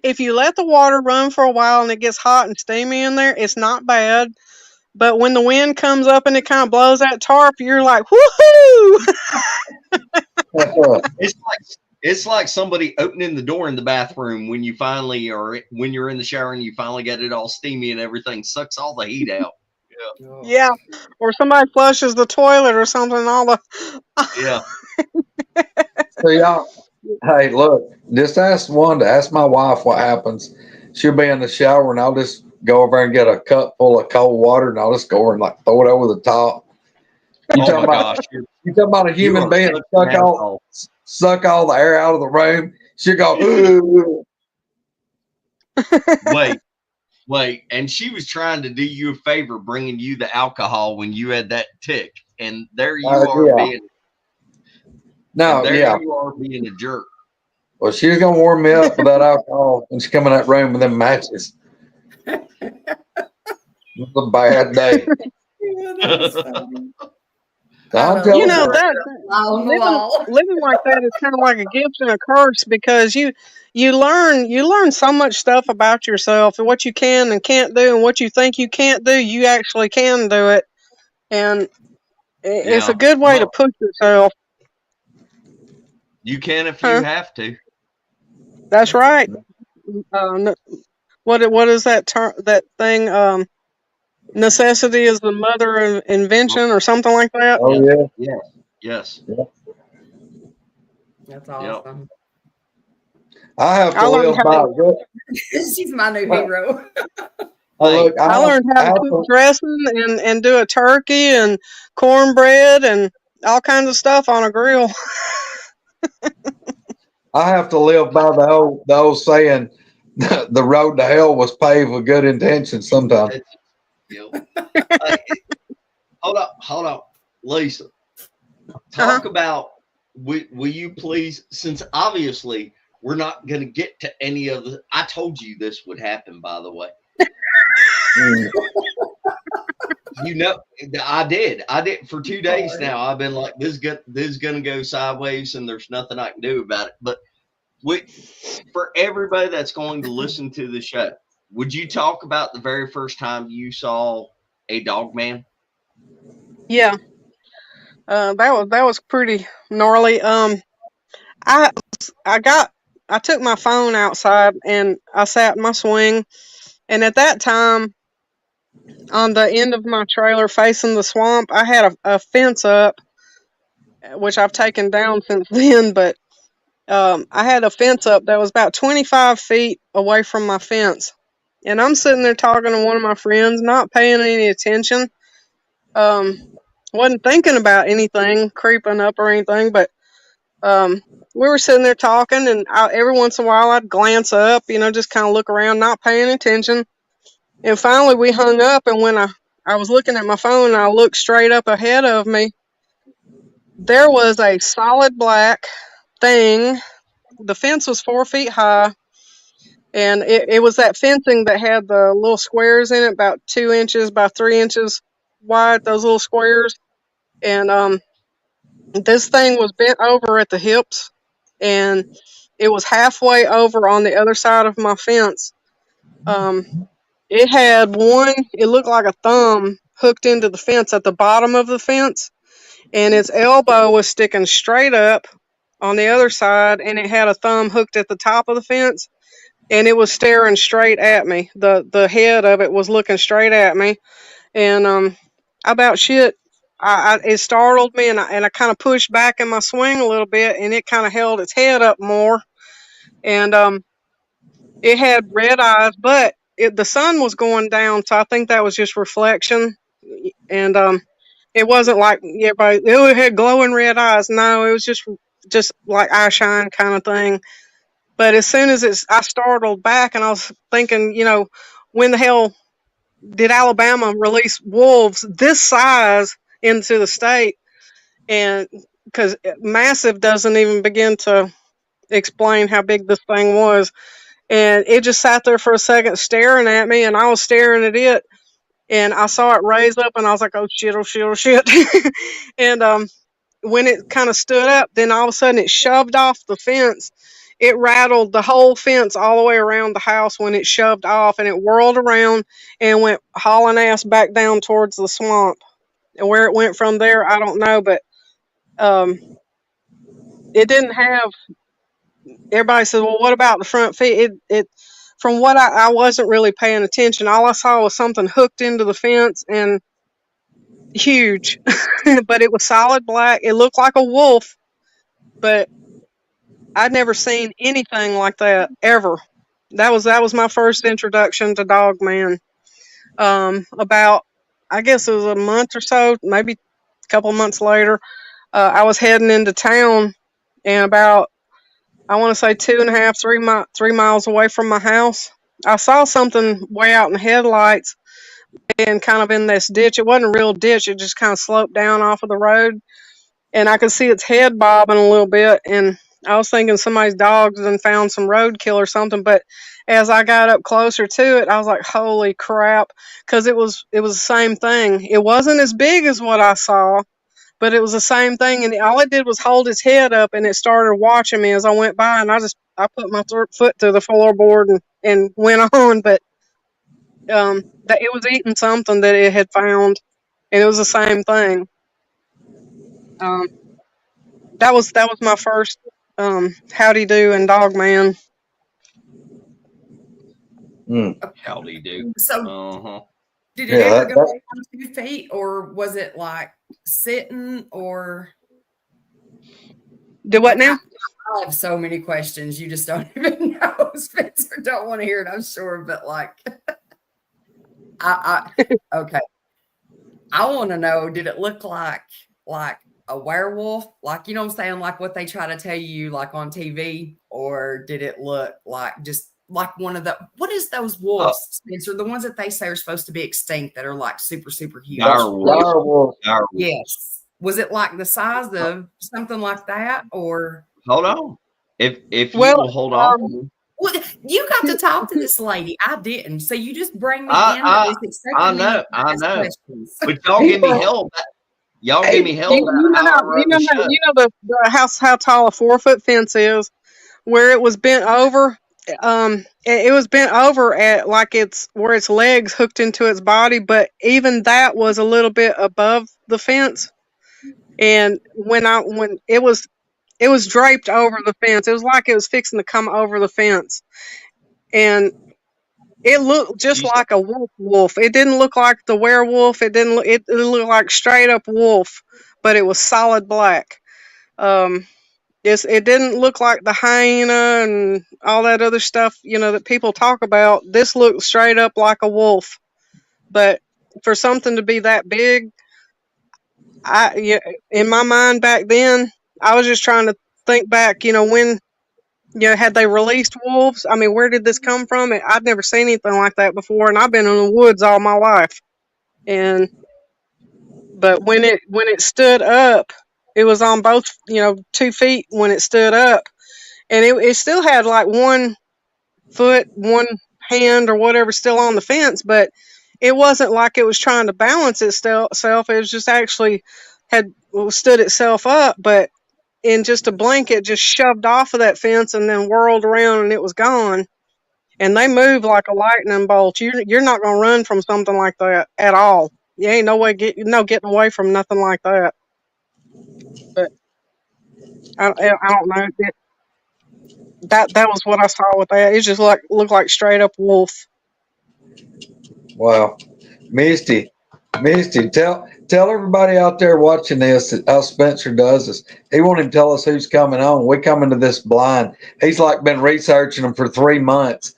if you let the water run for a while and it gets hot and steamy in there, it's not bad. But when the wind comes up and it kind of blows that tarp, you're like, woohoo! It's like somebody opening the door in the bathroom when you finally when you're in the shower and you finally get it all steamy and everything sucks all the heat out. Oh. Yeah, or somebody flushes the toilet or something. Yeah. So y'all, hey, look, just ask my wife what happens. She'll be in the shower and I'll just go over and get a cup full of cold water and I'll just go over and like throw it over the top. You Oh talking my about gosh. you talking about a human being suck all the air out of the room? She'll go, ooh. Wait, and she was trying to do you a favor, bringing you the alcohol when you had that tick, and there you are yeah. being. No, yeah. You are being a jerk. Well, she's gonna warm me up with that alcohol when she come in that room with them matches. It's a bad day. Living like that is kind of like a gift and a curse, because you learn so much stuff about yourself and what you can and can't do, and what you think you can't do, you actually can do it, and it's a good way to push yourself. You can if you have to. That's right. What is that term? That thing? Necessity is the mother of invention, or something like that. Oh yeah. Yes. Yeah. That's awesome. I have to live by it. She's my new hero. I learned how to cook dressing and do a turkey and cornbread and all kinds of stuff on a grill. I have to live by the old saying, the road to hell was paved with good intentions sometimes. Hold on. Lisa, talk about, will you please, since obviously we're not going to get to any of the, I told you this would happen, by the way. I did for 2 days now. I've been like, this is gonna go sideways and there's nothing I can do about it. But for everybody that's going to listen to the show, would you talk about the very first time you saw a Dogman? Yeah. That was pretty gnarly. I took my phone outside and I sat in my swing, and at that time, on the end of my trailer facing the swamp, I had a fence up, which I've taken down since then, but I had a fence up that was about 25 feet away from my fence. And I'm sitting there talking to one of my friends, not paying any attention. Wasn't thinking about anything creeping up or anything, but we were sitting there talking, and every once in a while I'd glance up, just kind of look around, not paying attention. And finally we hung up, and when I was looking at my phone and I looked straight up ahead of me, there was a solid black thing. The fence was 4 feet high, and it was that fencing that had the little squares in it, about 2 inches by 3 inches wide, those little squares. And this thing was bent over at the hips, and it was halfway over on the other side of my fence. It had it looked like a thumb hooked into the fence at the bottom of the fence, and its elbow was sticking straight up on the other side, and it had a thumb hooked at the top of the fence, and it was staring straight at me. The head of it was looking straight at me, and about shit, it startled me, and I kind of pushed back in my swing a little bit, and it kind of held its head up more, and it had red eyes, but the sun was going down, so I think that was just reflection, and it wasn't like everybody, it had glowing red eyes. No, it was just like eye shine kind of thing. But as soon as I startled back, and I was thinking, when the hell did Alabama release wolves this size into the state? And because massive doesn't even begin to explain how big this thing was. And it just sat there for a second staring at me, and I was staring at it, and I saw it raise up, and I was like, oh shit, oh shit, oh shit. And when it kind of stood up, then all of a sudden it shoved off the fence. It rattled the whole fence all the way around the house when it shoved off, and it whirled around and went hauling ass back down towards the swamp. And where it went from there, I don't know, but it didn't have. Everybody said, "Well, what about the front feet?" It from what I wasn't really paying attention. All I saw was something hooked into the fence and huge, but it was solid black. It looked like a wolf, but I'd never seen anything like that ever. That was my first introduction to Dogman. About, I guess it was a month or so, maybe a couple months later, I was heading into town, and about, I want to say 2.5, 3 miles away from my house, I saw something way out in the headlights and kind of in this ditch. It wasn't a real ditch. It just kind of sloped down off of the road, and I could see its head bobbing a little bit, and I was thinking somebody's dogs done found some roadkill or something. But as I got up closer to it, I was like, holy crap, because it was the same thing. It wasn't as big as what I saw, but it was the same thing, and all it did was hold its head up, and it started watching me as I went by, and I put my foot through the floorboard and went on. But that it was eating something that it had found, and it was the same thing. That was my first howdy do and Dogman. Howdy do. So did it ever go on 2 feet, or was it like sitting, or Do what now? I have so many questions. You just don't even know. Spencer don't want to hear it, I'm sure, but like okay. I want to know, did it look like a werewolf? Like, you know what I'm saying? Like what they try to tell you like on TV, or did it look like just like one of what is those wolves, Spencer? The ones that they say are supposed to be extinct that are like super, super huge. Direwolf. Yes. Was it like the size of something like that, or? Hold on. If you will hold on. Well, you got to talk to this lady. I didn't. So you just bring me into this. I know. But y'all give me hell. Y'all give me hell. You know the house, how tall a 4-foot fence is, where it was bent over. It was bent over at like where its legs hooked into its body, but even that was a little bit above the fence. And when it was It was draped over the fence. It was like it was fixing to come over the fence. And it looked just You said, like a wolf. It didn't look like the werewolf. It didn't look, it looked like straight up wolf, but it was solid black. Um, it didn't look like the hyena and all that other stuff, that people talk about. This looked straight up like a wolf. But for something to be that big, in my mind back then, I was just trying to think back, when, had they released wolves? I mean, where did this come from? I'd never seen anything like that before, and I've been in the woods all my life. But when it stood up, it was on both, 2 feet when it stood up, and it still had like 1 foot, 1 hand or whatever still on the fence, but it wasn't like it was trying to balance itself. It was just actually had stood itself up, but in just a blink, it just shoved off of that fence and then whirled around and it was gone. And they move like a lightning bolt. You're not going to run from something like that at all. You ain't no way getting away from nothing like that. But I don't know. That was what I saw with that. It just looked like straight up wolf. Wow. Misty, tell everybody out there watching this how Spencer does this. He won't even tell us who's coming on. We come into this blind. He's like been researching them for 3 months.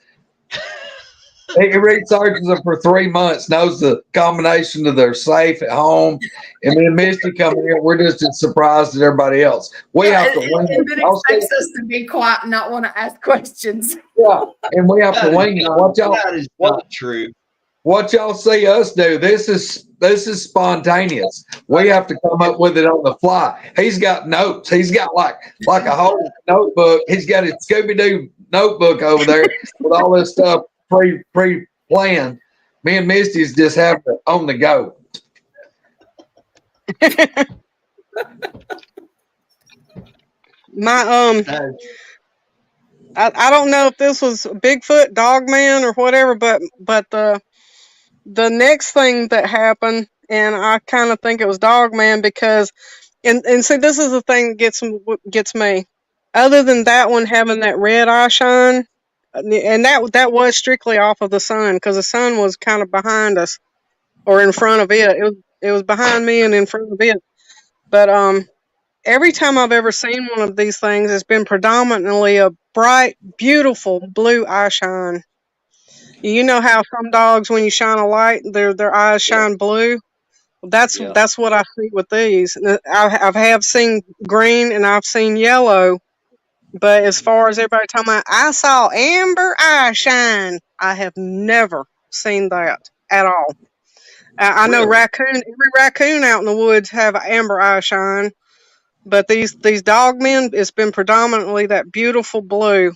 He researches them for 3 months, knows the combination of their safe at home, and then Misty coming in. We're just as surprised as everybody else. We have to wing it. It expects us to be quiet and not want to ask questions. Yeah, and we have to wing it. That is not true. What y'all see us do, this is spontaneous. We have to come up with it on the fly. He's got notes. He's got like a whole notebook. He's got his Scooby-Doo notebook over there with all this stuff pre-planned. Me and Misty's just have it on the go. I don't know if this was Bigfoot, Dogman, or whatever, but the next thing that happened, and I kind of think it was Dogman because, and see, this is the thing that gets me. Other than that one having that red eye shine, and that was strictly off of the sun because the sun was kind of behind us or in front of it. It was behind me and in front of it. But every time I've ever seen one of these things, it's been predominantly a bright, beautiful blue eye shine. You know how some dogs, when you shine a light, their eyes shine blue. That's what I see with these. I have seen green and I've seen yellow, but as far as everybody talking about, I saw amber eye shine. I have never seen that at all. I know every raccoon out in the woods have an amber eye shine, but these dogmen, it's been predominantly that beautiful blue.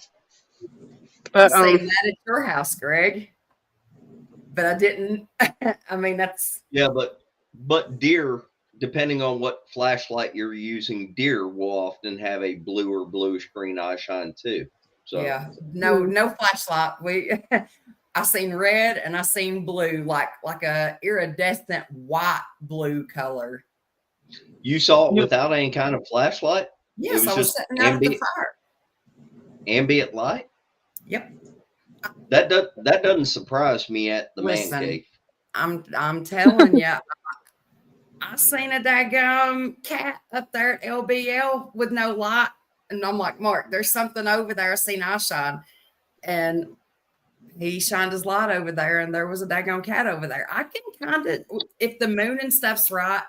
But I've seen that at your house, Greg. But I didn't. I mean, that's but deer, depending on what flashlight you're using, deer will often have a blue or bluish green eye shine too. So no flashlight. I seen red and I seen blue, like a iridescent white blue color. You saw it without any kind of flashlight? Yes, I was sitting out at the fire. Ambient light? Yep. That doesn't surprise me at the man cave. I'm telling you, I seen a daggum cat up there at LBL with no light, and I'm like, Mark, there's something over there. I seen eye shine, and he shined his light over there, and there was a daggum cat over there. I can kind of, if the moon and stuff's right,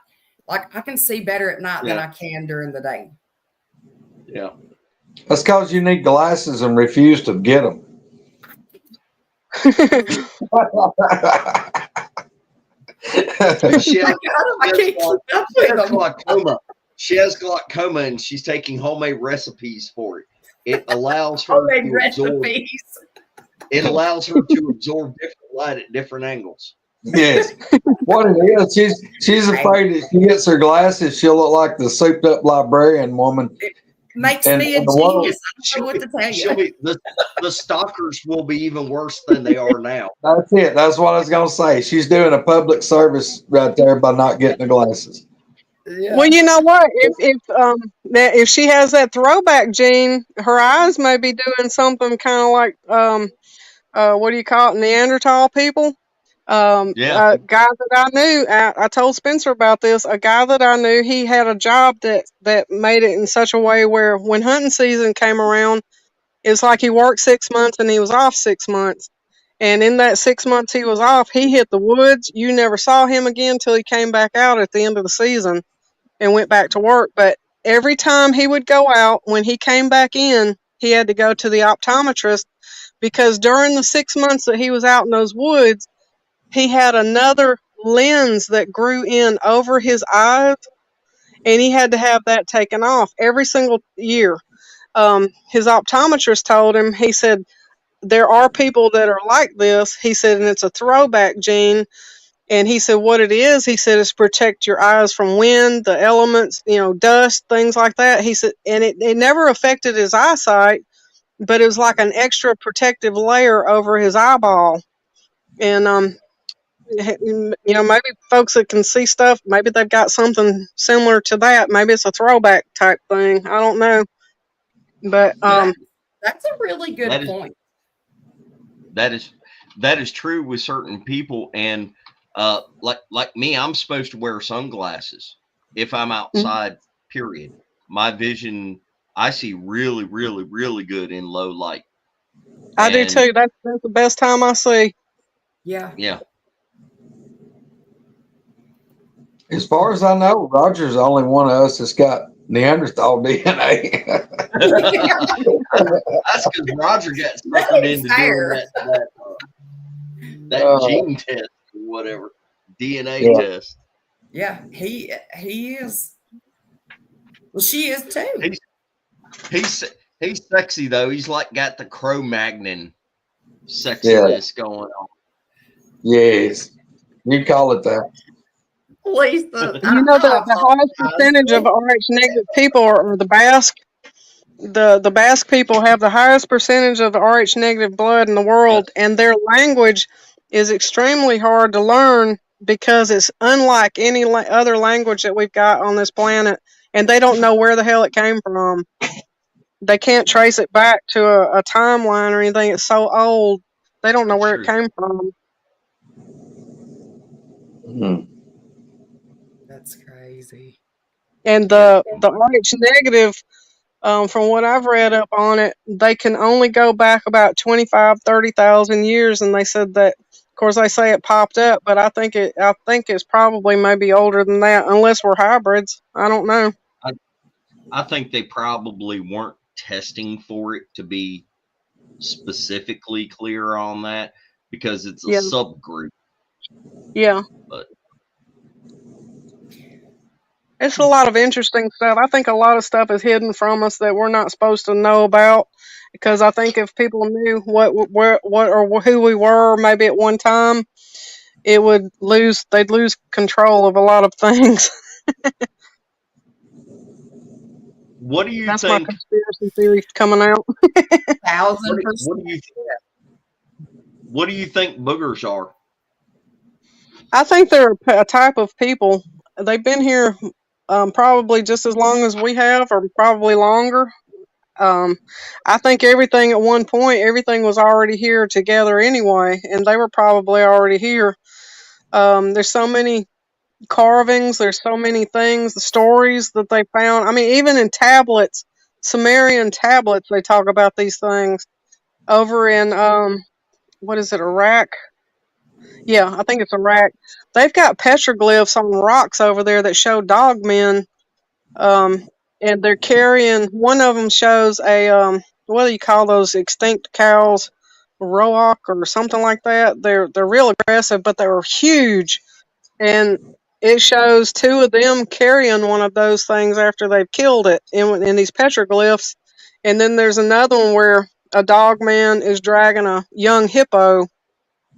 like I can see better at night than I can during the day. Yeah, that's because you need glasses and refuse to get them. She has glaucoma and she's taking homemade recipes for it. It allows her It allows her to absorb different light at different angles. Yes. What it is, she's afraid if she gets her glasses, she'll look like the souped up librarian woman. Makes me a genius. I don't know what to tell you. The stalkers will be even worse than they are now. That's it. That's what I was going to say. She's doing a public service right there by not getting the glasses. Well, Yeah. you know what? If she has that throwback gene, her eyes may be doing something kind of like what do you call it, Neanderthal people. Yeah. A guy that I knew, I told Spencer about this. A guy that I knew, he had a job that made it in such a way where when hunting season came around, it's like he worked 6 months and he was off 6 months. And in that 6 months he was off, he hit the woods. You never saw him again till he came back out at the end of the season and went back to work. But every time he would go out, when he came back in, he had to go to the optometrist because during the 6 months that he was out in those woods, he had another lens that grew in over his eyes, and he had to have that taken off every single year. His optometrist told him, he said, there are people that are like this. He said, and it's a throwback gene. And he said, what it is, he said, is protect your eyes from wind, the elements, dust, things like that. He said, and it never affected his eyesight, but it was like an extra protective layer over his eyeball. And, maybe folks that can see stuff, maybe they've got something similar to that. Maybe it's a throwback type thing. I don't know. But, That's a really good That is point. that is true with certain people, and like me, I'm supposed to wear sunglasses if I'm outside. Period. My vision, I see really, really, really good in low light. I do too. That's the best time I see. Yeah. Yeah. As far as I know, Roger's the only one of us that's got Neanderthal DNA. That's because Roger got suckered into doing that gene test or whatever, DNA test. Yeah, he is. Well, she is too. He's sexy though. He's like got the Cro-Magnon sexiness going on. Yes, you call it that. Lisa, the highest percentage of Rh negative people are the Basque. The Basque people have the highest percentage of Rh negative blood in the world, and their language is extremely hard to learn because it's unlike any other language that we've got on this planet, and they don't know where the hell it came from. They can't trace it back to a timeline or anything. It's so old. They don't know where it came from. That's crazy. And the Rh negative, from what I've read up on it, they can only go back about 25, 30,000 years, and they said that. Of course, they say it popped up, but I think it's probably maybe older than that, unless we're hybrids. I don't know. I think they probably weren't testing for it to be specifically clear on that because it's a subgroup. Yeah. But it's a lot of interesting stuff. I think a lot of stuff is hidden from us that we're not supposed to know about, because I think if people knew what or who we were maybe at one time, they'd lose control of a lot of things. What do you That's think? my conspiracy theory coming out. 1,000%. What do you think boogers are? I think they're a type of people. They've been here probably just as long as we have, or probably longer. I think everything at one point, everything was already here together anyway, and they were probably already here. There's so many carvings, there's so many things, the stories that they found. I mean, even in tablets, Sumerian tablets, they talk about these things. Over in, what is it, Iraq? Yeah, I think it's Iraq. They've got petroglyphs on rocks over there that show dogmen. And they're carrying, one of them shows a, what do you call those extinct cows? Roak or something like that. They're real aggressive, but they were huge. And it shows two of them carrying one of those things after they've killed it in these petroglyphs. And then there's another one where a dogman is dragging a young hippo.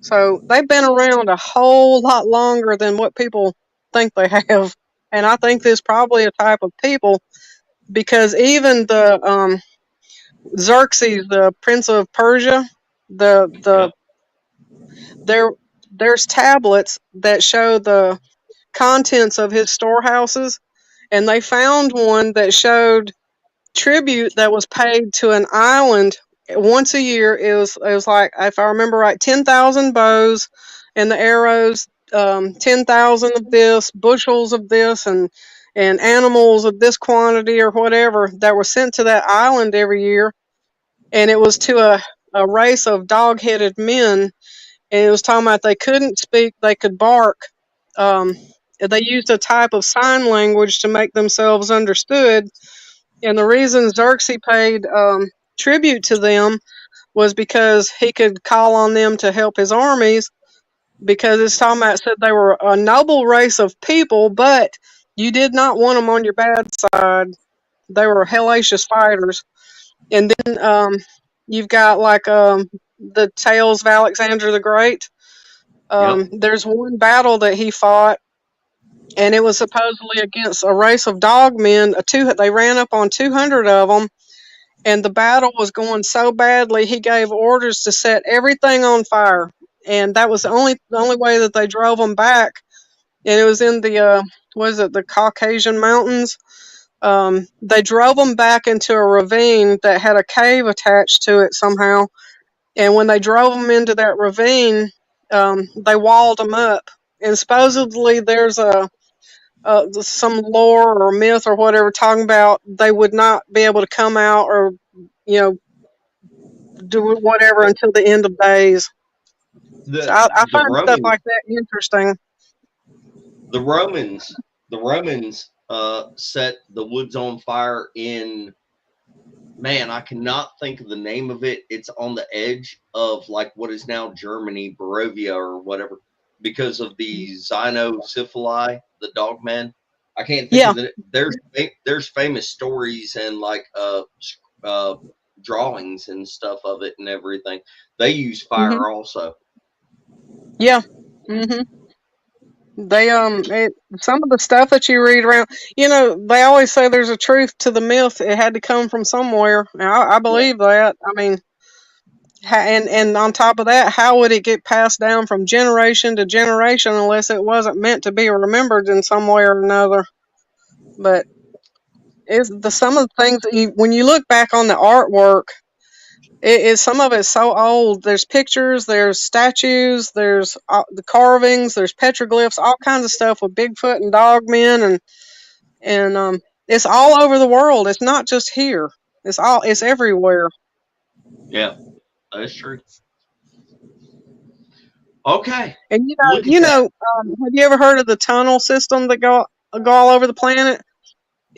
So they've been around a whole lot longer than what people think they have. And I think this is probably a type of people, because even the Xerxes, the Prince of Persia, there's tablets that show the contents of his storehouses, and they found one that showed tribute that was paid to an island once a year. It was like, if I remember right, 10,000 bows and the arrows, 10,000 of this, bushels of this, and animals of this quantity or whatever that were sent to that island every year. And it was to a race of dog-headed men. And it was talking about they couldn't speak, they could bark. They used a type of sign language to make themselves understood. And the reason Xerxes paid tribute to them was because he could call on them to help his armies, because it's talking about, said they were a noble race of people, but you did not want them on your bad side. They were hellacious fighters. And then you've got like the tales of Alexander the Great. Yep. There's one battle that he fought, and it was supposedly against a race of dogmen. They ran up on 200 of them, and the battle was going so badly, he gave orders to set everything on fire, and that was the only way that they drove them back. And it was in the Caucasian Mountains. They drove them back into a ravine that had a cave attached to it somehow. And when they drove them into that ravine, they walled them up. And supposedly there's some lore or myth or whatever talking about they would not be able to come out or, do whatever until the end of days. So I The find stuff Romans, like that interesting. the Romans set the woods on fire in, man, I cannot think of the name of it. It's on the edge of like what is now Germany, Barovia or whatever, because of the Xenosyphili, the Dogman. I can't think Yeah. of it. There's famous stories and like drawings and stuff of it and everything. They use fire Mhm. also. Yeah. Mhm. They some of the stuff that you read around, they always say there's a truth to the myth. It had to come from somewhere. I believe that. I mean, and on top of that, how would it get passed down from generation to generation unless it wasn't meant to be remembered in some way or another? But some of the things that when you look back on the artwork, some of it's so old. There's pictures, there's statues, there's the carvings, there's petroglyphs, all kinds of stuff with Bigfoot and Dogmen, and it's all over the world. It's not just here. It's everywhere. Yeah, that's true. Okay, And look at that. have you ever heard of the tunnel system that go all over the planet?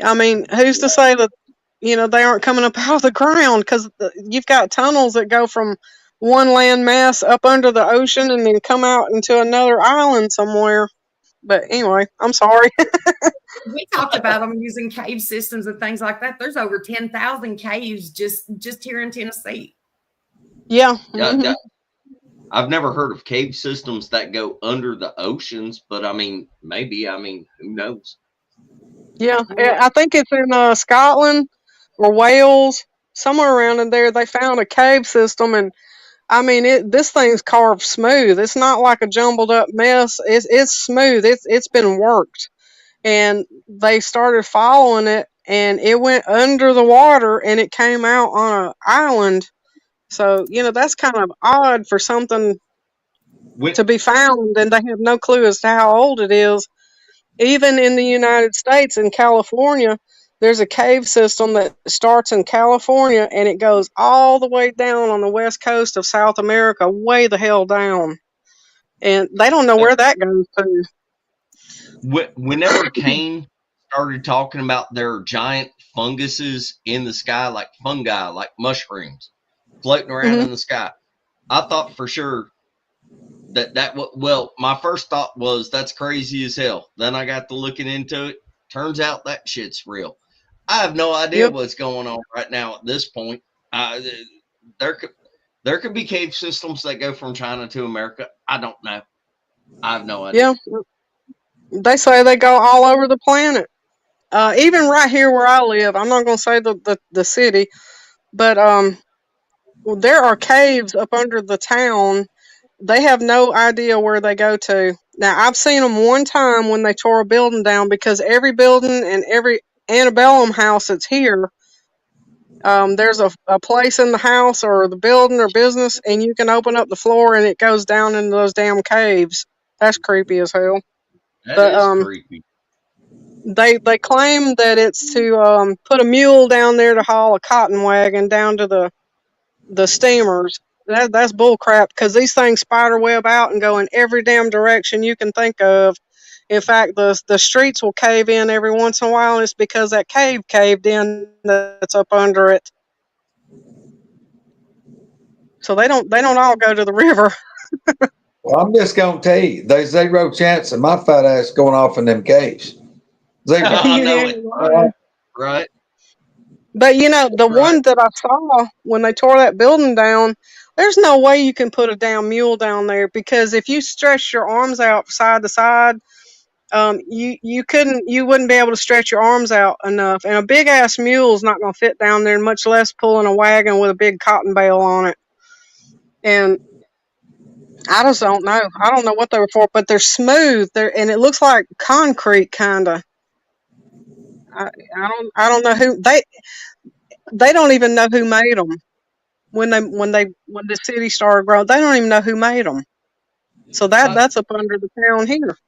I mean, who's to say that they aren't coming up out of the ground? Because you've got tunnels that go from one land mass up under the ocean and then come out into another island somewhere. But anyway, I'm sorry. We talked about them using cave systems and things like that. There's over 10,000 caves just here in Tennessee. Yeah. Yeah, Mhm. I've never heard of cave systems that go under the oceans, but I mean, maybe. I mean, who knows? Yeah, I think it's in Scotland or Wales, somewhere around in there. They found a cave system, and I mean, this thing's carved smooth. It's not like a jumbled up mess. It's smooth. It's been worked, and they started following it, and it went under the water, and it came out on an island. So that's kind of odd for something When to be found, and they have no clue as to how old it is. Even in the United States, in California, there's a cave system that starts in California and it goes all the way down on the west coast of South America, way the hell down. And they don't know where that goes to. whenever Kane started talking about their giant funguses in the sky, like fungi, like mushrooms floating around in the sky, I thought for sure well, my first thought was that's crazy as hell. Then I got to looking into it. Turns out that shit's real. I have no idea Yep. what's going on right now at this point. There could be cave systems that go from China to America. I don't know. I have no idea. Yeah. They say they go all over the planet. Even right here where I live, I'm not going to say the city, but there are caves up under the town. They have no idea where they go to. Now, I've seen them one time when they tore a building down, because every building and every antebellum house that's here, there's a place in the house or the building or business, and you can open up the floor and it goes down into those damn caves. That's creepy as hell. That But is creepy. they claim that it's to put a mule down there to haul a cotton wagon down to the steamers. That's bull crap, because these things spider web out and go in every damn direction you can think of. In fact, the streets will cave in every once in a while, and it's because that cave caved in that's up under it. So they don't all go to the river. Well, I'm just gonna tell you, there's zero chance of my fat ass going off in them caves. Zero. I know it. Right. But the one that I saw when they tore that building down, there's no way you can put a damn mule down there, because if you stretch your arms out side to side, you wouldn't be able to stretch your arms out enough. And a big ass mule's not going to fit down there, much less pulling a wagon with a big cotton bale on it. And I just don't know. I don't know what they were for, but they're smooth. And it looks like concrete, kind of. I don't know who they don't even know who made them. When the city started growing, they don't even know who made them. So that's up under the town here.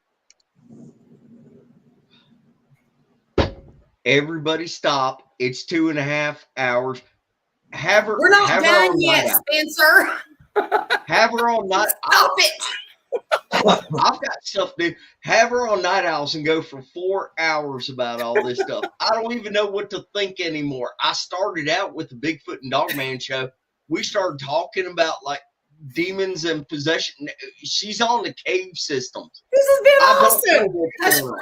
Everybody stop. It's 2.5 hours. We're not done yet, Spencer. Have her on night. Stop it. I've got stuff to do. Have her on Night Owls and go for 4 hours about all this stuff. I don't even know what to think anymore. I started out with the Bigfoot and Dogman show. We started talking about like demons and possession. She's on the cave systems. This has been awesome.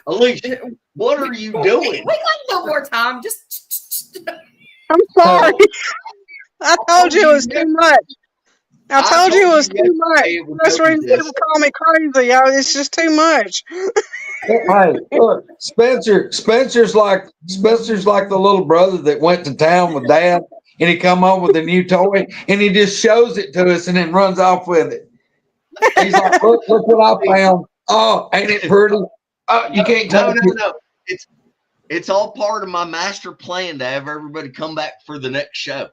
Alicia, what are you doing? We got no more time. Just. I'm sorry. I told you it was too much. I told you it was too much. That's the reason people call me crazy. It's just too much. Hey, look, Spencer's like the little brother that went to town with Dad, and he come home with a new toy, and he just shows it to us and then runs off with it. He's like, look what I found. Oh, ain't it pretty? You can't touch it. No. It's all part of my master plan to have everybody come back for the next show.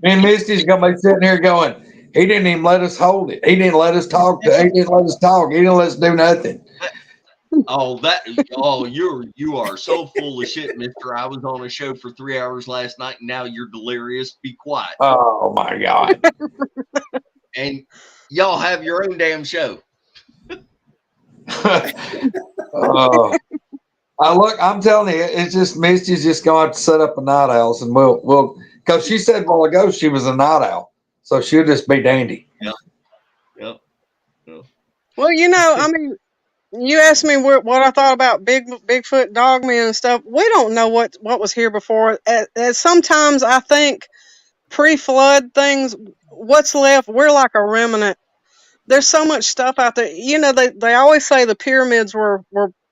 Me and Misty's gonna be sitting here going, he didn't even let us hold it. He didn't let us talk. He didn't let us talk. He didn't let us do nothing. You are so full of shit, mister. I was on a show for 3 hours last night, and now you're delirious. Be quiet. Oh my God. And y'all have your own damn show. I'm telling you, it's just Misty's just going to have to set up a night owl, and we'll because she said a while ago she was a night owl, so she'll just be dandy. Yep. Well, I mean, you asked me what I thought about Bigfoot, Dogman, and stuff. We don't know what was here before. Sometimes I think pre-flood things, what's left, we're like a remnant. There's so much stuff out there. They always say the pyramids were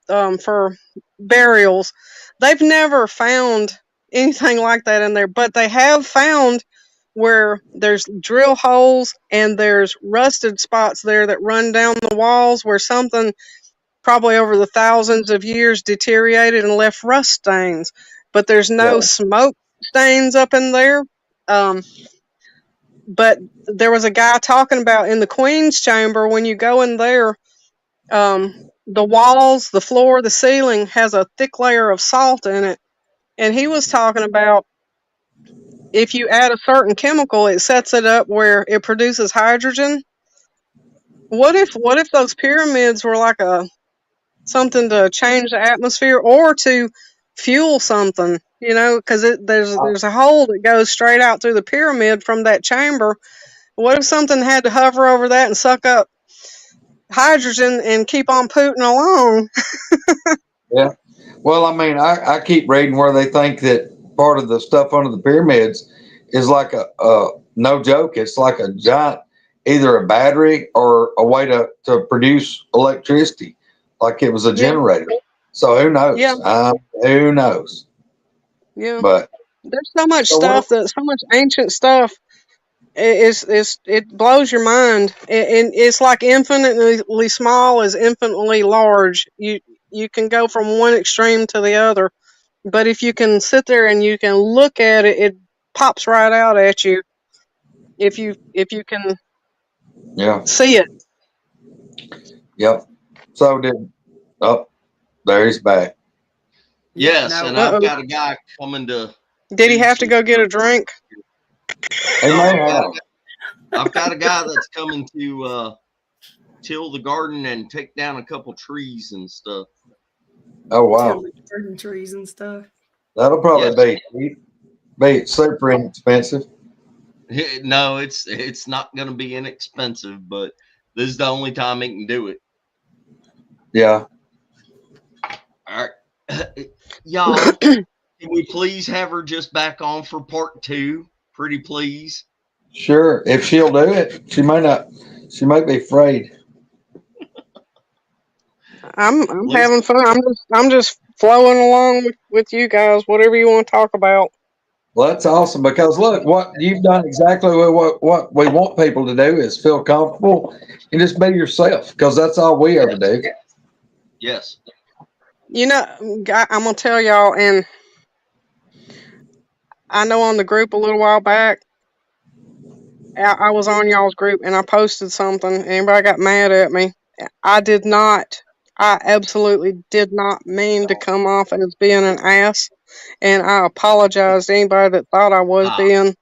for burials. They've never found anything like that in there, but they have found where there's drill holes and there's rusted spots there that run down the walls where something probably over the thousands of years deteriorated and left rust stains. But there's no smoke stains up in there. But there was a guy talking about in the Queen's Chamber, when you go in there, the walls, the floor, the ceiling has a thick layer of salt in it. And he was talking about if you add a certain chemical, it sets it up where it produces hydrogen. What if those pyramids were like something to change the atmosphere or to fuel something? Because there's a hole that goes straight out through the pyramid from that chamber. What if something had to hover over that and suck up hydrogen and keep on pooting along? Yeah. Well, I mean, I keep reading where they think that part of the stuff under the pyramids is like a no joke. It's like a giant, either a battery or a way to produce electricity, like it was a generator. So who knows? Yeah. Who knows? Yeah. But There's so much So what? stuff so much ancient stuff. It blows your mind. And it's like infinitely small is infinitely large. You can go from one extreme to the other, but if you can sit there and you can look at it, it pops right out at you. If you can Yeah. see it. Yep. So did. Oh, there he's back. Yes, No, and I've Uh-oh. got a guy coming to Did he do have to some go get a stuff. drink? He No, may I've got have. I've got a guy that's coming to till the garden and take down a couple trees and stuff. Oh wow. tilling garden trees and stuff. That'll Yes. probably be super inexpensive. No, it's not going to be inexpensive, but this is the only time he can do it. Yeah. All right, y'all. Can we please have her just back on for part 2? Pretty please. Sure. If she'll do it, she may not. She might be afraid. I'm Lisa, having fun. I'm just flowing along with you guys. Whatever you want to talk about. Well, that's awesome because look, what you've done exactly what we want people to do is feel comfortable and just be yourself because that's all we ever do. yes. You know, I'm gonna tell y'all, and I know on the group a little while back, I was on y'all's group and I posted something. And everybody got mad at me. I did not. I absolutely did not mean to come off as being an ass, and I apologize to anybody that thought I was Stop. being.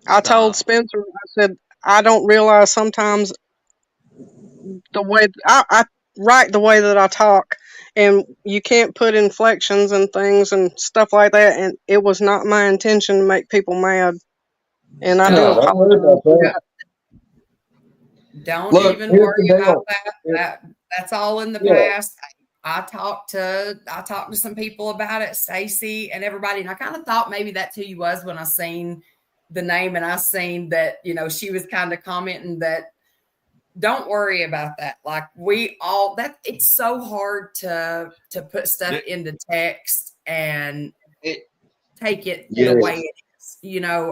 I told Stop. Spencer, I said, I don't realize sometimes the way I write the way that I talk, and you can't put inflections and things and stuff like that. And it was not my intention to make people mad, and I do No, don't worry apologize about for that. that. Don't Look, even here's worry the about deal. that's all in the Yeah, past. I talked to some people about it, Stacy and everybody, and I kind of thought maybe that's who you was when I seen the name and I seen that, she was kind of commenting that don't worry about that. Like we all that it's so hard to put stuff It, into text and it, take it yeah. the way it is.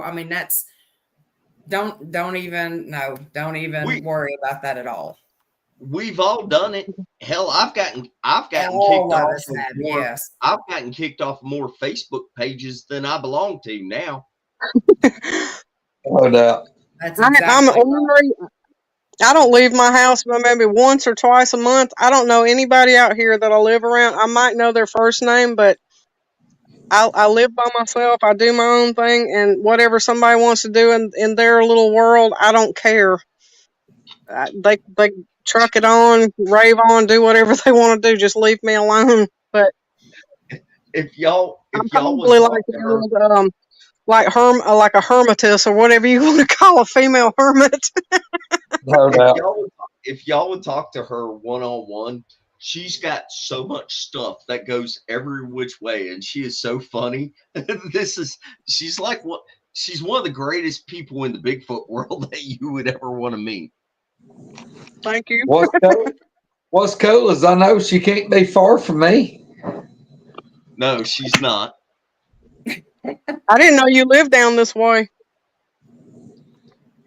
I mean that's don't even we worry about that at all. we've all done it. Hell, I've gotten All kicked of off us of have, more. yes. I've gotten kicked off more Facebook pages than I belong to now. No doubt. That's I'm exactly right. ornery. I don't leave my house but maybe once or twice a month. I don't know anybody out here that I live around. I might know their first name, but I live by myself. I do my own thing, and whatever somebody wants to do in their little world, I don't care. They truck it on, rave on, do whatever they want to do. Just leave me alone. But I'm If y'all would probably like talk to her, like like a hermitess or whatever you want to call a female hermit. No if doubt. y'all would talk to her one on one, she's got so much stuff that goes every which way, and she is so funny. She's like what she's one of the greatest people in the Bigfoot world that you would ever want to meet. Thank you. What's cool is I know she can't be far from me. No, she's not. I didn't know you lived down this way.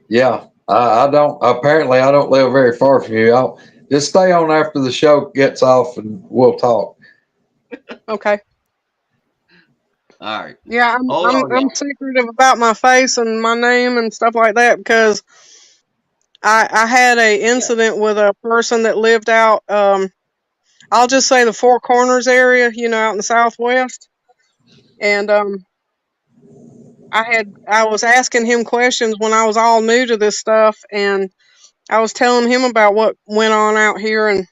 Yeah, I don't. Apparently, I don't live very far from you. I'll just stay on after the show gets off, and we'll talk. Okay. All right. Yeah, Hold on, I'm y'all. secretive about my face and my name and stuff like that because I had a incident with a person that lived out I'll just say the Four Corners area, out in the Southwest. And I was asking him questions when I was all new to this stuff, and I was telling him about what went on out here, and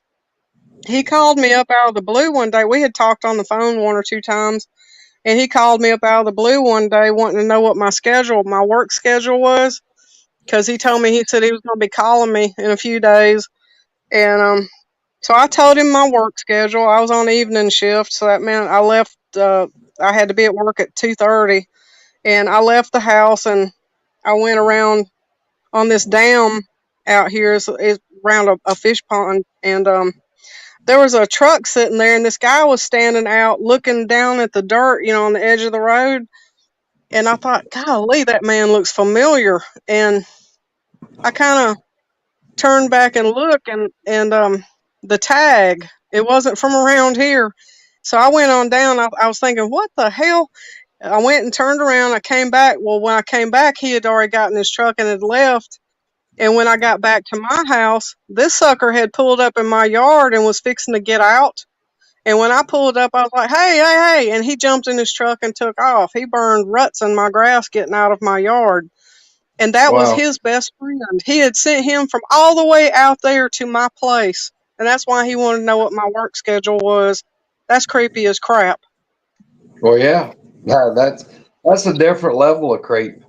he called me up out of the blue one day. We had talked on the phone one or two times, and he called me up out of the blue one day wanting to know what my work schedule was, because he said he was going to be calling me in a few days. And so I told him my work schedule. I was on evening shift, so that meant I left. I had to be at work at 2:30, and I left the house and I went around on this dam out here. It's around a fish pond, and there was a truck sitting there, and this guy was standing out looking down at the dirt, on the edge of the road. And I thought, golly, that man looks familiar. And I kind of turned back and looked, and the tag, it wasn't from around here. So I went on down. I was thinking, what the hell? I went and turned around. I came back. Well, when I came back, he had already gotten his truck and had left. And when I got back to my house, this sucker had pulled up in my yard and was fixing to get out. And when I pulled up, I was like, hey, hey, hey. And he jumped in his truck and took off. He burned ruts in my grass getting out of my yard. And that was Wow. his best friend. He had sent him from all the way out there to my place. And that's why he wanted to know what my work schedule was. That's creepy as crap. Well, yeah. No, that's a different level of creep.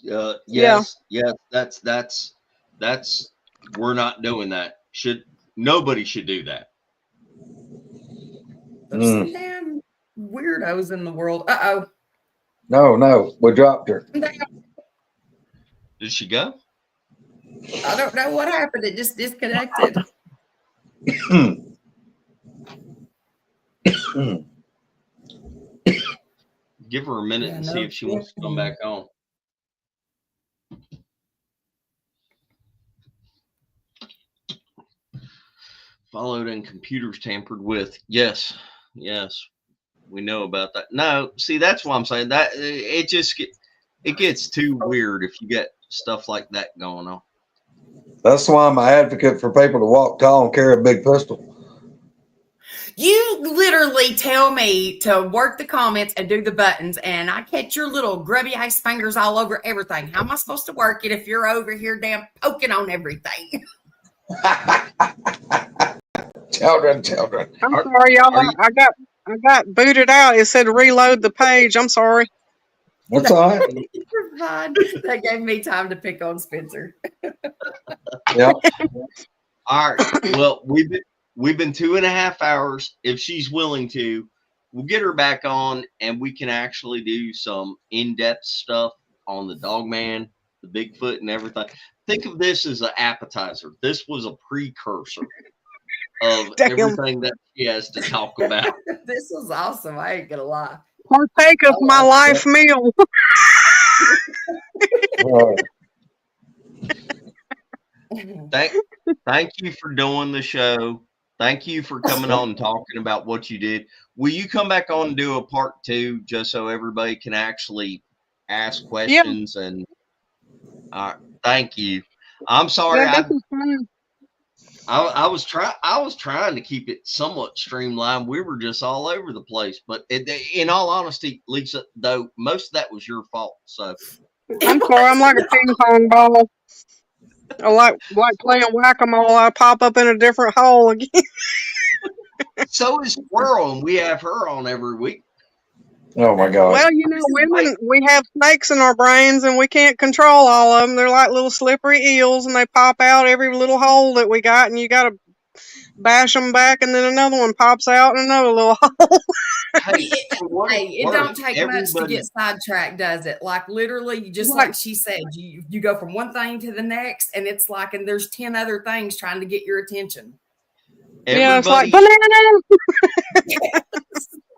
Yes, yes. That's. We're not doing that. Nobody should do that. There's some damn weirdos in the world. Uh-oh. No, we dropped her. Did she go? I don't know what happened. It just disconnected. Give her a minute and see if she wants to come back on. Followed and computers tampered with. Yes, we know about that. No, see, that's why I'm saying that it gets too weird if you get stuff like that going on. That's why I'm an advocate for people to walk tall and carry a big pistol. You literally tell me to work the comments and do the buttons, and I catch your little grubby ass fingers all over everything. How am I supposed to work it if you're over here damn poking on everything? Children. I'm sorry, y'all. I got booted out. It said reload the page. I'm sorry. That's all right. You're fine. That gave me time to pick on Spencer. Yeah. All right. Well, we've been 2.5 hours. If she's willing to, we'll get her back on, and we can actually do some in-depth stuff on the Dogman, the Bigfoot, and everything. Think of this as an appetizer. This was a precursor of everything that she has to talk about. This was awesome. I ain't gonna lie. Partake of my life meal. Thank you for doing the show. Thank you for coming on and talking about what you did. Will you come back on and do a part 2 just so everybody can actually ask questions? Yeah. And thank you. I'm sorry. Yeah, this is fun. I was trying to keep it somewhat streamlined. We were just all over the place. But in all honesty, Lisa, though, most of that was your fault. So I'm sorry. I'm like a ping pong ball. I like playing whack-a-mole. I pop up in a different hole again. So is Squirrel, and we have her on every week. Oh my God. Well, women, we have snakes in our brains, and we can't control all of them. They're like little slippery eels, and they pop out every little hole that we got, and you got to bash them back, and then another one pops out in another little hole. It don't take much to get sidetracked, does it? Like literally, just like she said, you go from one thing to the next, and it's like, and there's 10 other things trying to get your attention. Yeah, it's like banana.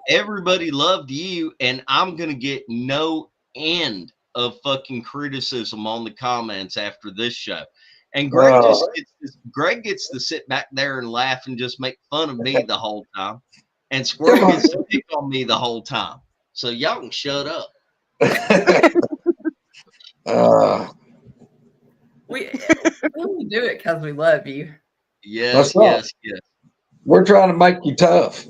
Everybody loved you, and I'm gonna get no end of fucking criticism on the comments after this show. And Greg gets to sit back there and laugh and just make fun of me the whole time. And Squirrel gets to pick on me the whole time. So y'all can shut up. We only do it because we love you. Yes. We're trying to make you tough.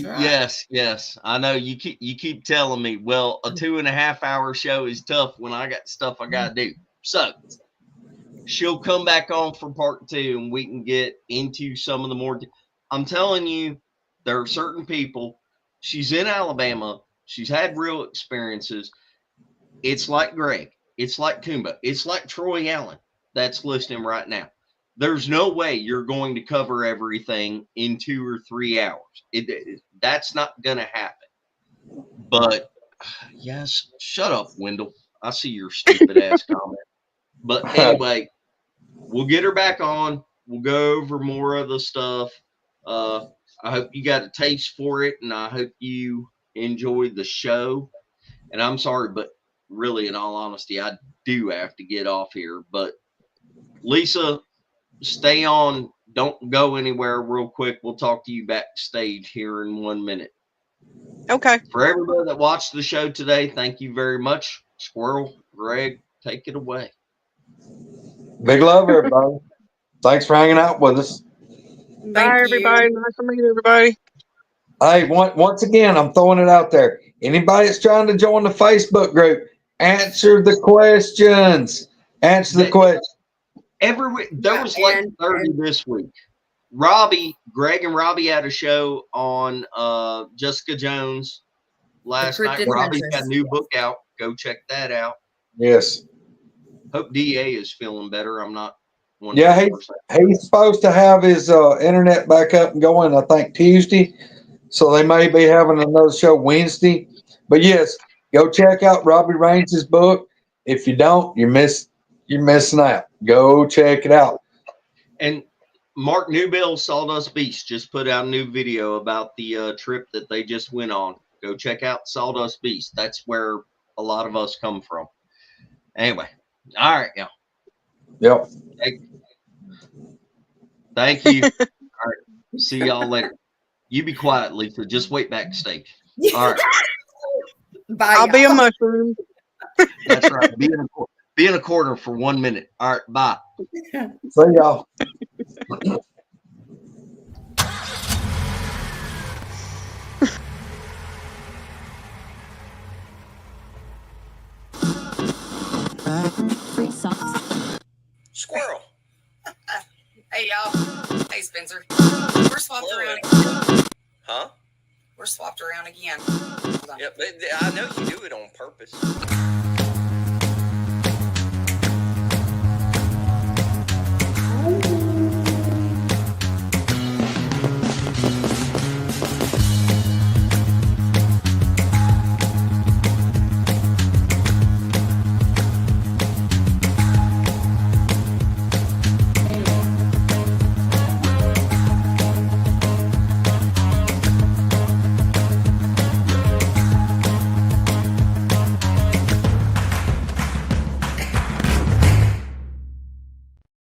Right. Yes. I know you keep telling me, well, a 2.5 hour show is tough when I got stuff I gotta do. So she'll come back on for part 2 and we can get into some of the more. I'm telling you, there are certain people. She's in Alabama. She's had real experiences. It's like Greg. It's like Kumba. It's like Troy Allen that's listening right now. There's no way you're going to cover everything in 2 or 3 hours. That's not going to happen. But, yes, shut up, Wendell. I see your stupid ass comment. But anyway, we'll get her back on. We'll go over more of the stuff. I hope you got a taste for it, and I hope you enjoyed the show. And I'm sorry, but really, in all honesty, I do have to get off here. But Lisa, stay on. Don't go anywhere real quick. We'll talk to you backstage here in 1 minute. Okay. For everybody that watched the show today, thank you very much. Squirrel, Greg, take it away. Big love, everybody. Thanks for hanging out with us. Bye, everybody. Nice to meet everybody. Hey, once again, I'm throwing it out there. Anybody that's trying to join the Facebook group, answer the questions. Answer the question. Every week, there was like 30 this week. Greg and Robbie had a show on Jessica Jones last night. Robbie's got a new book out. Go check that out. Yes. Hope DA is feeling better. I'm not 100%. Yeah, he's supposed to have his internet back up and going, I think, Tuesday. So they may be having another show Wednesday. But yes, go check out Robbie Raines' book. If you don't, you're missing out. Go check it out. And Mark Newbill, Sawdust Beast, just put out a new video about the trip that they just went on. Go check out Sawdust Beast. That's where a lot of us come from. Anyway, all right, y'all. Yep. Thank you. All right. See y'all later. You be quiet, Lisa. Just wait backstage. All right. Bye. I'll be a mushroom. That's right. Be in a corner for 1 minute. All right. Bye. See y'all. Squirrel. Hey, y'all. Hey, Spencer. We're swapped around again. Huh? We're swapped around again. Yeah, but I know you do it on purpose.